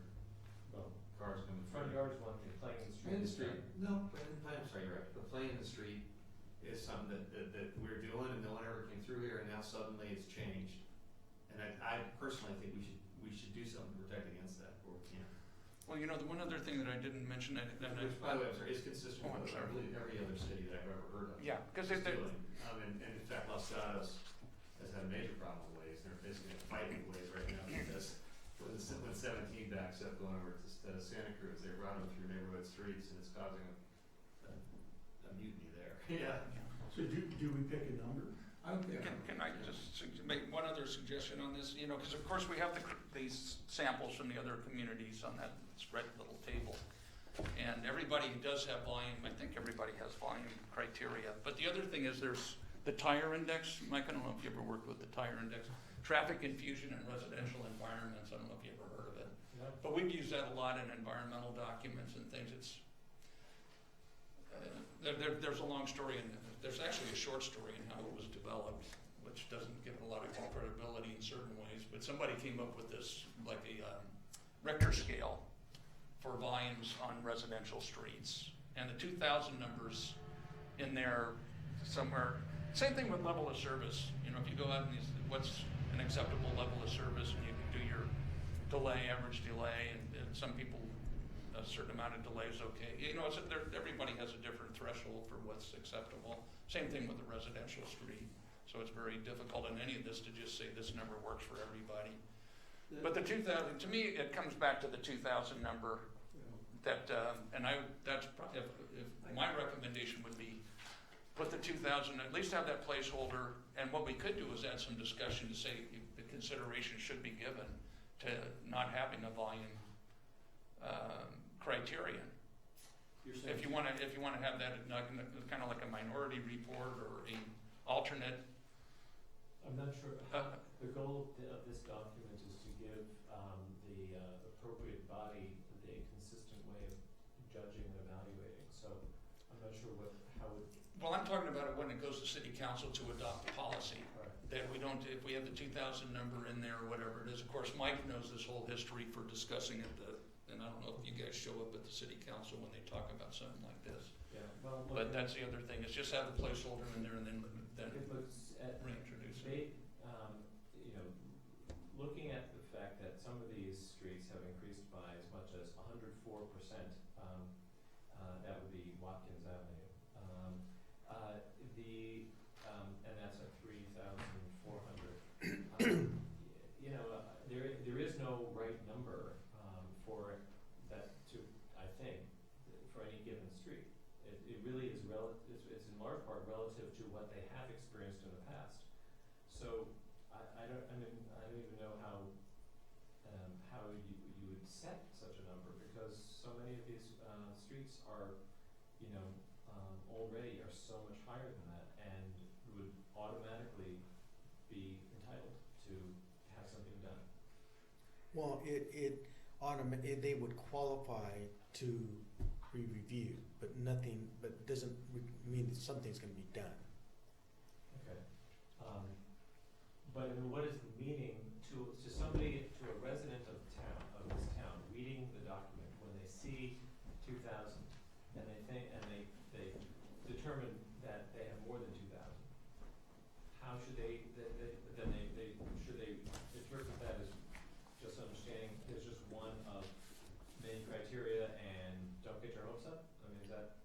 Well, cars coming front through. yard is one thing, playing in the street. In the is street, another. no, I'm sorry, you're right, but playing in the street is something that we're doing and no one ever came through here and now suddenly it's changed. And I personally think we should do something to protect against that where we can. Well, you know, the one other thing that I didn't mention, and Which, by the way, I'm sorry, is consistent Oh, I'm with, I sorry. believe, every other city that I've ever heard of. yeah, because is they, doing. And in fact, Los Gatos has had a major problem with Waze. They're basically fighting Waze right now because when 17 backs up going over to Santa Cruz, they run them through neighborhood streets and it's causing a mutiny there. Yeah. So do we pick a number? Can I just make one other suggestion on this? You know, because of course we have these samples from the other communities on that spread little table. And everybody who does have volume, I think everybody has volume criteria. But the other thing is there's the tire index. Mike, I don't know if you ever worked with the tire index. Traffic infusion in residential environments. I don't know if you ever heard of it. No. But we've used that a lot in environmental documents and things. It's there's a long story, and there's actually a short story in how it was developed, which doesn't give it a lot of credibility in certain ways. But somebody came up with this, like a Richter scale for volumes on residential streets, and the 2000 numbers in there somewhere. Same thing with level of service. You know, if you go out and what's an acceptable level of service, and you can do your delay, average delay, and some people, a certain amount of delay is okay. You know, everybody has a different threshold for what's acceptable. Same thing with a residential street. So it's very difficult in any of this to just say this number works for everybody. But the 2000, to me, it comes back to the 2000 number. That that's probably, if my recommendation would be put the 2000, at least have that placeholder. And what we could do is add some discussion to say the consideration should be given to not having a volume criterion. If you want to have that kind of like a minority report or a alternate. I'm not sure. The goal of this document is to give the appropriate body a consistent way of judging and evaluating. So I'm not sure how it. Well, I'm talking about it when it goes to city council to adopt policy. Right. That we don't, if we have the 2000 number in there or whatever it is. Of course, Mike knows this whole history for discussing it. And I don't know if you guys show up at the city council when they talk about something like this. Yeah. Well, But that's the other thing, is just have a placeholder in there and then it looks at reintroduce it. they, you know, looking at the fact that some of these streets have increased by as much as 104%. That would be Watkins Avenue. And that's at 3,400. You know, there is no right number for that to, I think, for any given street. It really is it's in large part relative to what they have experienced in the past. So I don't even know how you would set such a number, because so many of these streets are, you know, already are so much higher than that, and would automatically be entitled to have something done. Well, they would qualify to be reviewed, but doesn't mean that something's gonna be done. Okay. But I mean, what is the meaning to somebody, to a resident of this town, reading the document when they see 2,000 and they determine that they have more than 2,000? How should they should they interpret that as just understanding there's just one of many criteria and don't get your hopes up? I mean, is that?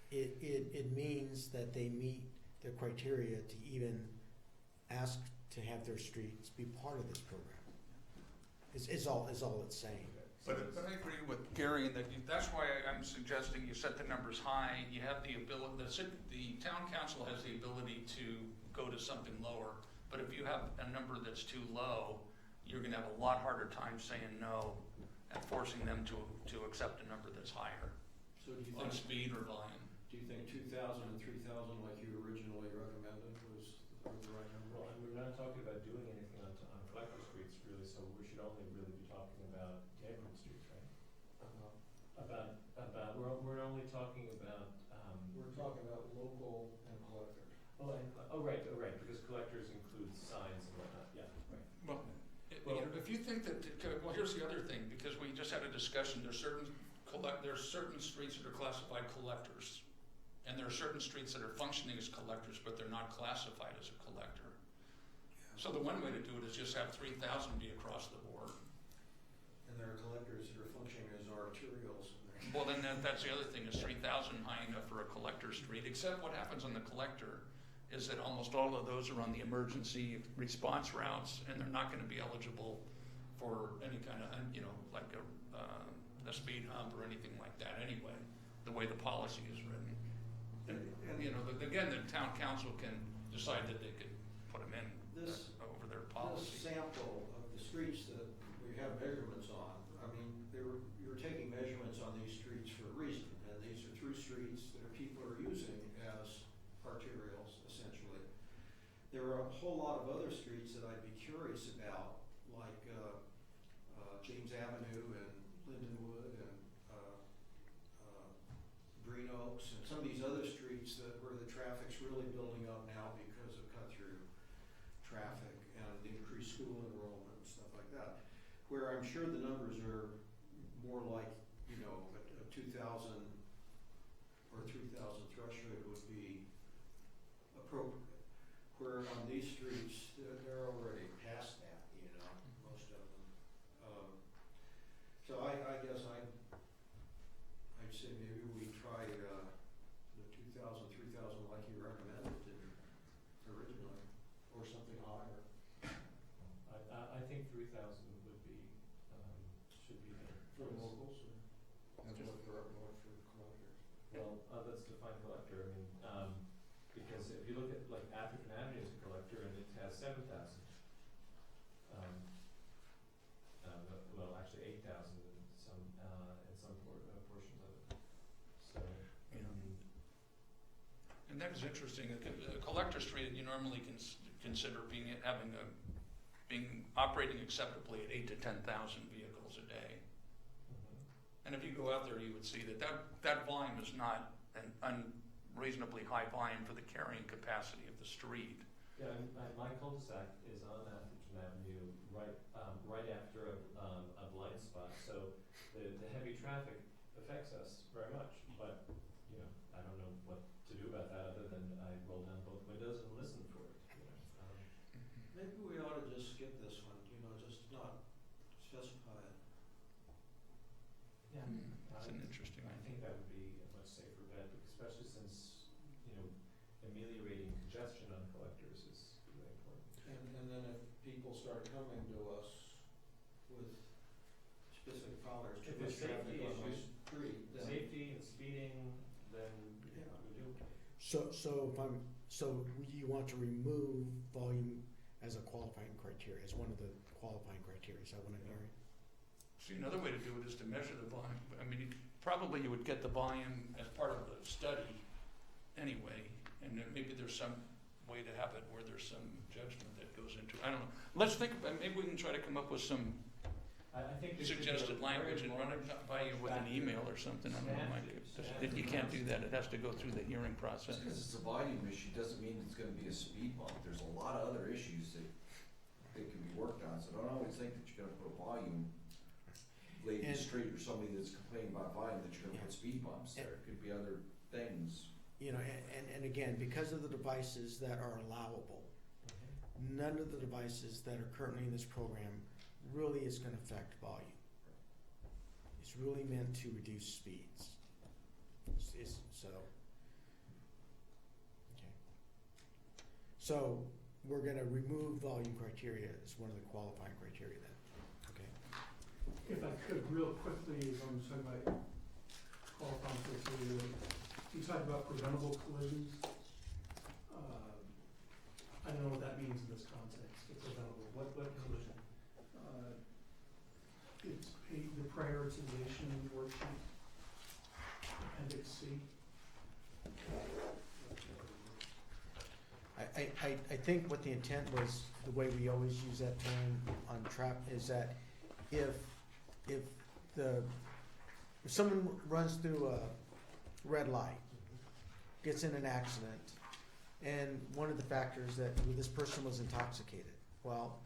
It means that they meet the criteria to even ask to have their streets be part of this program. Is all it's saying. But I agree with Gary, and that's why I'm suggesting you set the numbers high. You have the ability, the town council has the ability to go to something lower. But if you have a number that's too low, you're gonna have a lot harder time saying no and forcing them to accept a number that's higher So do you on think, speed or volume. do you think 2,000 and 3,000 like you originally recommended were the right number? Well, and we're not talking about doing anything on collector streets really, so we should only really be talking about neighborhood streets, right? We're only talking about, We're talking about local and collectors. right, because collectors include signs and whatnot, yeah, right. Well, Well, you think that, well, here's the other thing, because we just had a discussion, there's certain streets that are classified collectors, and there are certain streets that are functioning as collectors, but they're not classified as a collector. So the one way to do it is just have 3,000 be across the board. And there are collectors that are functioning as arterials. Well, then that's the other thing, is 3,000 high enough for a collector street, except what happens on the collector is that almost all of those are on the emergency response routes, and they're not gonna be eligible for any kind of, like a speed hump or anything like that anyway, the way the policy is written. And, again, the town council can decide that they could put them in over their policy. This sample of the streets that we have measurements on, I mean, you're taking measurements on these streets for a reason, and these are through streets that people are using as arterials, essentially. There are a whole lot of other streets that I'd be curious about, like James Avenue and Lindenwood and Green Oaks and some of these other streets where the traffic's really building up now because of cut-through traffic and increased school enrollment and stuff like that, where I'm sure the numbers are more like, a 2,000 or 3,000 threshold would be appropriate. Where on these streets, they're already past that, most of them. So I guess I'd say maybe we try the 2,000, 3,000 like you recommended originally, or something higher. I think 3,000 would be, should be there. For locals, or? And what for collectors? Well, let's define collector, because if you look at, like, Atherton Avenue as a collector, and it has 7,000. Well, actually 8,000 in some portions of it. So, And that is interesting. A collector street, you normally consider operating acceptably at 8,000 to 10,000 vehicles a day. And if you go out there, you would see that volume is not an unreasonably high volume for the carrying capacity of the street. yeah, my cul-de-sac is on Atherton Avenue, right after a blind spot, so the heavy traffic affects us very much, but, I don't know what to do about that other than I roll down both windows and listen for it, Maybe we ought to just skip this one, just not specify it. Yeah. It's an interesting I think that would be a much safer bet, especially since, ameliorating congestion on collectors is really important. And then if people start coming to us with specific colors, If too much there's traffic safety on my issues, street, then. Safety and speeding, then Yeah. we do. So you want to remove volume as a qualifying criteria, as one of the qualifying criteria, is that what I'm hearing? See, another way to do it is to measure the volume. Probably you would get the volume as part of the study anyway, and then maybe there's some way to have it where there's some judgment that goes into it. I don't know. Let's think about, maybe we can try to come up with some I think this should be suggested a language very and run it large by you with an factor. email or something. I don't know, Mike. You can't do that. It has to go through the hearing process. Just because it's a volume issue doesn't mean it's gonna be a speed bump. There's a lot of other issues that can be worked on, so don't always think that you're gonna put a volume late in the And- street or somebody that's complaining about volume, that you're gonna put speed bumps there. It could be other things. And again, because of the devices that are allowable, none of the devices that are currently in this program really is gonna affect volume. It's really meant to reduce speeds. So we're gonna remove volume criteria as one of the qualifying criteria then, okay? If I could, real quickly, as I'm talking about qualifying criteria, you talked about preventable collisions. I don't know what that means in this context, the preventable, what collision? It's the prioritization worksheet, appendix C. I think what the intent was, the way we always use that term on trap, is that if someone runs through a red light, gets in an accident, and one of the factors that this person was intoxicated, well,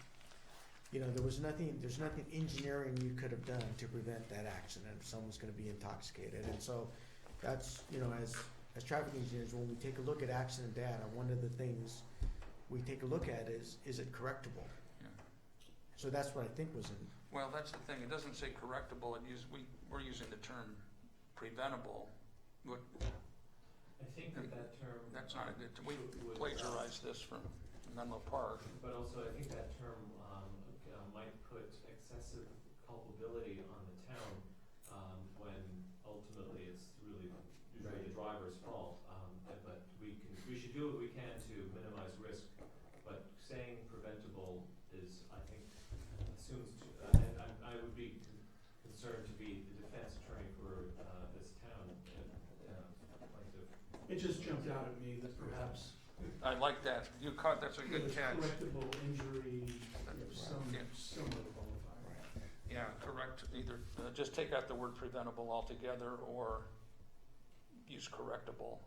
you know, there's nothing engineering you could have done to prevent that accident if someone's gonna be intoxicated. And so that's, you know, as traffic engineers, when we take a look at accident data, one of the things we take a look at is it correctable? Yeah. So that's what I think was in, Well, that's the thing, it doesn't say correctable, we're using the term preventable. What, I think that term. that's not a good, we would, plagiarized this from Menlo Park. But also, I think that term, might put excessive culpability on the town, when ultimately it's really usually the driver's fault. But we should do what we can to minimize risk, but saying preventable is, I think, assumes, and I would be concerned to be the defense attorney for, this town, plaintiff. It just jumped out at me that perhaps I like that, that's a good catch. correctable injury, some, Yeah. similar qualifier. Yeah, correct, either, just take out the word preventable altogether, or use correctable.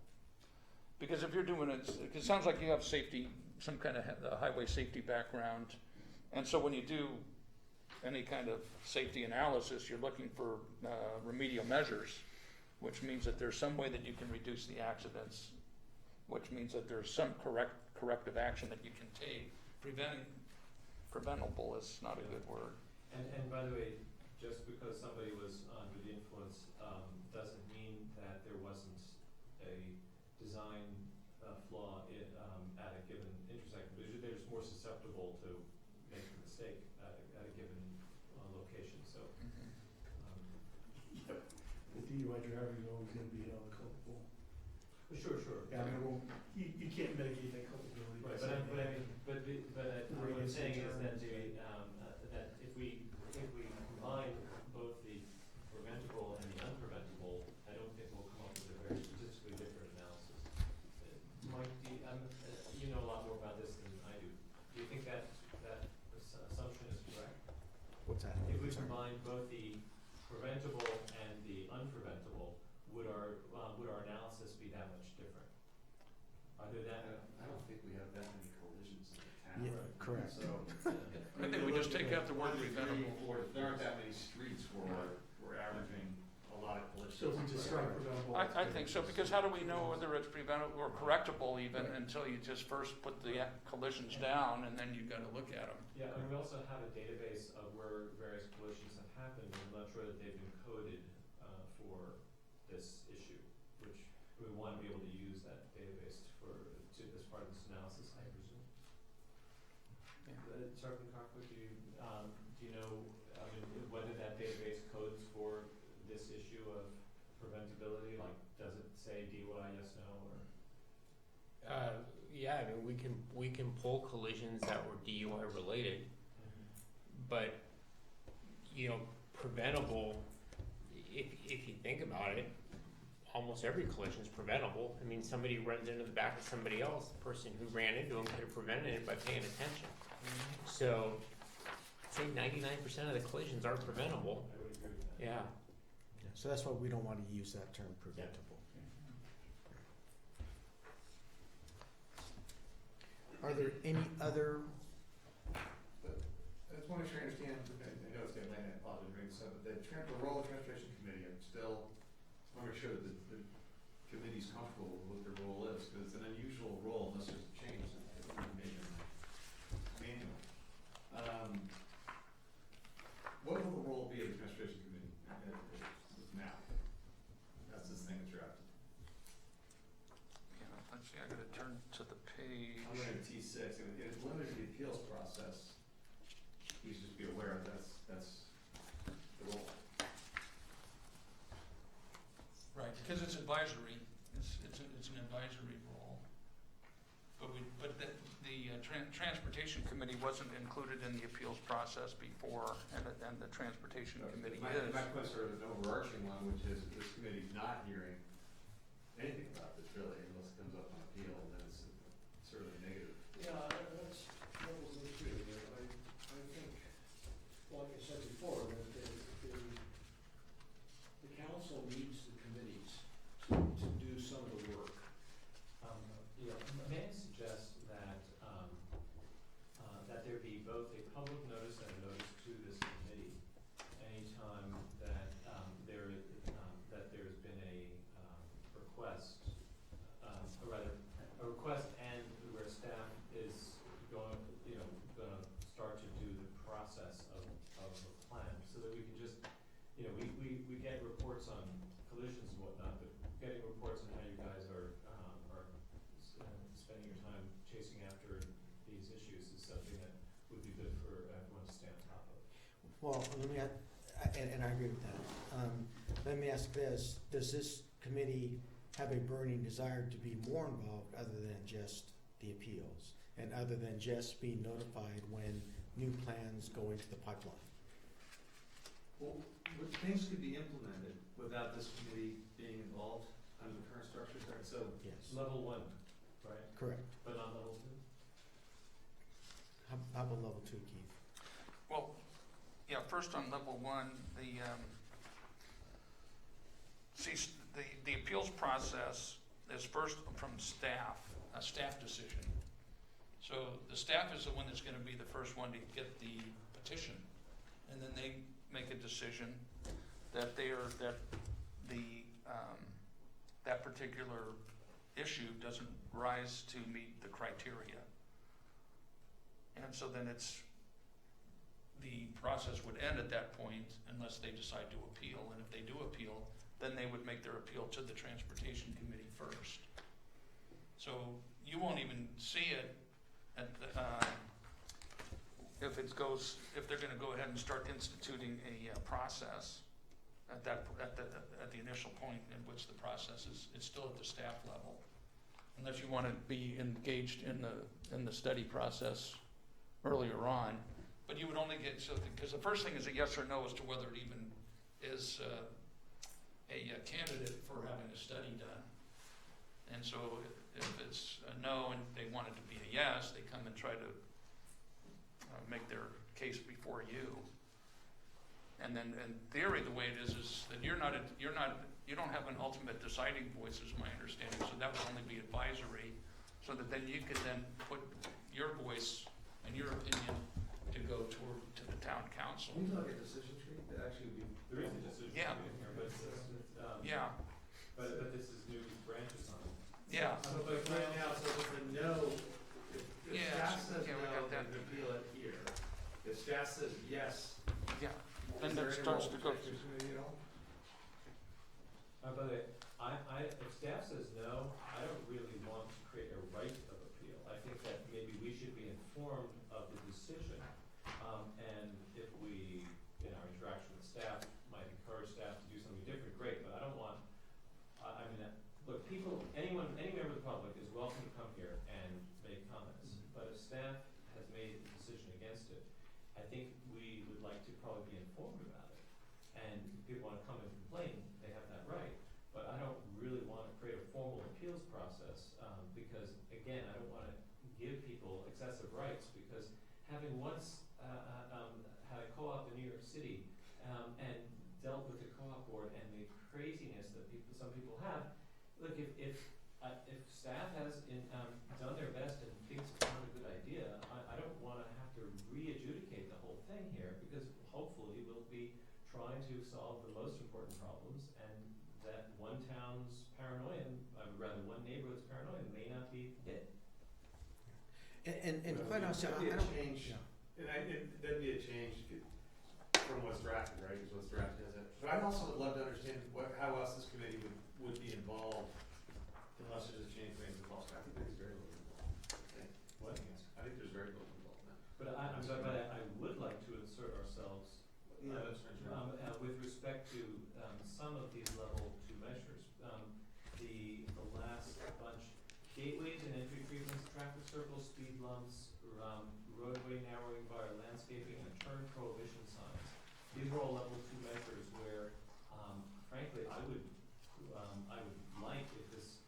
Because if you're doing it sounds like you have safety, some kind of highway safety background, and so when you do any kind of safety analysis, you're looking for remedial measures, which means that there's some way that you can reduce the accidents, which means that there's some corrective action that you can take. Preventable is not a good word. And by the way, just because somebody was under the influence, doesn't mean that there wasn't a design flaw at a given intersection. They're just more susceptible to making a mistake at a given location, so. The DUI driver is always gonna be held culpable. Sure. Yeah, I mean, you can't mitigate that culpability. by Right, saying but what I'm saying is that that if we combine both the preventable and the unpreventable, I don't think we'll come up with a very statistically different analysis. Mike, you know a lot more about this than I do. Do you think that assumption is correct? what's that? If we Sorry. combine both the preventable and the unpreventable, would our analysis be that much different? Other than I don't think we have that many collisions in the town. Yeah, correct. So, I think we just take out the word preventable. There aren't that many streets where we're averaging a lot of collisions. So we just strike preventable. I think so, because how do we know whether it's preventable or correctable even until you just first put the collisions down and then you've got to look at them? Yeah, and we also have a database of where various collisions have happened, and I'm not sure that they've been coded for this issue, which we want to be able to use that database as part of this analysis, I presume. Sergeant Cockwood, do you know, I mean, whether that database codes for this issue of preventability? Like, does it say DUI, yes, no, or? Yeah, I mean, we can pull collisions that were DUI related, but, you know, preventable, if you think about it, almost every collision is preventable. I mean, somebody runs into the back of somebody else, the person who ran into him could have prevented it by paying attention. So, I'd say 99% of the collisions are preventable. I would agree with that. Yeah. Yeah, so that's why we don't want to use that term preventable. Are there any other, I just want to make sure I understand, I know it's getting late, I apologize for bringing this up, but the role of the transportation committee, I'm still, want to make sure that the committee's comfortable with what their role is, because it's an unusual role unless there's a change that we made in the manual. What will the role be of the transportation committee now? That's this thing that's drafted. Yeah, let's see, I gotta turn to the page. I'm looking at T6, and it's limited to the appeals process. Please just be aware of that's the role. Right, because it's advisory, it's an advisory role. But the transportation committee wasn't included in the appeals process before, and the transportation committee is. My question sort of an overarching one, which is this committee's not hearing anything about this really, unless it comes up on appeal, and then it's sort of a negative. Yeah, that's troubles me too. I think, like I said before, that the council needs the committees to do some of the work. Yeah, may I suggest that, that there be both a public notice and a you know, we get reports on collisions and whatnot, but getting reports on how you guys are spending your time chasing after these issues is something that would be good for everyone to stay on top of. Well, let me, and I agree with that. Let me ask this, does this committee have a burning desire to be more involved other than just the appeals? And other than just being notified when new plans go into the pipeline? Well, things could be implemented without this committee being involved under the current structures there, so. Yes, Level 1, right? correct. But not level 2? How about level 2, Keith? Well, yeah, first on level 1, the appeals process is first from staff, a staff decision. So the staff is the one that's gonna be the first one to get the petition, and then they make a decision that that particular issue doesn't rise to meet the criteria. And so then the process would end at that point unless they decide to appeal, and if they do appeal, then they would make their appeal to the Transportation Committee first. So you won't even see it at the, if they're gonna go ahead and start instituting a process at the initial point in which the process is, it's still at the staff level. Unless you wanna be engaged in the study process earlier on, but you would only get, because the first thing is a yes or no as to whether it even is a candidate for having a study done. And so if it's a no and they want it to be a yes, they come and try to make their case before you. And then in theory, the way it is that you don't have an ultimate deciding voice, is my understanding, so that would only be advisory, so that then you could then put your voice and your opinion to go to the town council. Can you talk a decision tree that actually would be? There is a decision Yeah. in here, but Yeah, but this is new branches on it. yeah. But right now, so if the no, if Yeah, staff says yeah, we no, got then that. appeal it here. If staff says yes, Yeah, then is there it any starts role to for go. Transportation Committee at all? By the way, if staff says no, I don't really want to create a right of appeal. I think that maybe we should be informed of the decision. And if we, in our interaction with staff, might encourage staff to do something different, great, but I don't want, look, any member of the public is welcome to come here and make comments. But if staff has made a decision against it, I think we would like to probably be informed about it. And if people wanna come and complain, they have that right. But I don't really wanna create a formal appeals process, because again, I don't wanna give people excessive rights, because having once, had a co-op in New York City, and dealt with the co-op board and the craziness that some people have, look, if staff has done their best and thinks it's not a good idea, I don't wanna have to re-adjudicate the whole thing here, because hopefully we'll be trying to solve the most important problems, and that one town's paranoia, one neighborhood's paranoia may not be it. And quite honestly, That'd be I a don't, change. yeah. That'd be a change from what's drafted, right, because what's drafted has it. But I'd also would love to understand how else this committee would be involved, unless there's a change made to involve staff. I think there's very little involved. Okay. What? I think there's very little involved now. But I would like to insert ourselves with respect to some of these level 2 measures. The last bunch, gateways and entry treatments, traffic circles, speed bumps, roadway narrowing via landscaping, and turn prohibition signs. These are all level 2 measures where, frankly, I would like if this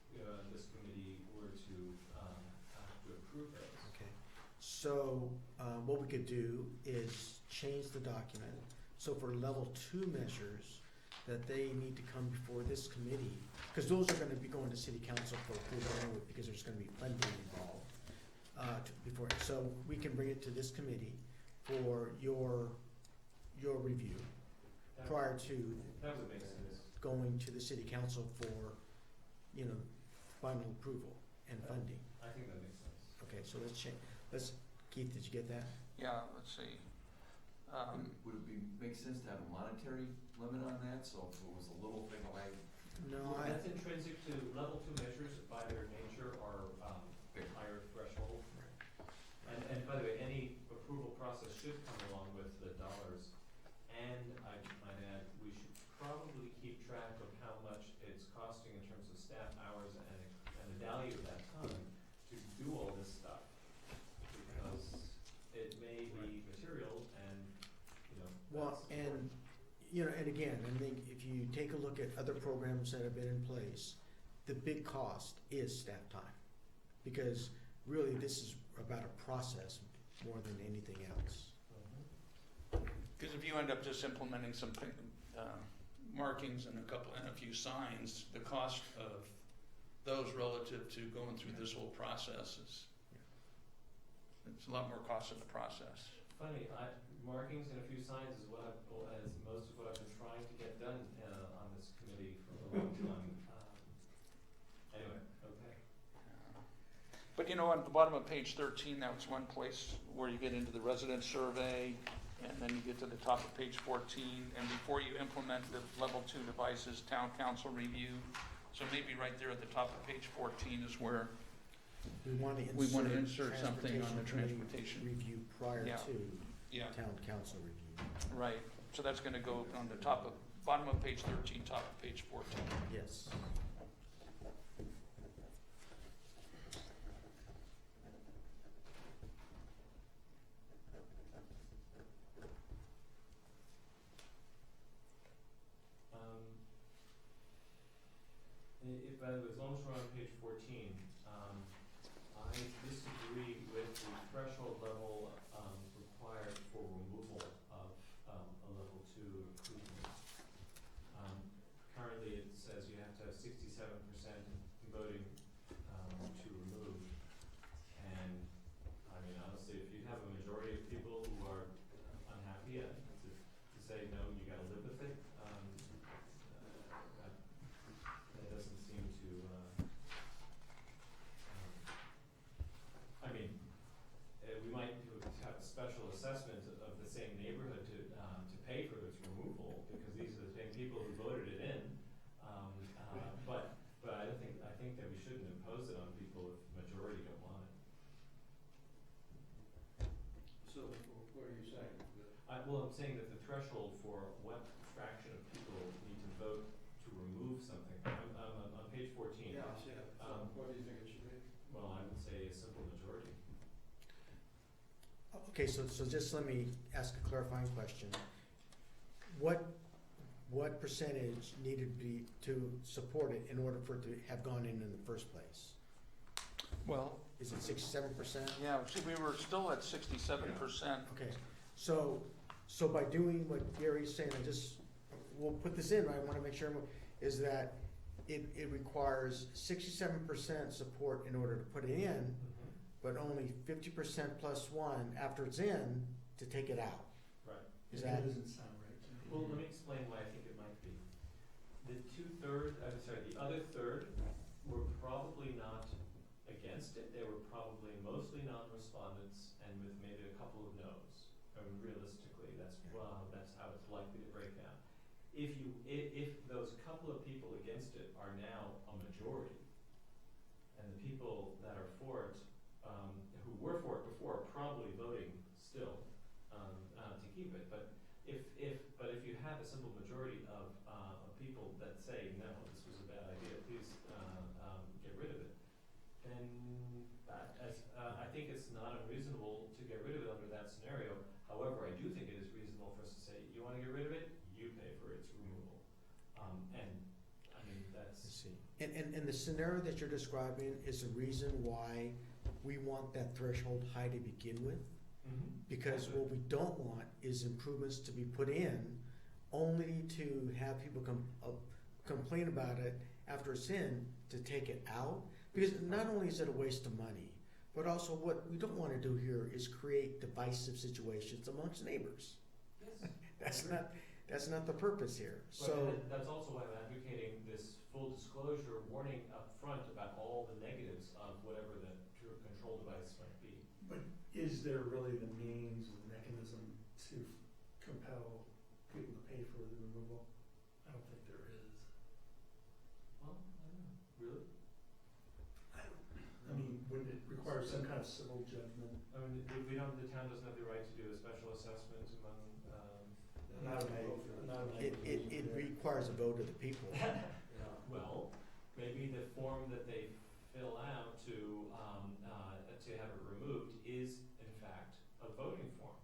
committee were to approve those. Okay, so, what we could do is change the document, so for level 2 measures, that they need to come before this committee, because those are gonna be going to city council for approval anyway, because there's gonna be funding involved, before, so we can bring it to this committee for your review, That- prior to That would make sense. going to the city council for, final approval and funding. I think that makes sense. Okay, so let's change, Keith, did you get that? Yeah, let's see. Would it make sense to have a monetary limit on that, so if it was a little thing like, No, Well, that's intrinsic to level 2 measures by their nature are higher threshold. And by the way, any approval process should come along with the dollars. And I might add, we should probably keep track of how much it's costing in terms of staff hours and the value of that time to do all this stuff. Because it may be material and, well, that's and, and again, I think if you take a look at other programs that have been in place, the big cost is staff time. Because really, this is about a process more than anything else. Because if you end up just implementing some markings and a few signs, the cost of those relative to going through this whole process it's a lot more cost in the process. funny, markings and a few signs is as most of what I've been trying to get done on this committee for a long time. Anyway, okay. But at the bottom of page 13, that's one place where you get into the resident survey, and then you get to the top of page 14, and before you implement the level 2 devices, town council review. So maybe right there at the top of page 14 is where We want to insert something on the transportation transportation. review prior Yeah. to Yeah, town council review. right. So that's gonna go on the bottom of page 13, top of page 14. Yes. By the way, as long as we're on page 14, I disagree with the threshold level required for removal of a level 2 improvement. Currently, it says you have to have 67% voting to remove. And I mean, honestly, if you have a majority of people who are unhappy, to say no, you got to live with it. That doesn't seem to. I mean, we might have a special assessment of the same neighborhood to pay for its removal because these are the same people who voted it in. But I think that we shouldn't impose it on people if the majority don't want it. So what are you saying? Well, I'm saying that the threshold for what fraction of people need to vote to remove something. I'm on page 14. Yeah, I see it. So what do you think it should be? Well, I would say a simple majority. Okay, so just let me ask a clarifying question. What percentage needed to support it in order for it to have gone in the first place? Well, Is it 67%? yeah, see, we were still at 67%. Okay, so by doing what Gary's saying, we'll put this in, I wanna make sure, is that it requires 67% support in order to put it in, but only 50% plus 1 after it's in to take it out. Right. Is That that, doesn't sound right to me. Well, let me explain why I think it might be. The other third were probably not against it. They were probably mostly non-respondents and with maybe a couple of no's. Realistically, that's how it's likely to break down. If those couple of people against it are now a majority, and the people that are for it, who were for it before, are probably voting still to keep it. But if you have a simple majority of people that say no, this was a bad idea, please get rid of it, then I think it's not unreasonable to get rid of it under that scenario. However, I do think it is reasonable for us to say, you want to get rid of it, you pay for its removal. And I mean, that's. let's see, and the scenario that you're describing is the reason why we want that threshold high to begin with? Because what we don't want is improvements to be put in only to have people complain about it after it's in to take it out. Because not only is it a waste of money, but also what we don't want to do here is create divisive situations amongst neighbors. Yes. That's not the purpose here. So That's also why I'm advocating this full disclosure warning up front about all the negatives of whatever the control device might be. But is there really the means or the mechanism to town doesn't have the right to do a special assessment among, Not a vote for it. Not a vote. It requires a vote of the people. well, maybe the form that they fill out to have it removed is in fact a voting form.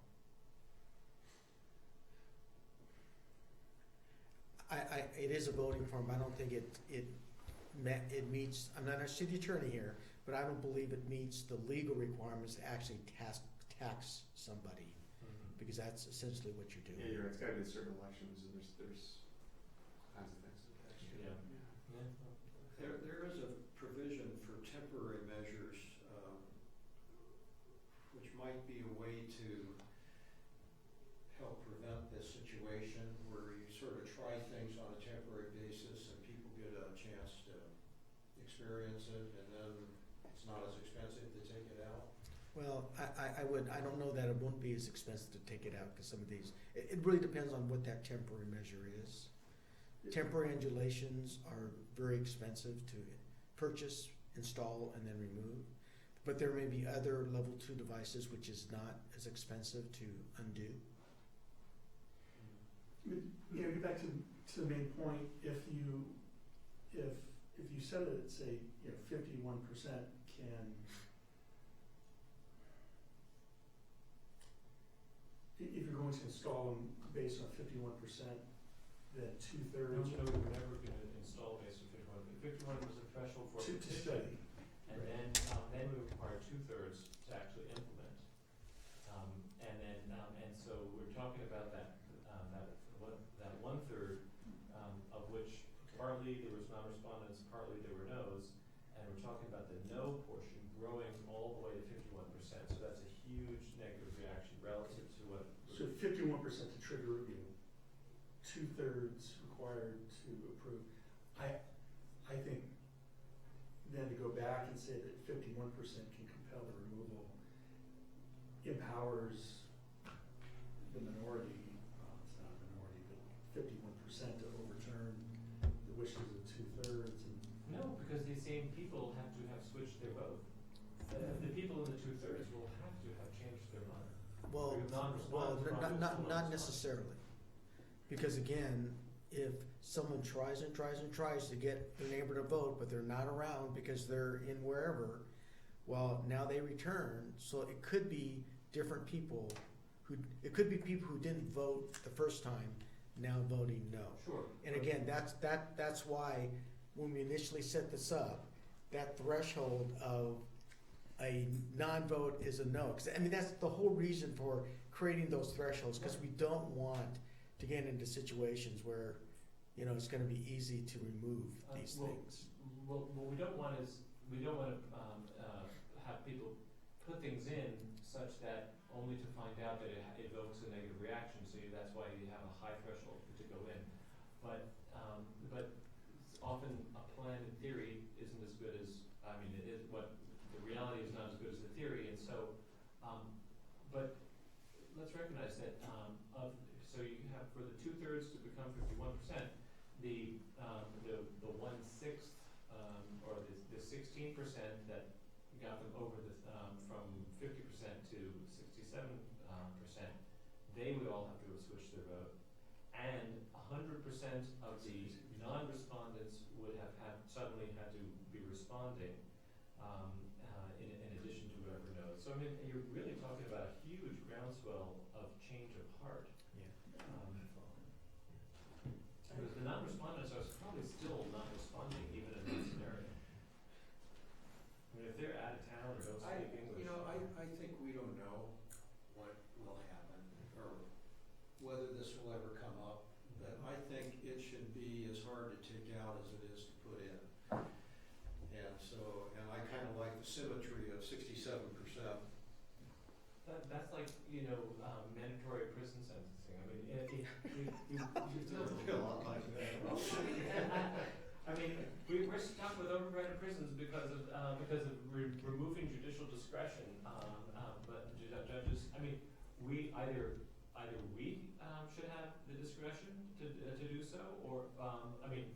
It is a voting form. I don't think it meets, I'm not a city attorney here, but I don't believe it meets the legal requirements to actually tax somebody, because that's essentially what you're Yeah, doing. you're right, it's gotta be certain elections, and there's all kinds of things to that. Yeah. There is a provision for temporary measures, which might be a way to help prevent this situation where you sort of try things on a temporary basis and people get a chance to experience it, and then it's not as expensive to take it out. Well, I don't know that it won't be as expensive to take it out, because some of these, it really depends on what that temporary measure is. Temporary undulations are very expensive to purchase, install, and then remove. But there may be other level 2 devices which is not as expensive to undo. Get back to the main point, if you set it at, say, 51% can, if you're going to install them based on 51%, then 2/3. No, we were never gonna install based on 51. 51 was a threshold for To petition. study. And then we require 2/3 to actually implement. And so we're talking about that 1/3, of which partly there was non-respondents, partly there were no's, and we're talking about the no portion growing all the way to 51%. So that's a huge negative reaction relative to what. So 51% to trigger review, 2/3 required to approve. I think then to go back and say that 51% can compel the removal empowers the minority, it's not a minority, but 51% to overturn the wishes of 2/3. No, because these same people have to have switched their vote. The people in the 2/3 will have to have changed their mind. Well, Because non-respondents probably still not non-respond. necessarily. Because again, if someone tries and tries and tries to get their neighbor to vote, but they're not around because they're in wherever, well, now they return, so it could be different people it could be people who didn't vote the first time now voting no. Sure. And again, that's why when we initially set this up, that threshold of a non-vote is a no. 'Cause, I mean, that's the whole reason for creating those thresholds, because we don't want to get into situations where, it's gonna be easy to remove these things. What we don't want is, have people put things in such that only to find out that it evokes a negative reaction, so that's why you have a high threshold to go in. But often a plan in theory isn't as good as, it is, what, the reality is not as good as the theory, and so, but let's recognize that, so you have, for the 2/3 to become 51%, the 1/6, or the 16% that got them over from 50% to 67%, they would all have to have switched their vote. And 100% of the non-respondents would have suddenly had to be responding, in addition to whatever knows. So you're really talking about a huge groundswell of change of heart. Because the non-respondents are probably still not responding even in that scenario. If they're out of town or don't speak English. I think we don't know what will happen, or whether this will ever come up, but I think it should be as hard to take out as it is to put in. And I kind of like the symmetry of 67%. That's like, mandatory prison sentencing. Doesn't feel a lot like that. We're stuck with overcrowded prisons because of removing judicial discretion. But judges, we either we should have the discretion to do so, or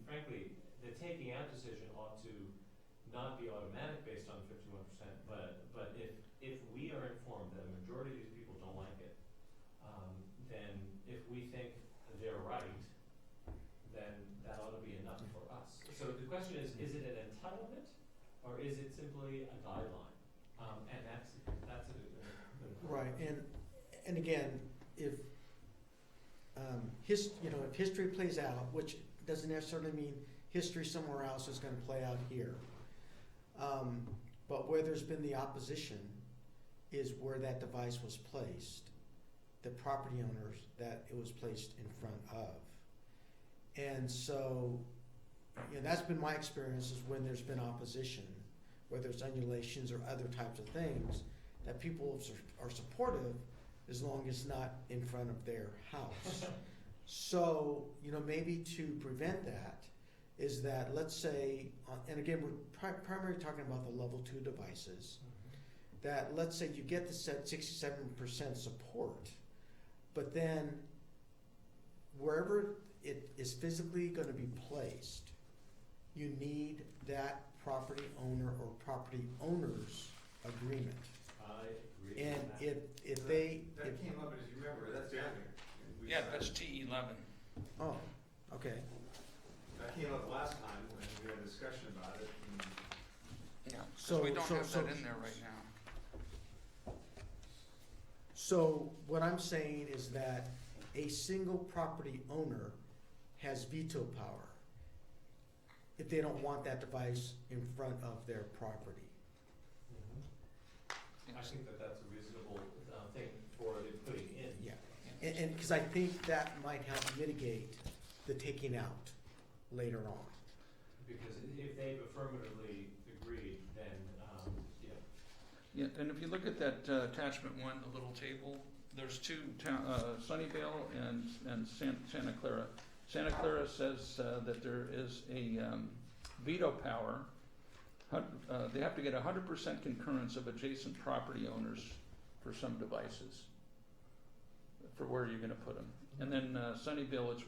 frankly, the taking out decision ought to not be automatic based on 51%. But if if we are informed that a majority of these people don't like it, then if we think they're right, then that ought to be enough for us. So the question is it an entitlement, or is it simply a guideline? And that's a Right, and again, if, if history plays out, which doesn't necessarily mean history somewhere else is gonna play out here. But where there's been the opposition is where that device was placed, the property owners that it was placed in front of. And so, that's been my experience, is when there's been opposition, whether it's undulations or other types of things, that people are supportive as long as it's not in front of their house. So, maybe to prevent that is that, let's say, and again, we're primarily talking about the level 2 devices, that let's say you get the 67% support, but then wherever it is physically going to be placed, you need that property owner or property owner's agreement. I agree. And with that. if they, That came up, as you remember, that's down here. We Yeah, decided- that's T11. oh, okay. That came up last time when we had a discussion about it, and Yeah, So- because we don't so- have so- that in there right now. So what I'm saying is that a single property owner has veto power if they don't want that device in front of their property. I think that that's a reasonable thing for the putting in. Yeah, and because I think that might help mitigate the taking out later on. Because if they've affirmatively agreed, then, Yeah, and if you look at that attachment 1, the little table, there's two Sunnyvale and Santa Clara. Santa Clara says that there is a veto power. They have to get 100% concurrence of adjacent property owners for some devices, for where you're gonna put them. And then Sunnyvale, it's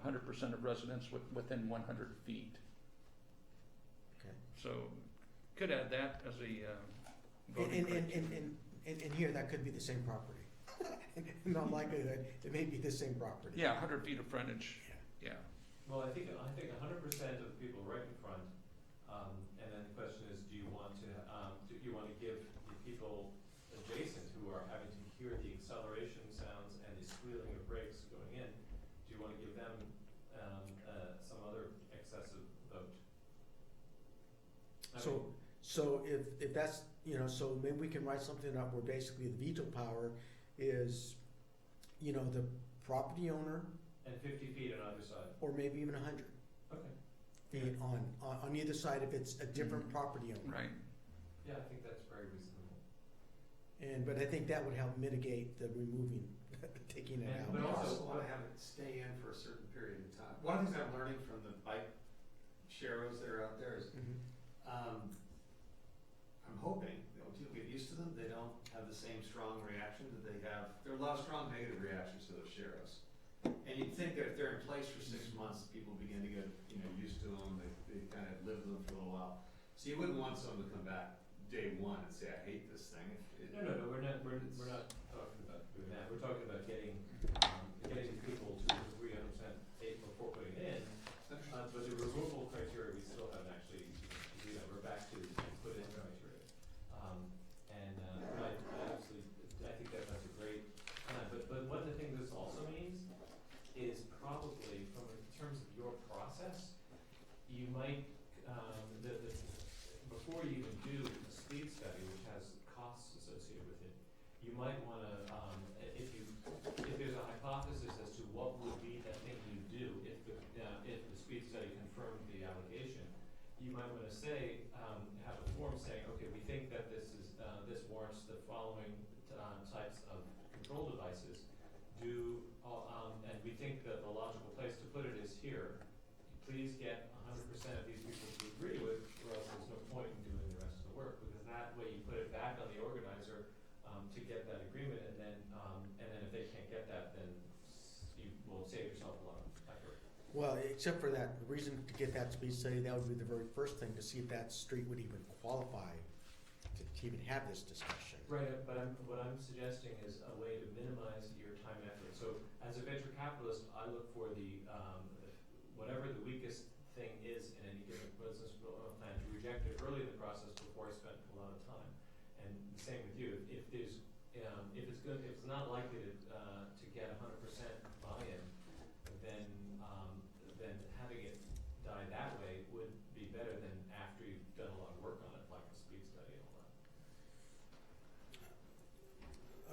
100% of residents within 100 feet. Okay. So, could add that as a voting criteria. And here, that could be the same property. In all likelihood, it may be the same property. Yeah, 100 feet of frontage, yeah. well, I think 100% of the people right in front, and then the question is, do you want to give the people adjacent who are having to hear the acceleration sounds and the squealing of brakes going in, do you want to give them some other excessive vote? I mean, So if that's, so maybe we can write something up where basically the veto power is, the property owner, and 50 feet on either side. or maybe even 100 Okay. feet on either side if it's a different Mhm. property owner. Right. Yeah, I think that's very reasonable. But I think that would help mitigate the removing, taking it And- out. we But also also- wanna have it stay in for a certain period of time. One of the things I'm learning from the bike sharrows that are out there is, Mhm. I'm hoping that when people get used to them, they don't have the same strong reaction that they have. There are a lot of strong negative reactions to those sharrows. And you'd think that if they're in place for 6 months, people begin to get, used to them, they kind of live with them for a little while. So you wouldn't want someone to come back day 1 and say, I hate this thing. No, we're not talking about doing that. We're talking about getting people to agree 100% before putting it in. But the removal criteria, we still haven't actually do that. We're back to put in criteria. I think that's a great plan. But one of the things this also means is probably in terms of your process, you might, before you even do a speed study, which has costs associated with it, you might want to, if there's a hypothesis as to what would be the thing you do if the speed study confirmed the allegation, you might want to say, have a form saying, okay, we think that this warrants the following types of control devices. And we think that the logical place to put it is here. Please get 100% of these people to agree with, or else there's no point in doing the rest of the work, because that way you put it back on the organizer to get that agreement, and then if they can't get that, then you will save yourself a lot of effort. Well, except for that, the reason to get that speed study, that would be the very first thing, to see if that street would even qualify to to even have this discussion. Right, but what I'm suggesting is a way to minimize your time and effort. So as a venture capitalist, I look for whatever the weakest thing is in any given business plan, to reject it early in the process before I spend a lot of time. And the same with you. If it's not likely to get 100% buy-in, then having it die that way would be better than after you've done a lot of work on it, like a speed study and all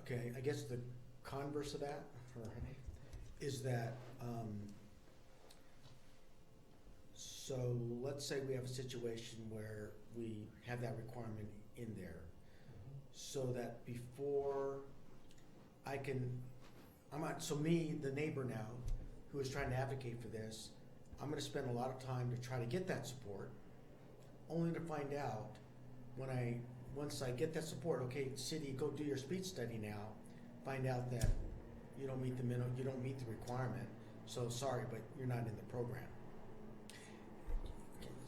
that. Okay, I guess the converse of that is that, so let's say we have a situation where we have that requirement in there, so that before so me, the neighbor now, who is trying to advocate for this, I'm gonna spend a lot of time to try to get that support, only to find out once I get that support, okay, city, go do your speed study now, find out that you don't meet the requirement, so sorry, but you're not in the program.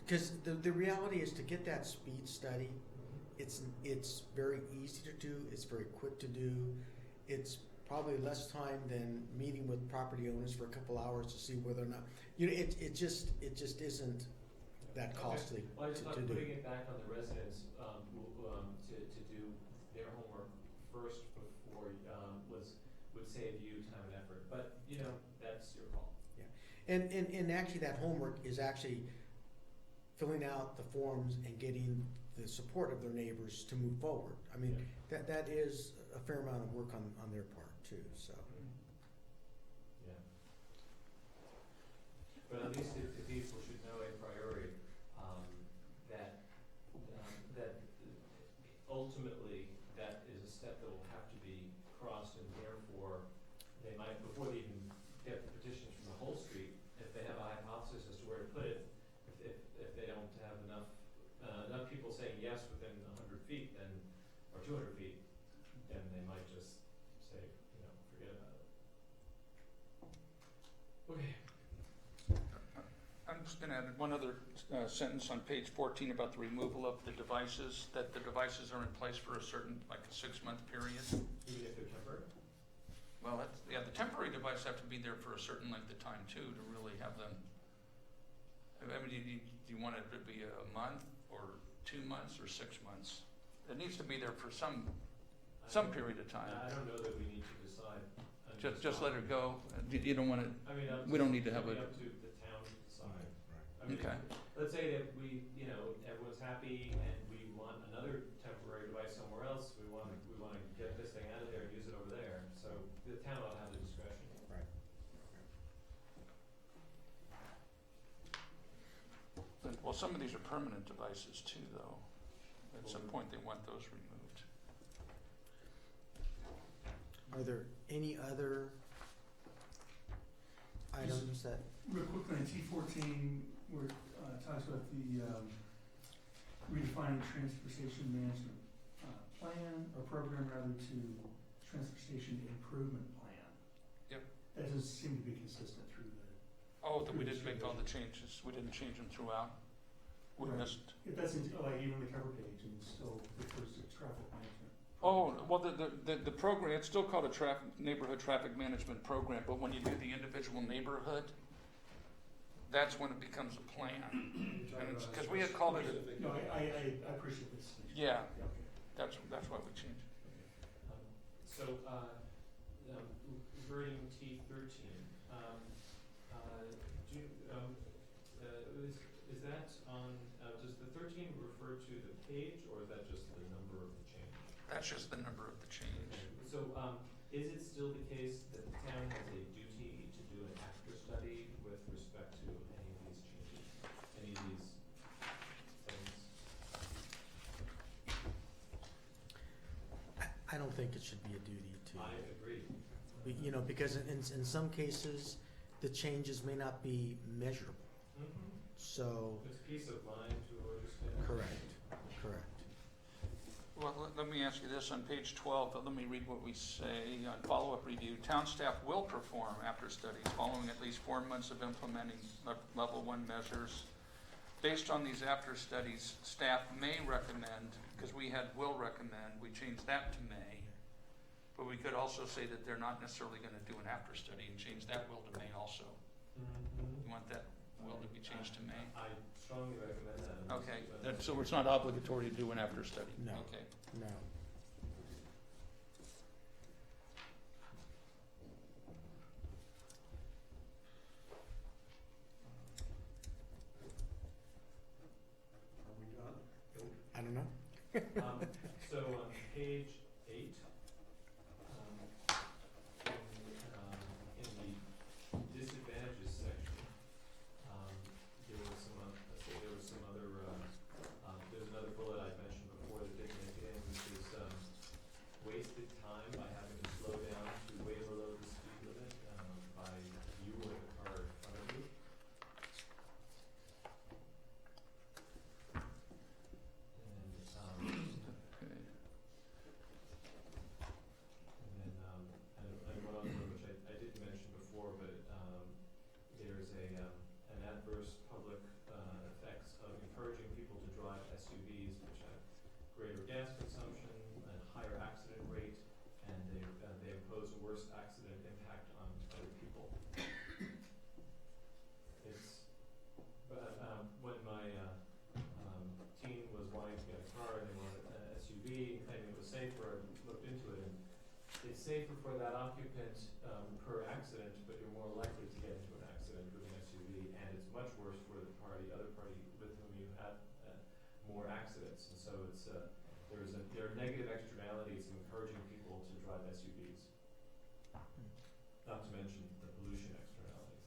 Because the reality is, to get that speed study, it's very easy to do, it's very quick to do, it's probably less time than meeting with property owners for a couple hours to see whether or not, it just isn't that costly Well, I just to thought do. putting it back on the residents to do their homework first before would save you time and effort. But that's your call. And actually, that homework is actually filling out the forms and getting the support of their neighbors to move forward. I mean, that is a fair amount of work on their part too, so. Yeah. But at least the people should know a priori that ultimately that is a step that will have to be crossed, and therefore they might, before they even get the petitions from the whole street, if they have a hypothesis as to where to put it, if they don't have enough people saying yes within 100 feet, then, or 200 feet, then they might just say, forget about it. Okay. I'm just going to add one other sentence on page 14 about the removal of the devices, that the devices are in place for a certain, like a 6-month period. Even if they're temporary? Well, the temporary devices have to be there for a certain length of time too, to really have them. I mean, do you want it to be a month or 2 months or 6 months? It needs to be there for some period of time. I don't know that we need to decide. Just let it go. You don't want to. I mean, We don't need to have up to the town to decide. I mean, Okay. let's say that we, everyone's happy and we want another temporary device somewhere else. We want to get this thing out of there and use it over there. So the town ought to have the discretion. Right. Well, some of these are permanent devices too, though. At some point, they want those removed. Are there any other items that? Real quickly, on T14, where it talks about the redefining transportation management plan, or program rather, to transportation improvement plan. Yep. That doesn't seem to be consistent through the. Oh, that we didn't make all the changes. We didn't change them throughout. We Right. missed. It doesn't, like even the cover page, and it still refers to traffic management. Oh, well, the program, it's still called a neighborhood traffic management program, but when you do the individual neighborhood, that's when it becomes a plan. Because we had called it a, No, I appreciate this. yeah, Yeah, okay. that's why we changed it. So, reverting T13, is that on, does the 13 refer to the page, or is that just the number of the change? That's just the number of the change. So, is it still the case that the town has a duty to do an after study with respect to any of these changes, any of these things? I don't think it should be a duty to. I agree. Because in some cases, the changes may not be measurable. Mm-hmm. So, It's peace of mind to understand. correct. Well, let me ask you this, on page 12, let me read what we say. On follow-up review, town staff will perform after studies following at least 4 months of implementing level 1 measures based on these after studies, staff may recommend, because we had will recommend, we changed that to may. But we could also say that they're not necessarily gonna do an after study and change that will to may also. You want that will to be changed to may? I strongly recommend that. Okay, so it's not obligatory to do an after study? No. Okay. No. Are we done? I don't know. So on page 8, in the disadvantages section, there was some, there's another bullet I mentioned before that didn't make it in, which is wasted time by having to slow down to way below the speed limit by you or the car in front of you. And one other one, which I didn't mention before, but there's an adverse public effects of encouraging people to drive SUVs, which have greater gas consumption and higher accident rate, and they impose a worse accident impact on other people. It's, when my teen was wanting to get a car and they wanted an SUV, claiming it was safer, I looked into it, and it's safer for that occupant per accident, but you're more likely to get into an accident with an SUV, and it's much worse for the other party with whom you had more accidents. And so it's there are negative externalities of encouraging people to drive SUVs, not to mention the pollution externalities.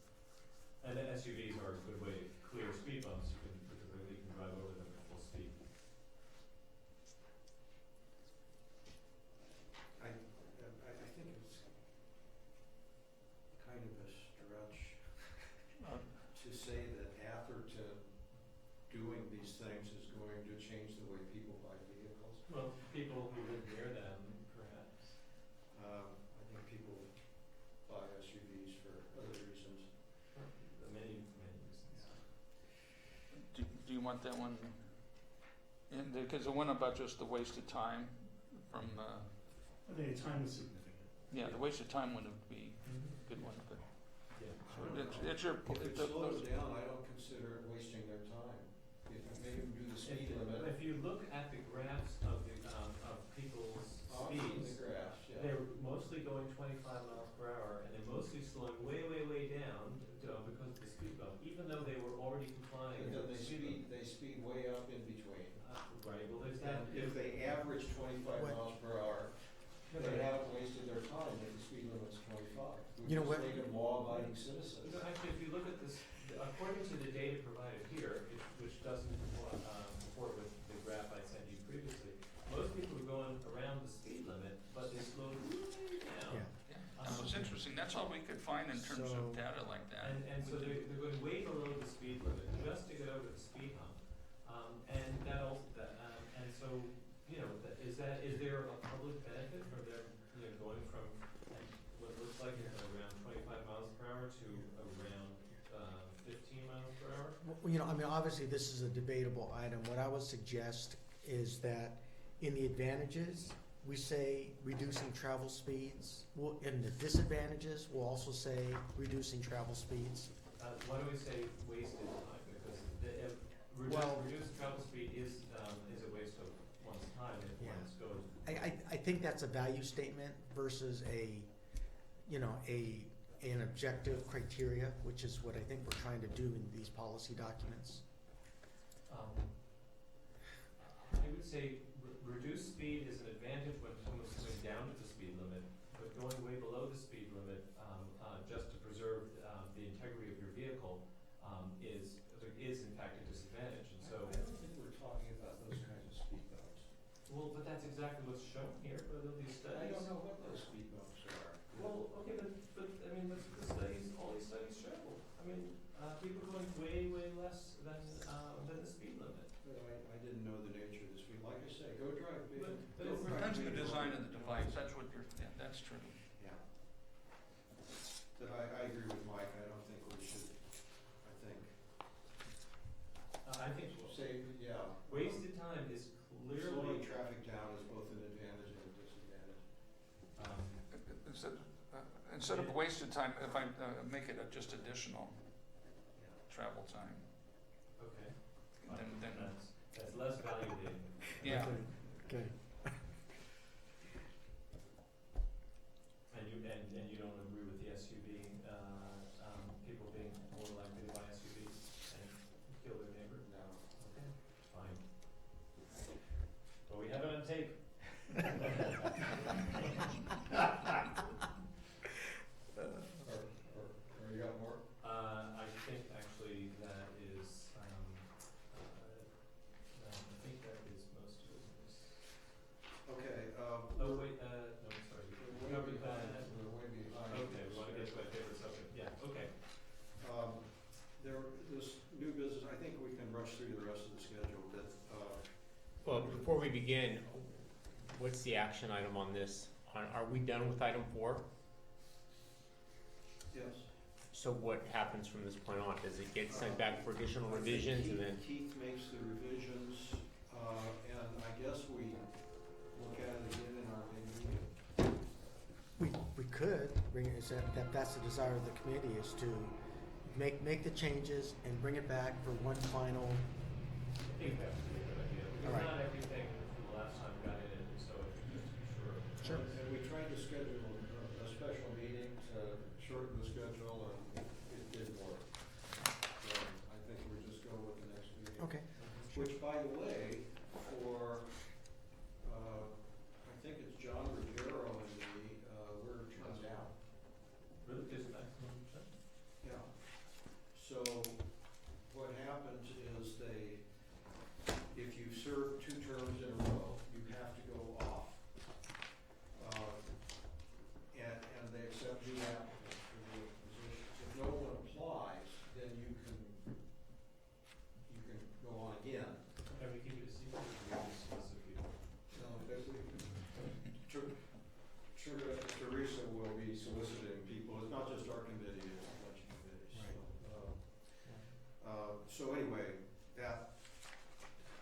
And the SUVs are a good way to clear speed bumps because you can drive over them at full speed. I think it's kind of a stretch to say that Atherton doing these things is going to change the way people buy vehicles. Well, people who live near them, perhaps. I think people buy SUVs for other reasons. Many reasons. Do you want that one? And because the one about just the wasted time from, I think the time is significant. yeah, the wasted time one would be a good one, but Yeah. it's your, If it slows down, I don't consider it wasting their time. If you make them do the speed limit. If you look at the graphs of people's I've seen speeds, the graphs, yeah. they're mostly going 25 miles per hour, and they're mostly slowing way, way, way down because of the speed bump, even though they were already complying But with then the speed bump. they speed way up in between. Right, well, there's that. And if they average 25 What- miles per hour, they haven't wasted their time if the speed limit's 25. You know We what- just make them law-abiding citizens. Actually, if you look at this, according to the data provided here, which doesn't comport with the graph I sent you previously, most people are going around the speed limit, but they slowed way down. Yeah. that was interesting. That's all we could find in terms So- of data like that. And so they're going way below the speed limit just to get over the speed hump. And that also, and so, is there a public benefit for them, going from what looks like around 25 miles per hour to around 15 miles per hour? Well, I mean, obviously, this is a debatable item. What I would suggest is that in the advantages, we say reducing travel speeds. Well, in the disadvantages, we'll also say reducing travel speeds. Why don't we say wasted time, because Well- reduced travel speed is a waste of one's time if Yeah. one's goes. I think that's a value statement versus an objective criteria, which is what I think we're trying to do in these policy documents. I would say reduced speed is an advantage when someone's coming down to the speed limit, but going way below the speed limit, just to preserve the integrity of your vehicle, is in fact a disadvantage, and so. I don't think we're talking about those kinds of speed bumps. Well, but that's exactly what's shown here by these studies. I don't know what those speed bumps are. Well, okay, but I mean, that's what the studies, all these studies show. I mean, people going way, way less than the speed limit. But I didn't know the nature of the speed. Like I say, go drive big. But Go it's- drive Depends on the big. design of the device. That's what that's true. Yeah. But I agree with Mike. I don't think we should, I think I think say, yeah. wasted time is Slowing clearly, traffic down is both an advantage and a disadvantage. Instead of wasted time, if I make it just additional travel time, okay, fine, then, that's less value than. yeah. Okay. And you don't agree with the SUV, people being more likely to buy SUVs and kill their neighbor? No. Okay, fine. But we have it on tape. Or you got more? I think actually that is, I think that is most of it. Okay, Oh, wait, no, sorry, we covered that. We're way behind. Okay, we wanna get to my favorite subject, yeah, okay. This new business, I think we can rush through the rest of the schedule, but, Well, before we begin, what's the action item on this? Are we done with item 4? yes. So what happens from this point on? Does it get sent back for additional I think revisions and then? Keith makes the revisions, and I guess we look at it again in our main meeting. We could bring it, is that's the desire of the committee, is to make the changes and bring it back for one final. I think that would be a good idea, All because right. not everything from the last time got in, so just to be sure. Sure. And we tried to schedule a special meeting to shorten the schedule, and it didn't work. So I think we just go with the next meeting. Okay. Which, by the way, for, I think it's John Ruggiero and me, we're turned down. Really, just maximum percent? Yeah. So what happens is if you serve 2 terms in a row, you have to go off. And they accept new applicants for the positions. If no one applies, then you can go on again. Can we keep it a secret, or do we just solicit people? No, but Teresa will be soliciting people. It's not just our committee, it's a bunch of committees. So anyway, that,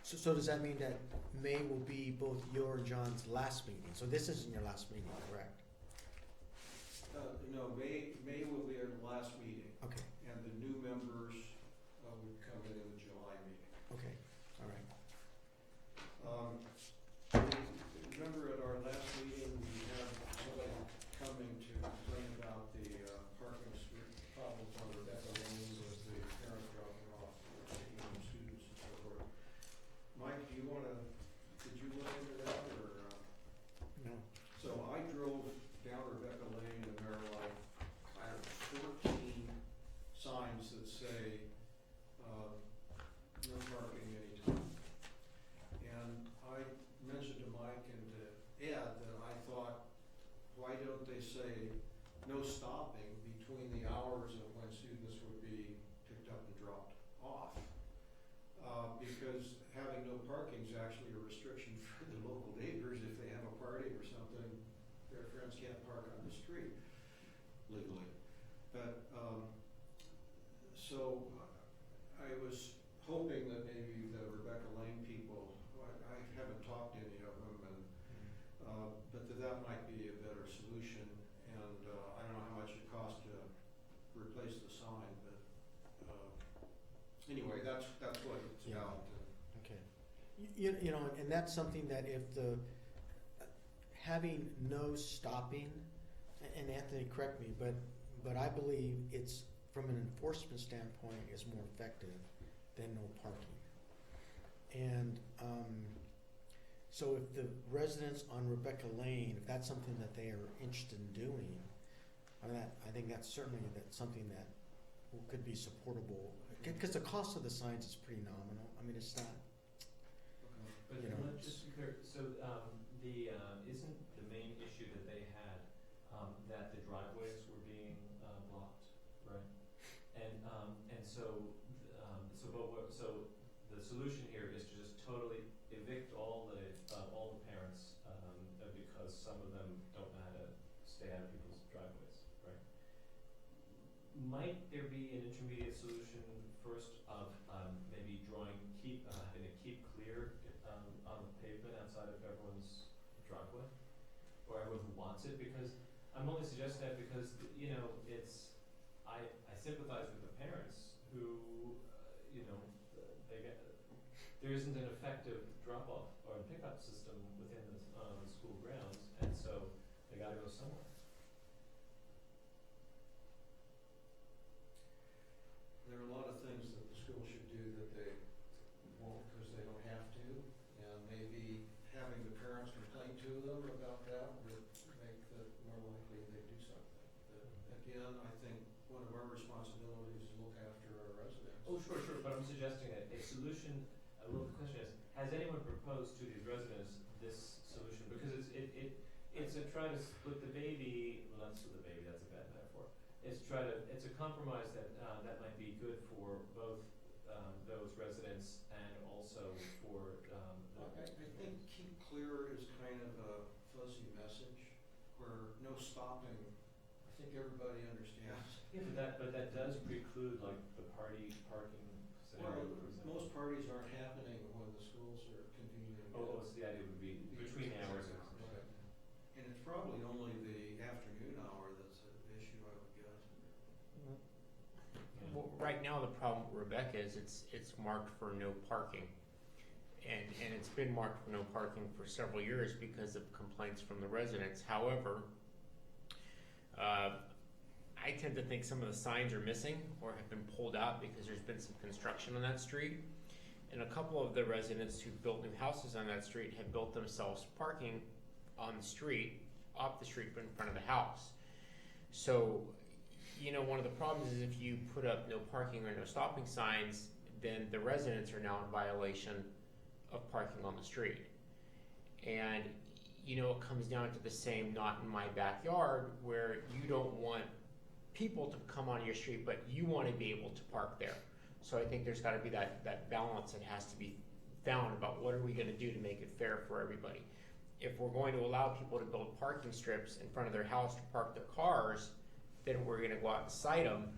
So does that mean that May will be both your and John's last meeting? So this isn't your last meeting, correct? no, May will be our last meeting, Okay, and the new members would come in the July meeting. okay, all right. Remember at our last meeting, we had somebody coming to complain about the parking problems on Rebecca Lane with the parents dropping off, taking home students and so forth. Mike, did you look into that, or? No. So I drove down Rebecca Lane, and there are like, I don't know, 14 signs that say, no parking anytime. And I mentioned to Mike and to Ed that I thought, why don't they say no stopping between the hours of when students would be picked up and dropped off? Because having no parking is actually a restriction for the local neighbors. If they have a party or something, their friends can't park on the street legally. But, so I was hoping that maybe the Rebecca Lane people, I haven't talked to any of them, and, but that might be a better solution. And, I don't know how much it costs to replace the sign, but, anyway, that's what it's Yeah. about. Okay. You know, and that's something that if having no stopping, and Anthony, correct me, but I believe it's, from an enforcement standpoint, is more effective than no parking. And, so if the residents on Rebecca Lane, if that's something that they are interested in doing, I think that's certainly something that could be supportable. Because the cost of the signs is pretty nominal. I mean, it's not, But You know, let's just be clear, so, isn't the main issue that they had, that the driveways were being, blocked, right? And so, so the solution here is to just totally evict all the parents, because some of them don't know how to stay out of people's driveways, right? might there be an intermediate solution first of maybe having a keep clear on the pavement outside of everyone's driveway, or everyone who wants it? Because I'm only suggesting that because I sympathize with the parents who there isn't an effective drop-off or pickup system within the school grounds, and so they got to go somewhere. There are a lot of things that the school should do that they won't because they don't have to, and maybe having the parents complain to them about that would make it more likely they do something. But again, I think one of our responsibilities is to look after our residents. Oh, sure, but I'm suggesting that a solution, the question is, has anyone proposed to these residents this solution? Because it's a try to split the baby, well, not split the baby, that's a bad metaphor. It's a compromise that might be good for both those residents and also for I think keep clear is kind of a fuzzy message where no stopping, I think everybody understands. Yeah, but that does preclude like the parking scenario, for example. Most parties aren't happening when the schools are convening. So the idea would be between hours of Right. And it's probably only the afternoon hour that's an issue, I would guess. Well, right now, the problem with Rebecca is it's marked for no parking. And it's been marked for no parking for several years because of complaints from the residents. However, I tend to think some of the signs are missing or have been pulled out because there's been some construction on that street. And a couple of the residents who built new houses on that street have built themselves parking on the street, off the street, but in front of the house. So, one of the problems is if you put up no parking or no stopping signs, then the residents are now in violation of parking on the street. And, it comes down to the same not in my backyard where you don't want people to come on your street, but you want to be able to park there. So I think there's got to be that balance that has to be found about what are we going to do to make it fair for everybody. If we're going to allow people to build parking strips in front of their house to park their cars, then we're going to go out and cite them.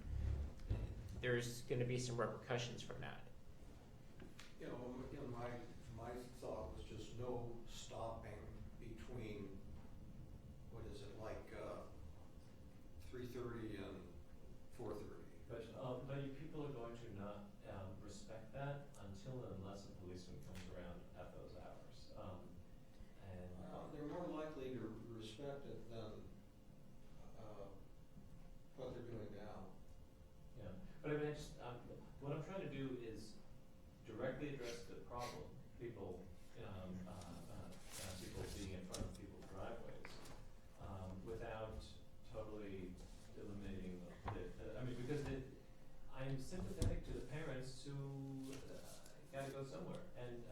There's going to be some repercussions from that. My thought was just no stopping between, 3:30 and 4:30. But people are going to not respect that until and unless a policeman comes around at those hours. They're more likely to respect it than what they're doing now. Yeah, but what I'm trying to do is directly address the problem, people being in front of people's driveways, without totally eliminating because I'm sympathetic to the parents who got to go somewhere, and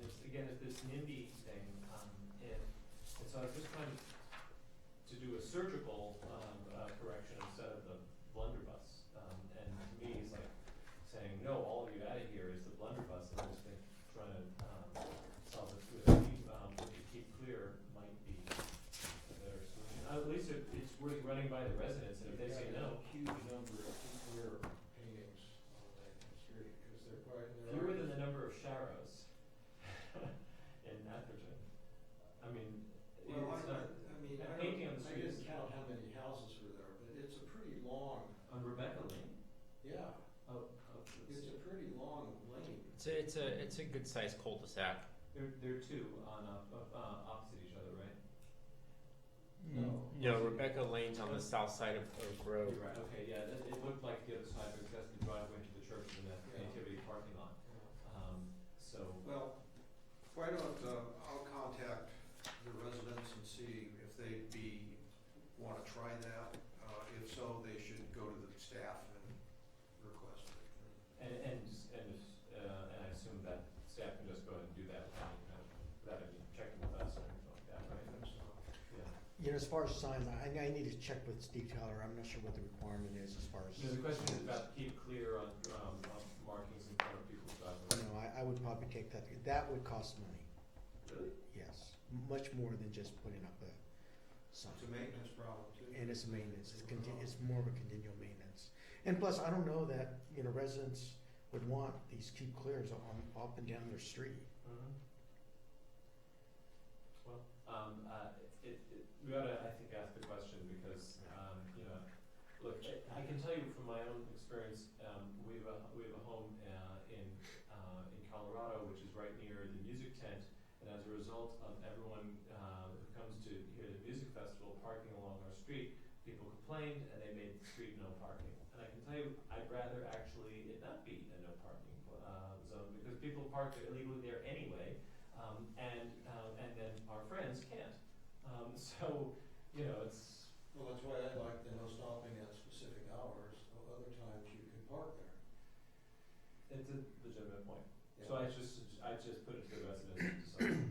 it's this NIMBY thing, and so I was just trying to do a surgical correction instead of the blunderbuss, and to me it's like saying no, all of you out of here is the blunderbuss, and I just think trying to solve it with keep clear might be a better solution. At least it's worth running by the residents, and if they say no. Huge number of clear paintings on that street because they're quite. Fewer than the number of Sharrows in Atherton. I mean, Well, it's not. Painting on the I street didn't is count how many houses were there, but it's a pretty long. On Rebecca Lane. Yeah, it's a pretty long lane. It's a good sized cul-de-sac. There are two on opposite each other, right? No, Rebecca Lane's on the south side of Oak Grove. You're right. Okay, yeah, it looked like the other side because that's the driveway to the church and the nativity parking lot. Well, why don't I'll contact the residents and see if they'd want to try that. If so, they should go to the staff and request it. And I assume that staff can just go ahead and do that without any checking with us or anything like that, right? Yeah. As far as signs, I need to check with Steve Tyler. I'm not sure what the requirement is as far as. No, the question is about keep clear on markings in front of people's driveways. No, I would probably take that. That would cost money. Really? Yes, much more than just putting up a sign. It's a maintenance problem too. And it's maintenance. It's more of a continual maintenance. And plus, I don't know that, you know, residents would want these keep clears on, up and down their street. Mhm. Well, we ought to, I think, ask the question because, you know, look, I can tell you from my own experience, we have a home in Colorado, which is right near the music tent, and as a result of everyone who comes to hear the music festival parking along our street, people complained and they made the street no parking. And I can tell you, I'd rather actually it not be a no parking zone because people park illegally there anyway, and then our friends can't. So, you know, it's. Well, that's why I like the no stopping at specific hours, other times you can park there. It's a legitimate point. Yeah. So I just put it to the residents to decide.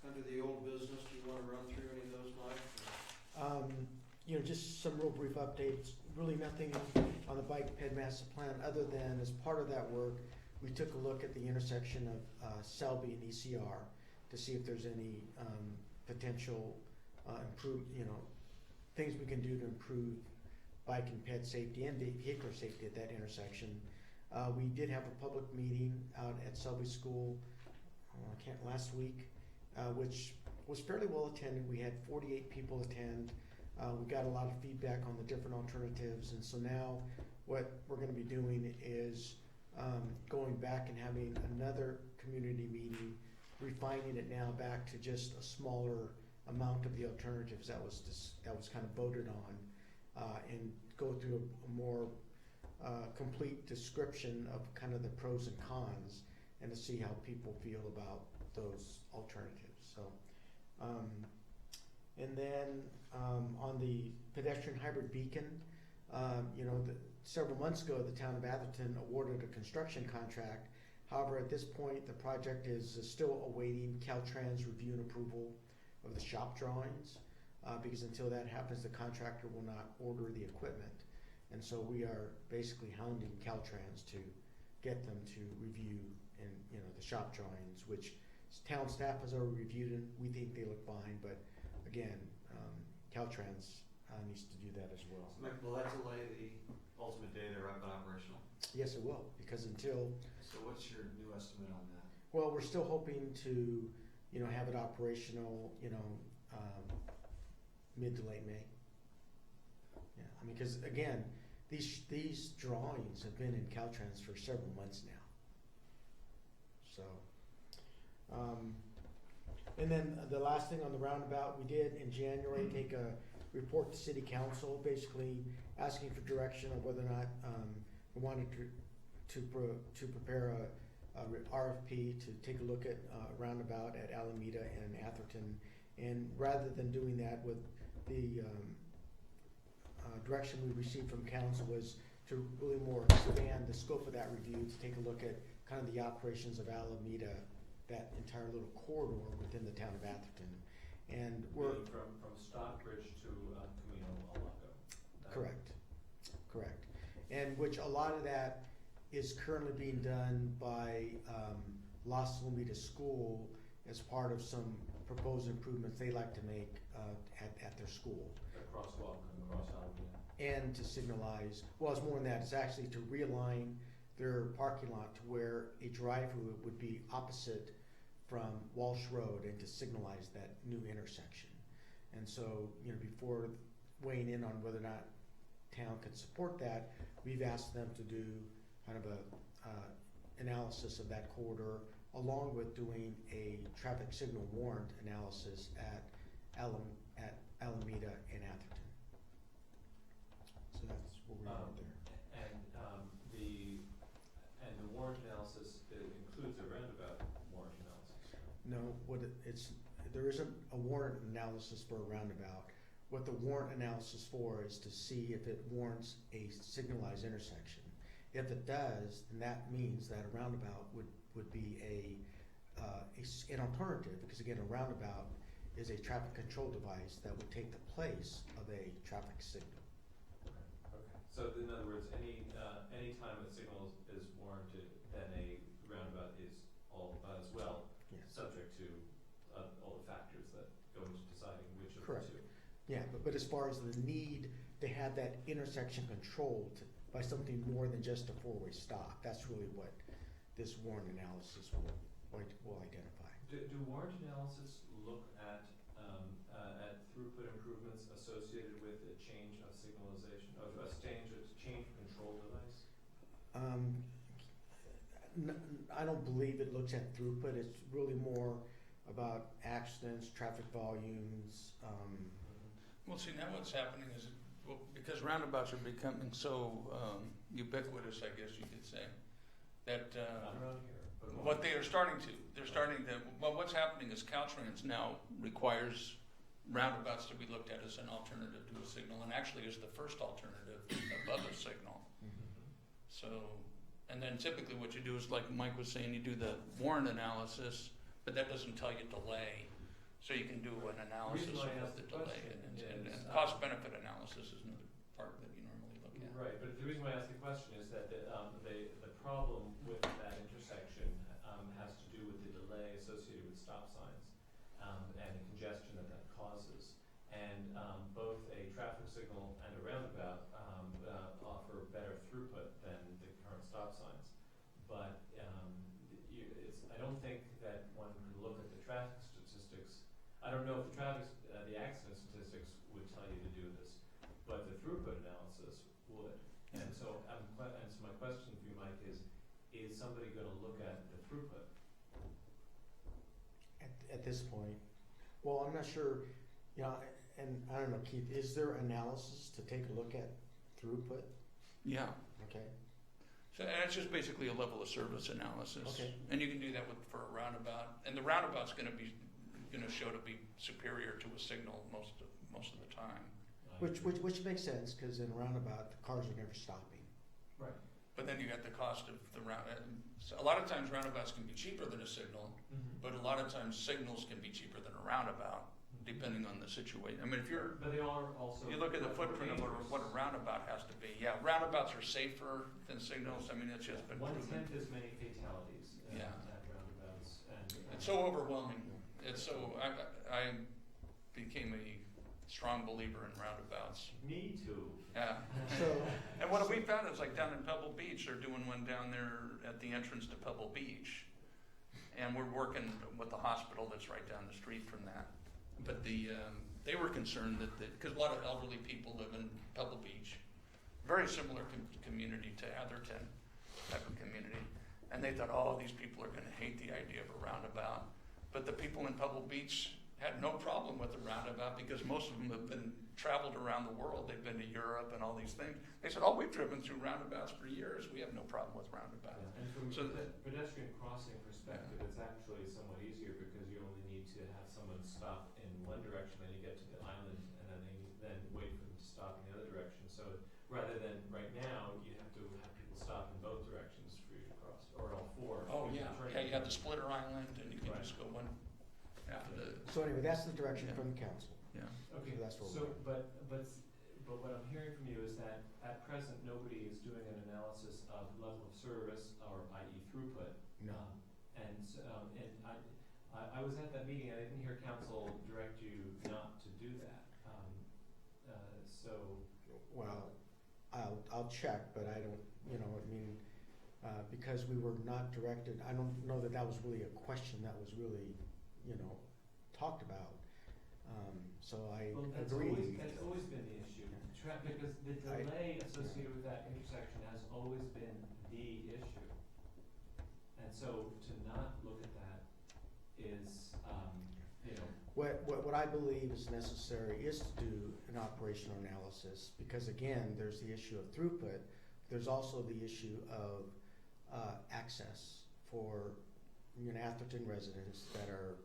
Under the old business, do you wanna run through any of those, Mike? You know, just some real brief updates, really nothing on the bike ped master plan, other than as part of that work, we took a look at the intersection of Selby and ECR to see if there's any potential things we can do to improve bike and ped safety and vehicular safety at that intersection. We did have a public meeting out at Selby School last week, which was fairly well attended. We had 48 people attend. We got a lot of feedback on the different alternatives, and so now what we're going to be doing is going back and having another community meeting, refining it now back to just a smaller amount of the alternatives that was kind of voted on, and go through a more complete description of kind of the pros and cons, and to see how people feel about those alternatives. So, and then on the pedestrian hybrid beacon, several months ago, the town of Atherton awarded a construction contract. However, at this point, the project is still awaiting Caltrans review and approval of the shop drawings, because until that happens, the contractor will not order the equipment. And so we are basically hounding Caltrans to get them to review the shop drawings, which town staff has already reviewed and we think they look fine, but again, Caltrans needs to do that as well. So Mike, will that delay the ultimate day they're up and operational? Yes, it will, because until, So what's your new estimate on that? well, we're still hoping to, have it operational, mid to late May. Yeah, I mean, because again, these drawings have been in Caltrans for several months now. So, and then the last thing on the roundabout, we did in January take a report to City Council, basically asking for direction on whether or not we wanted to prepare a RFP to take a look at roundabout at Alameda and Atherton, and rather than doing that with the direction we received from council was to really more expand the scope of that review, to take a look at kind of the operations of Alameda, that entire little corridor within the town of Atherton. And we're Meaning from Stockbridge to Camino Al Lago. Correct. And which a lot of that is currently being done by Los Alameda School as part of some proposed improvements they like to make at their school. A crosswalk across Alameda. And to signalize, well, it's more than that, it's actually to realign their parking lot to where a drive-through would be opposite from Walsh Road, and to signalize that new intersection. And so, before weighing in on whether or not town could support that, we've asked them to do kind of a analysis of that corridor, along with doing a traffic signal warrant analysis at Alameda and Atherton. So that's where we are there. And the warrant analysis includes a roundabout warrant analysis. No, there isn't a warrant analysis for a roundabout. What the warrant analysis for is to see if it warrants a signalized intersection. If it does, then that means that a roundabout would be an alternative, because again, a roundabout is a traffic control device that would take the place of a traffic signal. Okay. So in other words, any time a signal is warranted, then a roundabout is all as well Yes. subject to all the factors that go into deciding which Yeah, but as far as the need to have that intersection controlled by something more than just a four-way stop, that's really what this warrant analysis will identify. Do warrant analysis look at throughput improvements associated with a change of signalization, of a change control device? I don't believe it looks at throughput. It's really more about accidents, traffic volumes. Well, see, now what's happening is, well, because roundabouts are becoming so ubiquitous, I guess you could say, that Not around here, but what they are starting to, well, what's happening is Caltrans now requires roundabouts to be looked at as an alternative to a signal, and actually is the first alternative above a signal. So, and then typically what you do is, like Mike was saying, you do the warrant analysis, but that doesn't tell you delay. So you can do an analysis reason why I of asked the the delay, question and is, cost-benefit analysis is another part that you normally look at. Right, but the reason why I asked the question is that the problem with that intersection has to do with the delay associated with stop signs and the congestion that causes. And both a traffic signal and a roundabout offer better throughput than the current stop signs. But I don't think that one can look at the traffic statistics. I don't know if the accident statistics would tell you to do this, but the throughput analysis would. Yeah. And so my question for you, Mike, is somebody going to look at the throughput? At this point, well, I'm not sure, you know, and I don't know, Keith, is there analysis to take a look at throughput? Yeah. Okay. So, and it's just basically a level of service analysis. Okay. And you can do that for a roundabout, and the roundabout's going to show to be superior to a signal most of the time. Which makes sense, because in a roundabout, the cars are never stopping. Right. But then you got the cost of the so a lot of times roundabouts can be cheaper than a signal, but a lot of times signals can be cheaper than a roundabout, depending on the situation. I mean, if you're, But they are also. you look at the footprint of dangerous. what a roundabout has to be. Yeah, roundabouts are safer than signals. I mean, it's just been proven. 1/10 as many fatalities Yeah. at roundabouts. And It's so overwhelming. It's so, I became a strong believer in roundabouts. Me too. Yeah. So, And what we found is, like down in Pebble Beach, they're doing one down there at the entrance to Pebble Beach. And we're working with the hospital that's right down the street from that. But they were concerned that, because a lot of elderly people live in Pebble Beach, very similar community to Atherton type of community. And they thought, oh, these people are gonna hate the idea of a roundabout. But the people in Pebble Beach had no problem with the roundabout, because most of them have been traveled around the world. They've been to Europe and all these things. They said, oh, we've driven through roundabouts for years. We have no problem with roundabouts. Yeah. And from So a pedestrian crossing perspective, it's actually somewhat easier, because you only need to have someone stop in one direction, then you get to the island, and then wait for them to stop in the other direction. So rather than right now, you have to have people stop in both directions for you to cross, or all four. Oh, if yeah. you're Yeah, you have the turning. splitter island, and you can Right. just go one. Yeah, so anyway, that's the direction Yeah. from the council. yeah. Okay, So that's where so, we're but what I'm hearing from you is that at present, nobody is doing an analysis of level of service, or i.e. throughput. No. And I was at that meeting, I didn't hear council direct you not to do that. So, Well, I'll check, but I don't, you know, I mean, because we were not directed, I don't know that was really a question that was really, you know, talked about. So I well, agree. that's always been the issue. Because the delay associated with that intersection has always been the issue. And so to not look at that is, you know. What I believe is necessary is to do an operational analysis, because again, there's the issue of throughput. There's also the issue of access for, you know, Atherton residents that are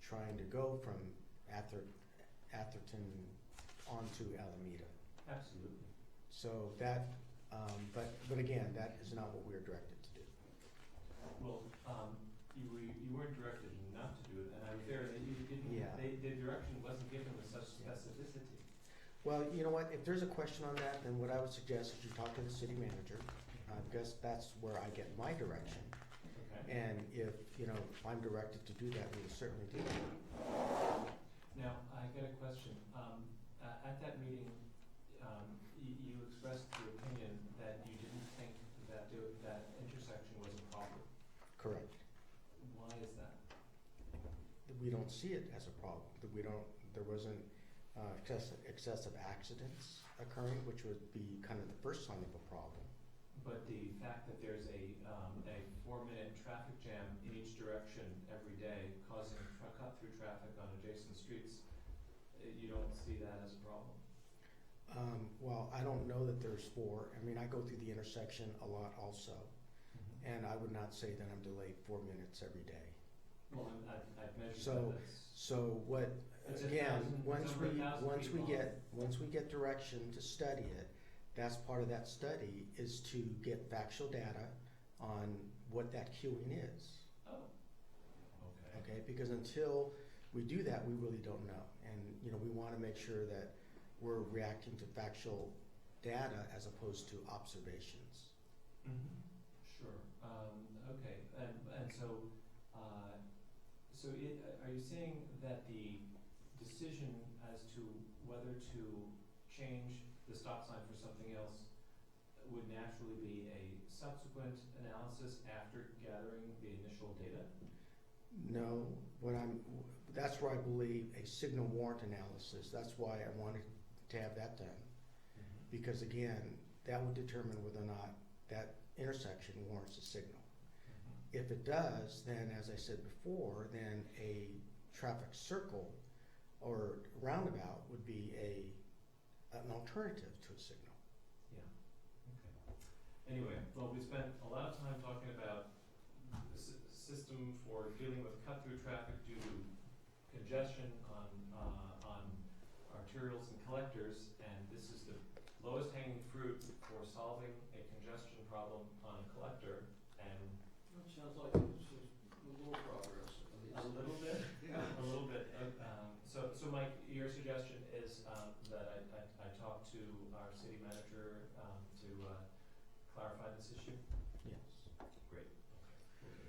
trying to go from Atherton onto Alameda. Absolutely. So that, but again, that is not what we're directed to do. Well, you weren't directed not to do it, and I was there, and you didn't, Yeah. the direction wasn't given with such specificity. Well, you know what, if there's a question on that, then what I would suggest is you talk to the city manager, because that's where I get my direction. Okay. And if, you know, if I'm directed to do that, we will certainly do that. Now, I got a question. meeting, you expressed the opinion that you didn't think that that intersection was a problem. Correct. Why is that? We don't see it as a problem, that there wasn't excessive accidents occurring, which would be kind of the first sign of a problem. But the fact that there's a 4-minute traffic jam in each direction every day causing cut-through traffic on adjacent streets, you don't see that as a problem? Well, I don't know that there's 4. I mean, I go through the intersection a lot also, and I would not say that I'm delayed 4 minutes every day. Well, I've measured So- that. So what, It's again, 1,000 once it's over 1,000 feet long. once we get direction to study it, that's part of that study is to get factual data on what that queuing is. Oh, okay. Okay, because until we do that, we really don't know. And, we want to make sure that we're reacting to factual data as opposed to observations. Mm-hmm. Sure. Okay. And so, are you saying that the decision as to whether to change the stop sign for something else would naturally be a subsequent analysis after gathering the initial data? No, that's where I believe a signal warrant analysis, that's why I wanted to have that done. Because again, that would determine whether or not that intersection warrants a signal. If it does, then as I said before, then a traffic circle or roundabout would be an alternative to a signal. Yeah. Okay. Anyway, well, we spent a lot of time talking about the system for dealing with cut-through traffic due to congestion on arterials and collectors, and this is the lowest hanging fruit for solving a congestion problem on a collector, and It sounds like it's a little progress. a little bit. Yeah. A little bit. So Mike, your suggestion is that I talk to our city manager to clarify this issue? Yes. Great. Okay.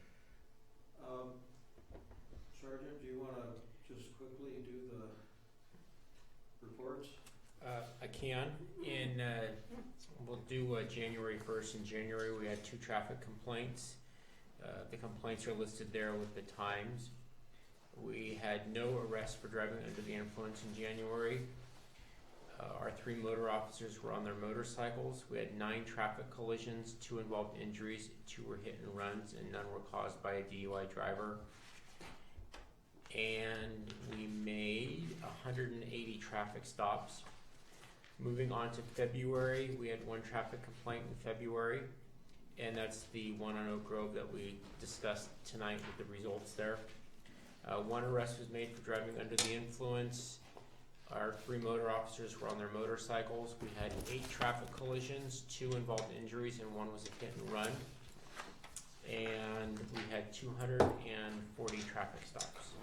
Sergeant, do you want to just quickly do the reports? I can. We'll do January 1st. In January, we had 2 traffic complaints. The complaints are listed there with the times. We had no arrests for driving under the influence in January. Our 3 motor officers were on their motorcycles. We had 9 traffic collisions, 2 involved injuries, 2 were hit and runs, and none were caused by a DUI driver. And we made 180 traffic stops. Moving on to February, we had 1 traffic complaint in February, and that's the one on Oak Grove that we discussed tonight with the results there. 1 arrest was made for driving under the influence. Our 3 motor officers were on their motorcycles. We had 8 traffic collisions, 2 involved injuries, and 1 was a hit and run. And we had 240 traffic stops.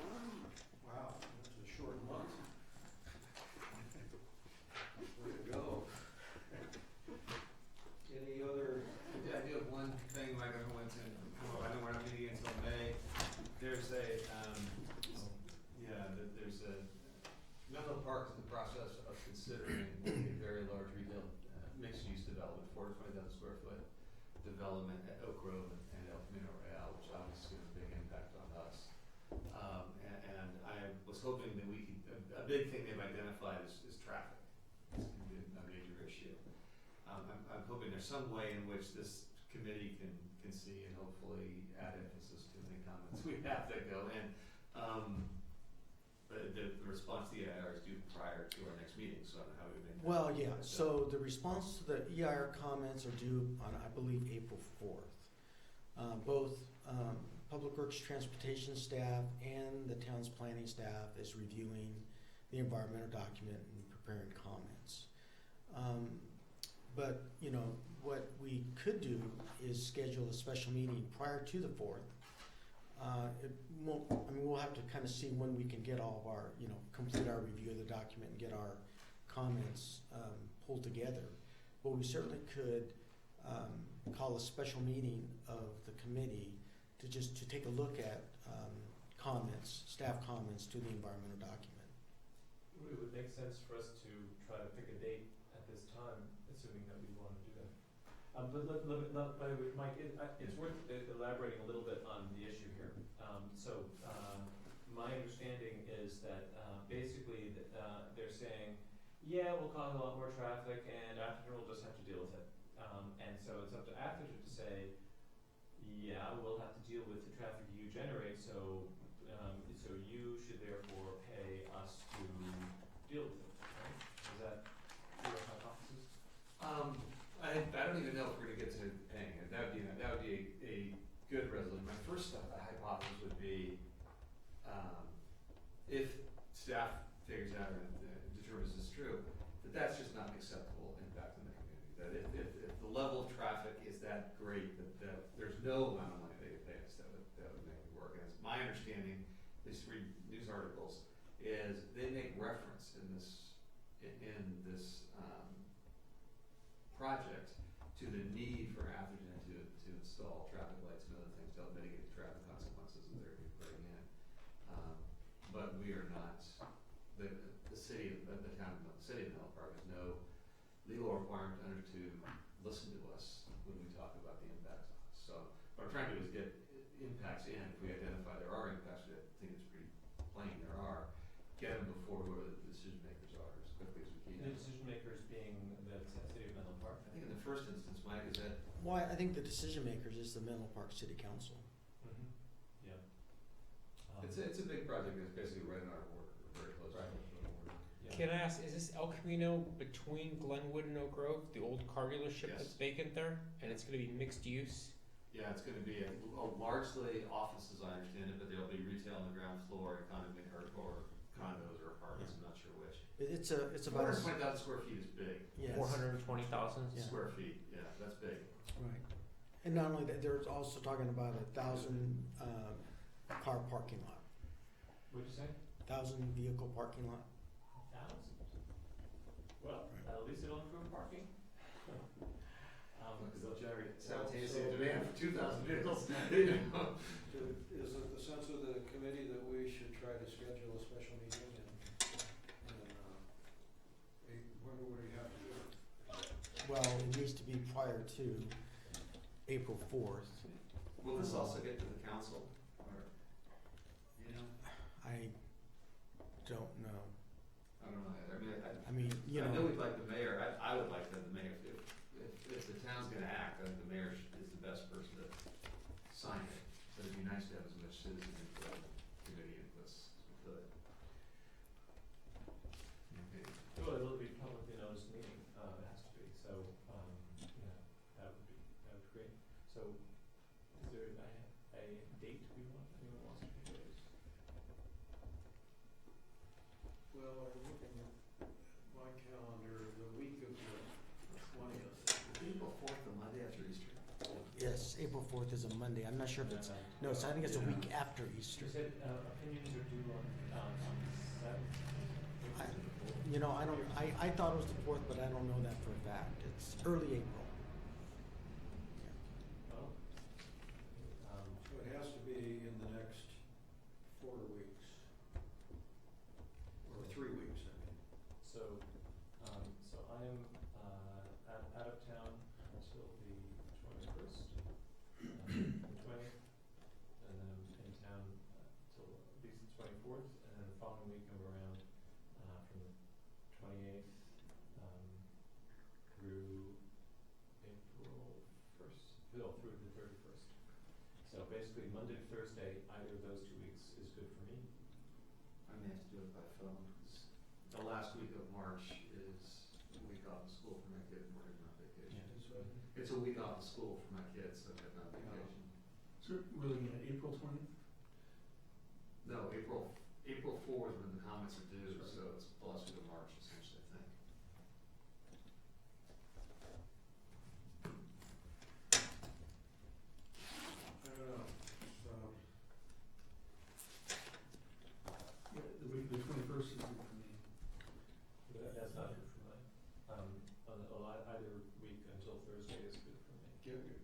Wow, that's a short month. Way to go. Any other? Yeah, I do have one thing, Mike, I went to, I know we're not meeting until May. There's Menlo Park is in the process of considering a very large retail mixed-use development, 420,000 square foot development at Oak Grove and El Camino Real, which obviously has a big impact on us. And I was hoping that we could, a big thing they've identified is traffic. It's going to be a major issue. I'm hoping there's some way in which this committee can see and hopefully add emphasis to any comments we have that go in. The response to the EIR is due prior to our next meeting, so I don't know how we make that. Well, yeah, so the response to the EIR comments are due on, I believe, April 4th. Both Public Works Transportation staff and the town's planning staff is reviewing the environmental document and preparing comments. But, what we could do is schedule a special meeting prior to the 4th. We'll have to kind of see when we can get all of our, complete our review of the document and get our comments pulled together. But we certainly could call a special meeting of the committee to take a look at comments, staff comments to the environmental document. it would make sense for us to try to pick a date at this time, assuming that we want to do that. By the way, Mike, it's worth elaborating a little bit on the issue here. My understanding is that basically they're saying, yeah, we'll cause a lot more traffic, and Atherton will just have to deal with it. And so it's up to Atherton to say, yeah, we'll have to deal with the traffic you generate, so you should therefore pay us to deal with it, right? Is that your hypothesis? I don't even know if we're gonna get to paying it. That would be a good resolution. My first hypothesis would be, if staff figures out or determines this is true, that's just not an acceptable impact on the community. That if the level of traffic is that great, that there's no amount of money they could pay us that would make it work. And it's my understanding, these 3 news articles, is they make reference in this project to the need for Atherton to install traffic lights and other things to help mitigate the traffic consequences that they're putting in. But we are not, the city of Menlo Park has no legal requirement to listen to us when we talk about the impacts on us. So what I'm trying to do is get impacts in. If we identify there are impacts, I think it's pretty plain there are, get them before whoever the decision makers are as quickly as we can. The decision makers being the city of Menlo Park? I think in the first instance, Mike, is that Well, I think the decision makers is the Menlo Park City Council. Mm-hmm. Yeah. it's a big project. It's basically right in our border, very close to Right. the border. Yeah. Can I ask, is this El Camino between Glenwood and Oak Grove, the old car dealership Yes. that's vacant there? And it's gonna be mixed use? Yeah, it's gonna be largely offices, I understand it, but there'll be retail on the ground floor, or condos or apartments, I'm not sure which. It's about, 420,000 square feet is big. yes, 420,000? Yeah. Square feet, yeah, that's big. right. And not only that, they're also talking about 1,000 car parking lot, What'd you say? 1,000 vehicle parking lot. 1,000? Well, at least it'll improve parking. Because they'll generate simultaneously so- demand for 2,000 vehicles. Is it the sense of the committee that we should try to schedule a special meeting and when would we have to do it? Well, it needs to be prior to April 4th. Will this also get to the council? Or, I don't know. I don't know. I mean, I know we'd like the mayor. I would like the mayor. If the town's gonna act, I think the mayor is the best person to sign it. But it'd be nice to have as much citizen input, committee input as we could. Okay. Well, it'll be publicly noticed meeting, it has to be, so, yeah, that would be great. So, is there a date anyone wants to propose? Well, I'm looking at my calendar, the week of the 20th. April 4th, the Monday after Easter. Yes, April 4th is a Monday. I'm not sure if it's, no, I think it's a week after Easter. You said, opinions are due on seventh? I thought it was the 4th, but I don't know that for a fact. It's early April. Well, So it has to be in the next 4 weeks. Or 3 weeks, I mean. so I am, out of town until the 21st, the 20th, and then I'm in town till at least the 24th, and then the following week I'm around, from the 28th, through April 1st, no, through the 31st. So basically Monday to Thursday, either of those 2 weeks is good for me. I may have to do it by phone. The last week of March is a week off of school for my kids. We're heading on vacation. It's a week off of school for my kids, so I'm heading on vacation. So we're looking at April 20th? No, April 4th is when the comments are due, so it's the last week of March essentially, I think. I don't know. Yeah, the week, the 21st is good for me. That's not good for mine. Either week until Thursday is good for me.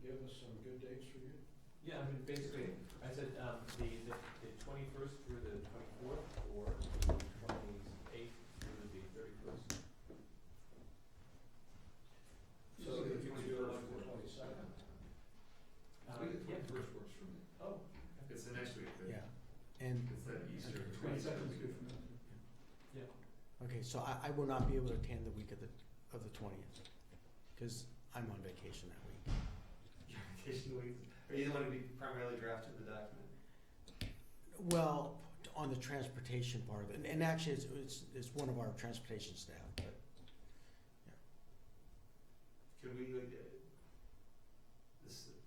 Give us some good dates for you. Yeah, I mean, basically, I said, the 21st through the 24th, or the 28th I will not be able to attend the week of the 20th, because I'm on vacation that week. Your vacation week, or you want to be primarily drafting the document? Well, on the transportation part of it, and actually it's one of our transportation staff, but, Could we,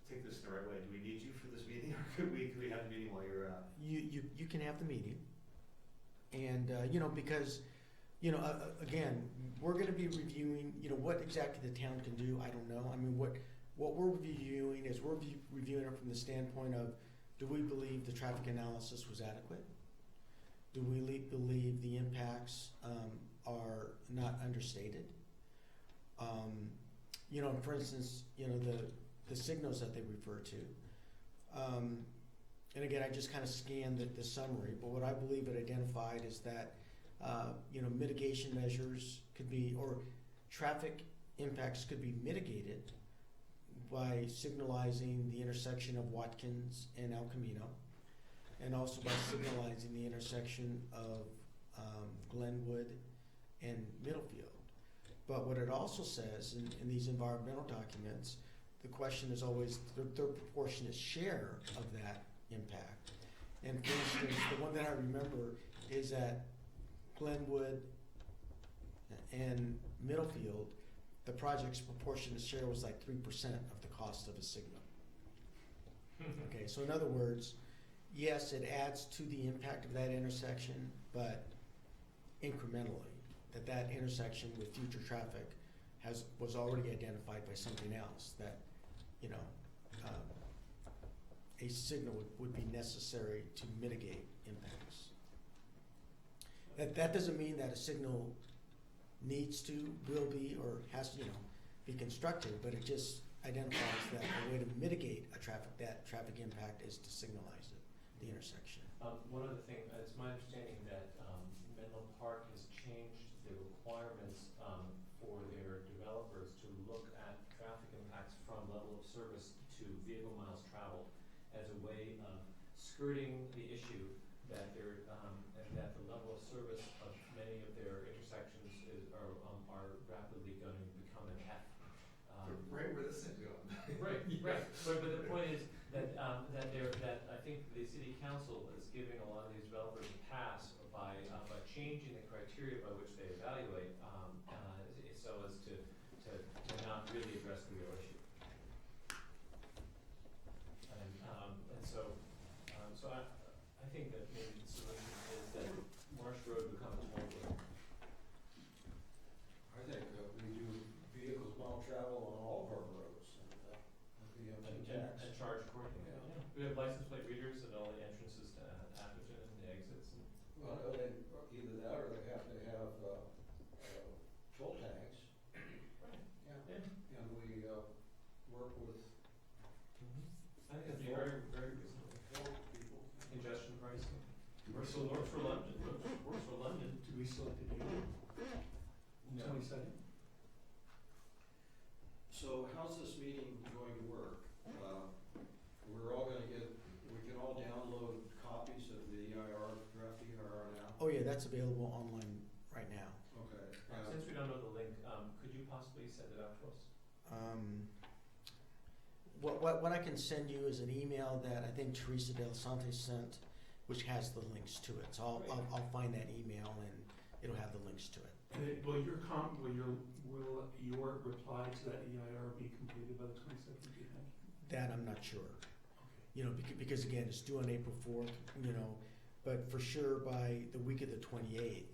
take this the right way, do we need you for this meeting, or could we have the meeting while you're out? you can have the meeting. And, because, again, we're gonna be reviewing, what exactly the town can do, I don't know. I mean, what we're reviewing is we're reviewing it from the standpoint of, do we believe the traffic analysis was adequate? Do we believe the impacts are not understated? For instance, the signals that they refer to. And again, I just kind of scanned the summary, but what I believe it identified is that, mitigation measures could be, or traffic impacts could be mitigated by signalizing the intersection of Watkins and El Camino, and also by signalizing the intersection of Glenwood and Middlefield. But what it also says in these environmental documents, the question is always their proportionate share of that impact. And for instance, the one that I remember is that Glenwood and Middlefield, the project's proportionate share was like 3% of the cost of a signal. Okay, so in other words, yes, it adds to the impact of that intersection, but incrementally, that intersection with future traffic was already identified by something else, that, a signal would be necessary to mitigate impacts. That doesn't mean that a signal needs to, will be, or has to, be constructed, but it just identifies that a way to mitigate that traffic impact is to signalize it, the intersection. One other thing, it's my understanding that Menlo Park has changed the requirements for their developers to look at traffic impacts from level of service to vehicle miles traveled as a way of skirting the issue that that the level of service of many of their intersections are rapidly going to become an F. Right where this is going. Right. But the point is that I think the city council is giving a lot of these developers a pass by changing the criteria by which they evaluate, so as to not really address the real issue. And so I think that maybe the solution is that Marsh Road becomes toll road. I think we do vehicles mile travel on all of our roads, and And charge accordingly. Yeah. We have license plate readers at all the entrances to Atherton and the exits. And well, either that or they have to have toll tags. right. Yeah. Yeah. And we work with I think that'd be very, very reasonable. people. Congestion pricing. Works for London. Works for London. Do we select a date? No. 22nd? So how's this meeting going to work? We're all gonna we can all download copies of the draft EIR now? Oh yeah, that's available online right now. Okay. Since we don't know the link, could you possibly send it out to us? What I can send you is an email that I think Teresa Del Sante sent, which has the links to it. So I'll find that email and it'll have the links to it. Will your reply to that EIR be completed by the 22nd, do you think? That I'm not sure. Okay. Because again, it's due on April 4th, but for sure by the week of the 28th.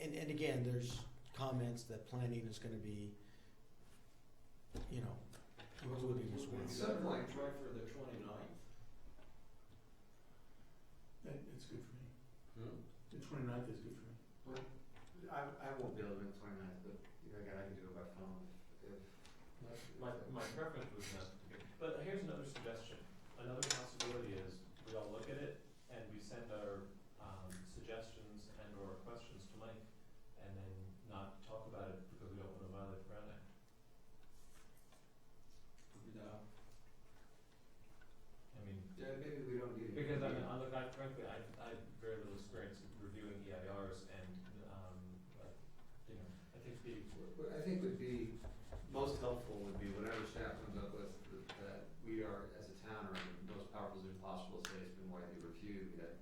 And again, there's comments that planning is gonna be, including as well. Certainly try for the 29th. It's good for me. Hmm? The 29th is good for me. I won't be able to make 29th, but again, I can do it by phone if. My preference was not to be. But here's another suggestion. Another possibility is we all look at it and we send our suggestions and or questions to Mike, and then not talk about it because we don't want to violate the Brown Act. No. I mean, Yeah, maybe we don't need it. because frankly, I have very little experience reviewing EIRs and be, What I think would be most helpful would be whatever staff comes up with, that we are, as a town, are in the most powerful position possible to say it's been widely reviewed, that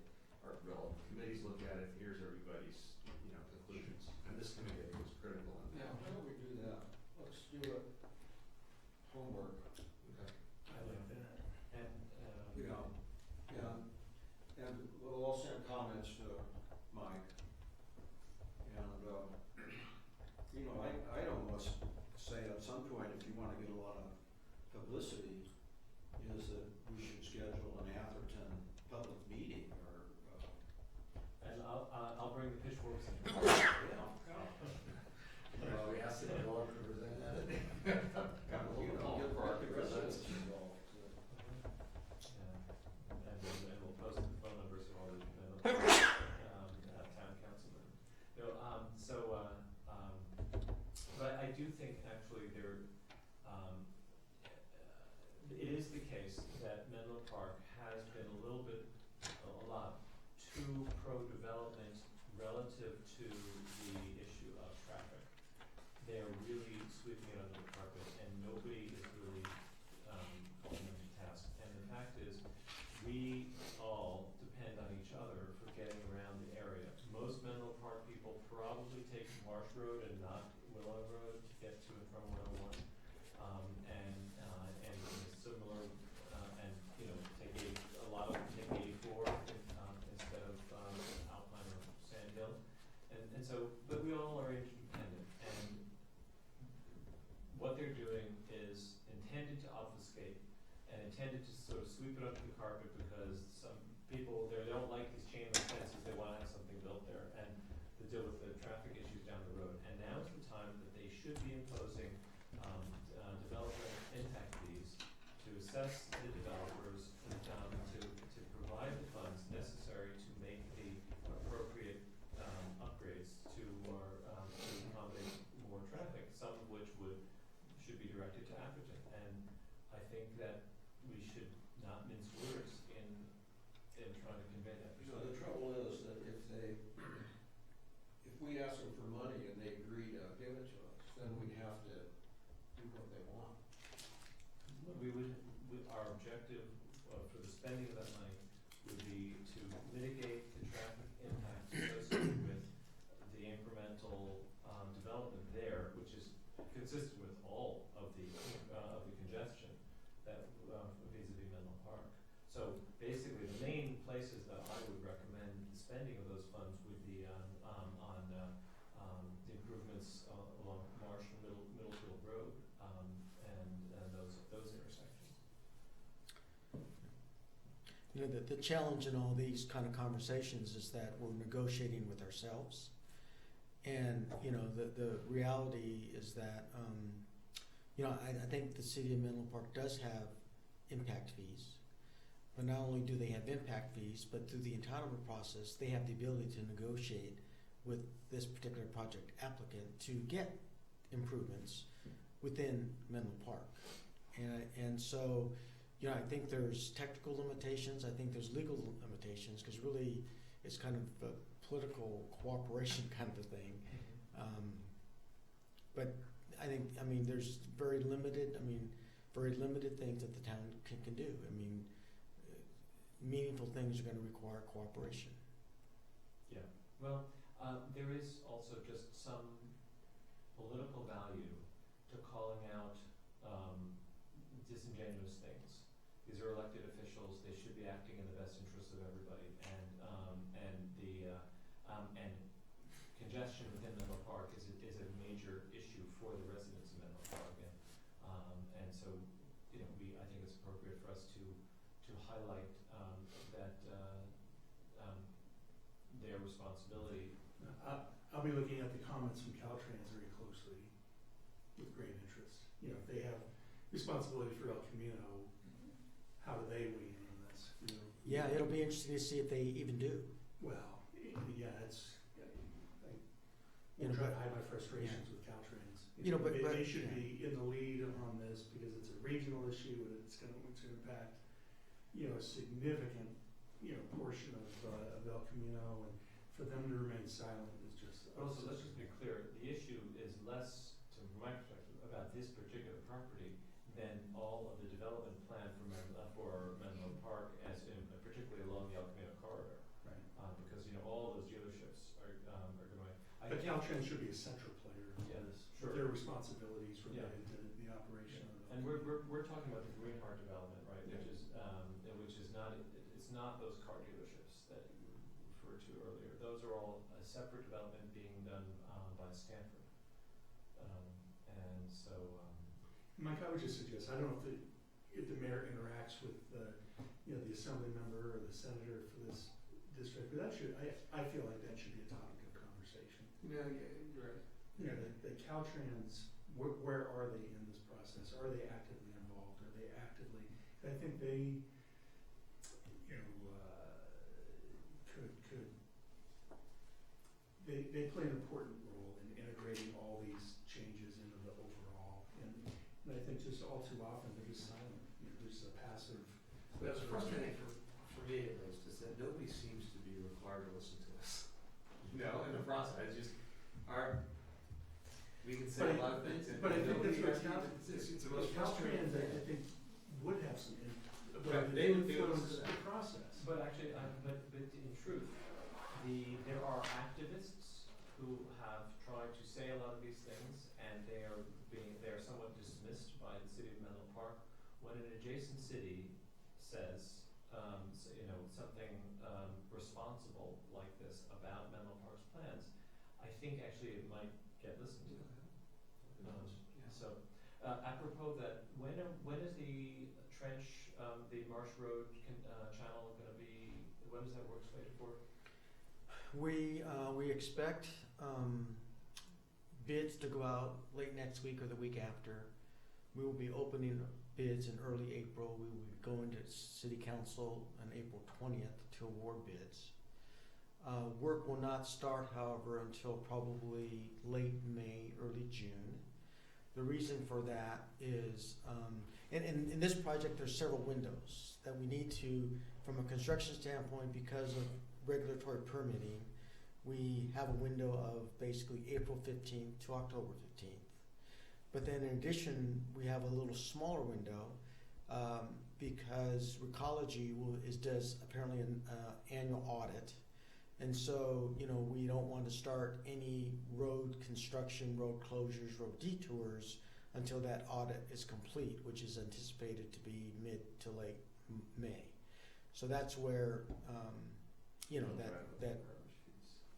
our relevant committees look at it, here's everybody's, conclusions. And this committee, I think, was critical in Yeah, that. why don't we do that? Let's do it. Homework. Okay. I like that. And, And we'll all send comments to Mike. And, I'd almost say at some point, if you wanna get a lot of publicity, is that we should schedule an Atherton public meeting or, and I'll bring the pitchforks in. We asked the developer to present that. get market residents involved. And we'll post the phone numbers of all the town councilmen. But I do think actually it is the case that Menlo Park has been a lot too pro-development relative to the issue of traffic. They're really sweeping it under the carpet, and nobody is really holding them to task. And the fact is, we all depend on each other for getting around the area. Most Menlo Park people probably take Marsh Road and not Willow Road to get to and from 101. And similar, take a lot of them take 84 instead of Alpine or Sand Hill. And so, but we all are interdependent, and what they're doing is intended to obfuscate and intended to sort of sweep it under the carpet because some people, they don't like these chain link fences, they wanna have something built there, and to deal with the traffic issues down the road. And now is the time that they should be imposing developer impact fees to assess the developers, to provide the funds necessary to make the appropriate upgrades to accommodate more traffic, some of which should be directed to Atherton. And I think that we should not mince words in trying to convey that perspective. The trouble is that if we ask them for money and they agree to give it to us, then we'd have to do what they want. Our objective for the spending of that money would be to mitigate the traffic impacts associated with the incremental development there, which is consistent with all of the congestion that vis-a-vis Menlo Park. So basically, the main places that I would recommend the spending of those funds would be on the improvements along Marsh and Middlefield Road and those intersections. The challenge in all these kind of conversations is that we're negotiating with ourselves. And, the reality is that, I think the city of Menlo Park does have impact fees. But not only do they have impact fees, but through the entitlement process, they have the ability to negotiate with this particular project applicant to get improvements within Menlo Park. And so, I think there's technical limitations, I think there's legal limitations, because really it's kind of a political cooperation kind of a thing. But there's very limited things that the town can do. Meaningful things are going to require cooperation. Yeah, well, there is also just some political value to calling out disingenuous things. These are elected officials; they should be acting in the best interest of everybody. And congestion within Menlo Park is a major issue for the residents of Menlo Park, and so I think it's appropriate for us to highlight that their responsibility. I'll be looking at the comments from Caltrans very closely with great interest. If they have responsibility for El Camino, how do they weigh in on this? Yeah, it'll be interesting to see if they even do. Well, yeah, I won't try to hide my frustrations with Caltrans. They should be in the lead on this because it's a regional issue and it's going to impact, a significant, portion of El Camino, and for them to remain silent is just. Also, let's just be clear: the issue is less Caltrans should be a central player in Yeah, this, sure. with their responsibilities Yeah. related to the operation of the. And we're talking about the Greenheart development, right, Yeah. which is not, it's not those car dealerships that you referred to earlier. Those are all a separate development being done, by Stanford. And so, Mike, I would just suggest, I don't know if the mayor interacts with the, you know, the assembly member or the senator for this district, but that should, I feel like that should be a topic of conversation. Yeah, you're right. You know, the Caltrans, where are they in this process? Are they actively involved? Are they actively, I think they, you know, they play an important role in integrating all these changes into the overall, and I think just all too often they're just silent, you know, there's a passive. That's frustrating for me at least, is that nobody seems to be required to listen to us. You know, in the process, it's just, we can say a lot of things and. But I think that's what it's the most frustrating Caltrans, thing. I think, would have some But they would be able to influence do the that. process. but actually, but in truth, there are activists who have tried to say a lot of these things, and they are somewhat dismissed by the city of Menlo Park when an adjacent city says, something responsible like this about Menlo Park's plans. I think actually it might get listened to. So, apropos that, when is the trench, the Marsh Road channel going to be? When is that work slated for? We expect bids to go out late next week or the week after. We will be opening bids in early April. We will be going to City Council on April 20th to award bids. Work will not start, however, until probably late May, early June. The reason for that is, in this project, there's several windows that we need to, from a construction standpoint, because of regulatory permitting, we have a window of basically April 15th to October 15th. But then in addition, we have a little smaller window because Recology does apparently an annual audit. And so, we don't want to start any road construction, road closures, road detours until that audit is complete, which is anticipated to be mid to late May. So that's where,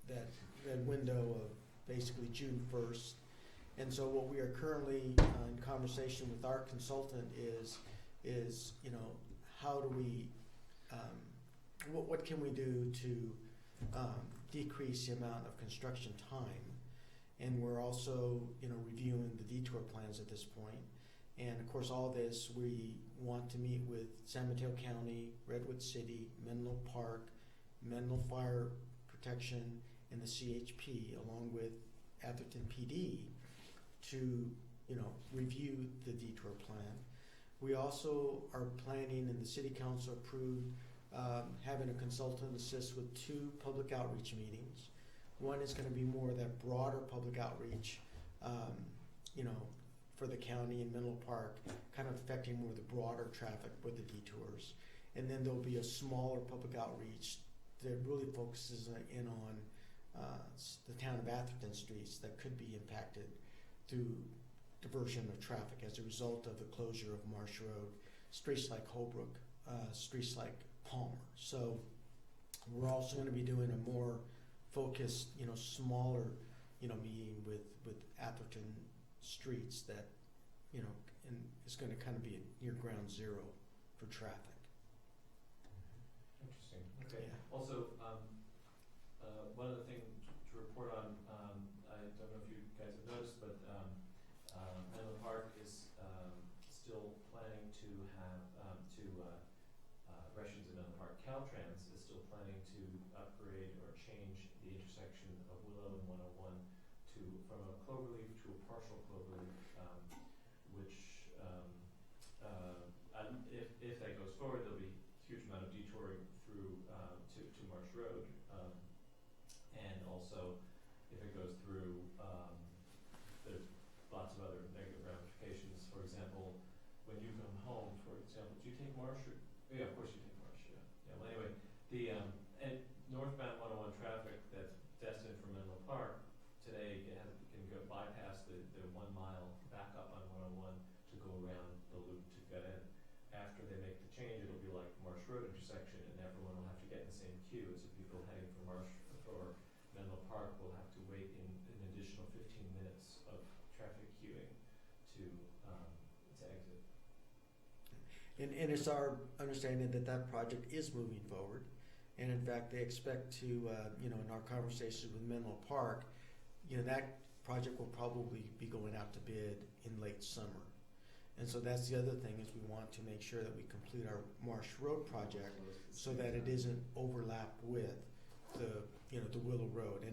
that window of basically June 1st. And so what we are currently in conversation with our consultant is how do we, what can we do to decrease the amount of construction time? And we're also, reviewing the detour plans at this point. And of course, all this, we want to meet with San Mateo County, Redwood City, Menlo Park, Menlo Fire Protection, and the CHP, along with Atherton PD, to, review the detour plan. We also are planning, and the City Council approved, having a consultant assist with 2 public outreach meetings. One is going to be more of that broader public outreach, for the county and Menlo Park, kind of affecting more the broader traffic with the detours. And then there'll be a smaller public outreach that really focuses in on the town of Atherton streets that could be impacted through diversion of traffic as a result of the closure of Marsh Road, streets like Holbrook, streets like Palmer. So we're also going to be doing a more focused, smaller, meeting with Atherton streets that, and it's going to kind of be near ground zero for traffic. Interesting. Okay. Yeah. Also, one other thing to report on, I don't know if you guys have noticed, but Menlo Park is still planning to have Russians in Menlo Park. Caltrans is still planning to upgrade or change the intersection of Willow and 101 from a cloverleaf to a partial cloverleaf, which if that goes forward, there'll be a huge amount of detouring through to Marsh Road, and also if it goes through, there's lots of other negative ramifications. For example, when you come home, for example, do you take Marsh? Yeah, of course you take Marsh. Yeah. Well, anyway, the and northbound 101 traffic that's destined for Menlo Park today And it's our understanding that that project is moving forward. And in fact, they expect to, you know, in our conversations with Menlo Park, you know, that project will probably be going out to bid in late summer. And so that's the other thing, is we want to make sure that we complete our Marsh Road project so that it isn't overlapped with the, you know, the Willow Road.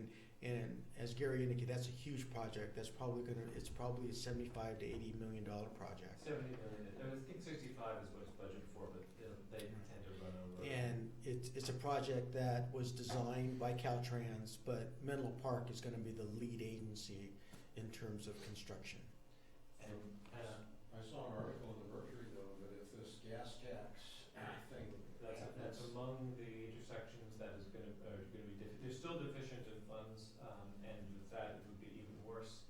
And as Gary indicated, that's a huge project. That's probably it's probably a $75 to $80 million project. 70 million, I think 65 is what it's budgeted for, but they tend to run over. And it's a project that was designed by Caltrans, but Menlo Park is gonna be the lead agency in terms of construction. And, I saw an article in the Mercury though, that if this gas tax thing that's among the intersections that is gonna be, there's still deficient in funds, and with that, it would be even worse.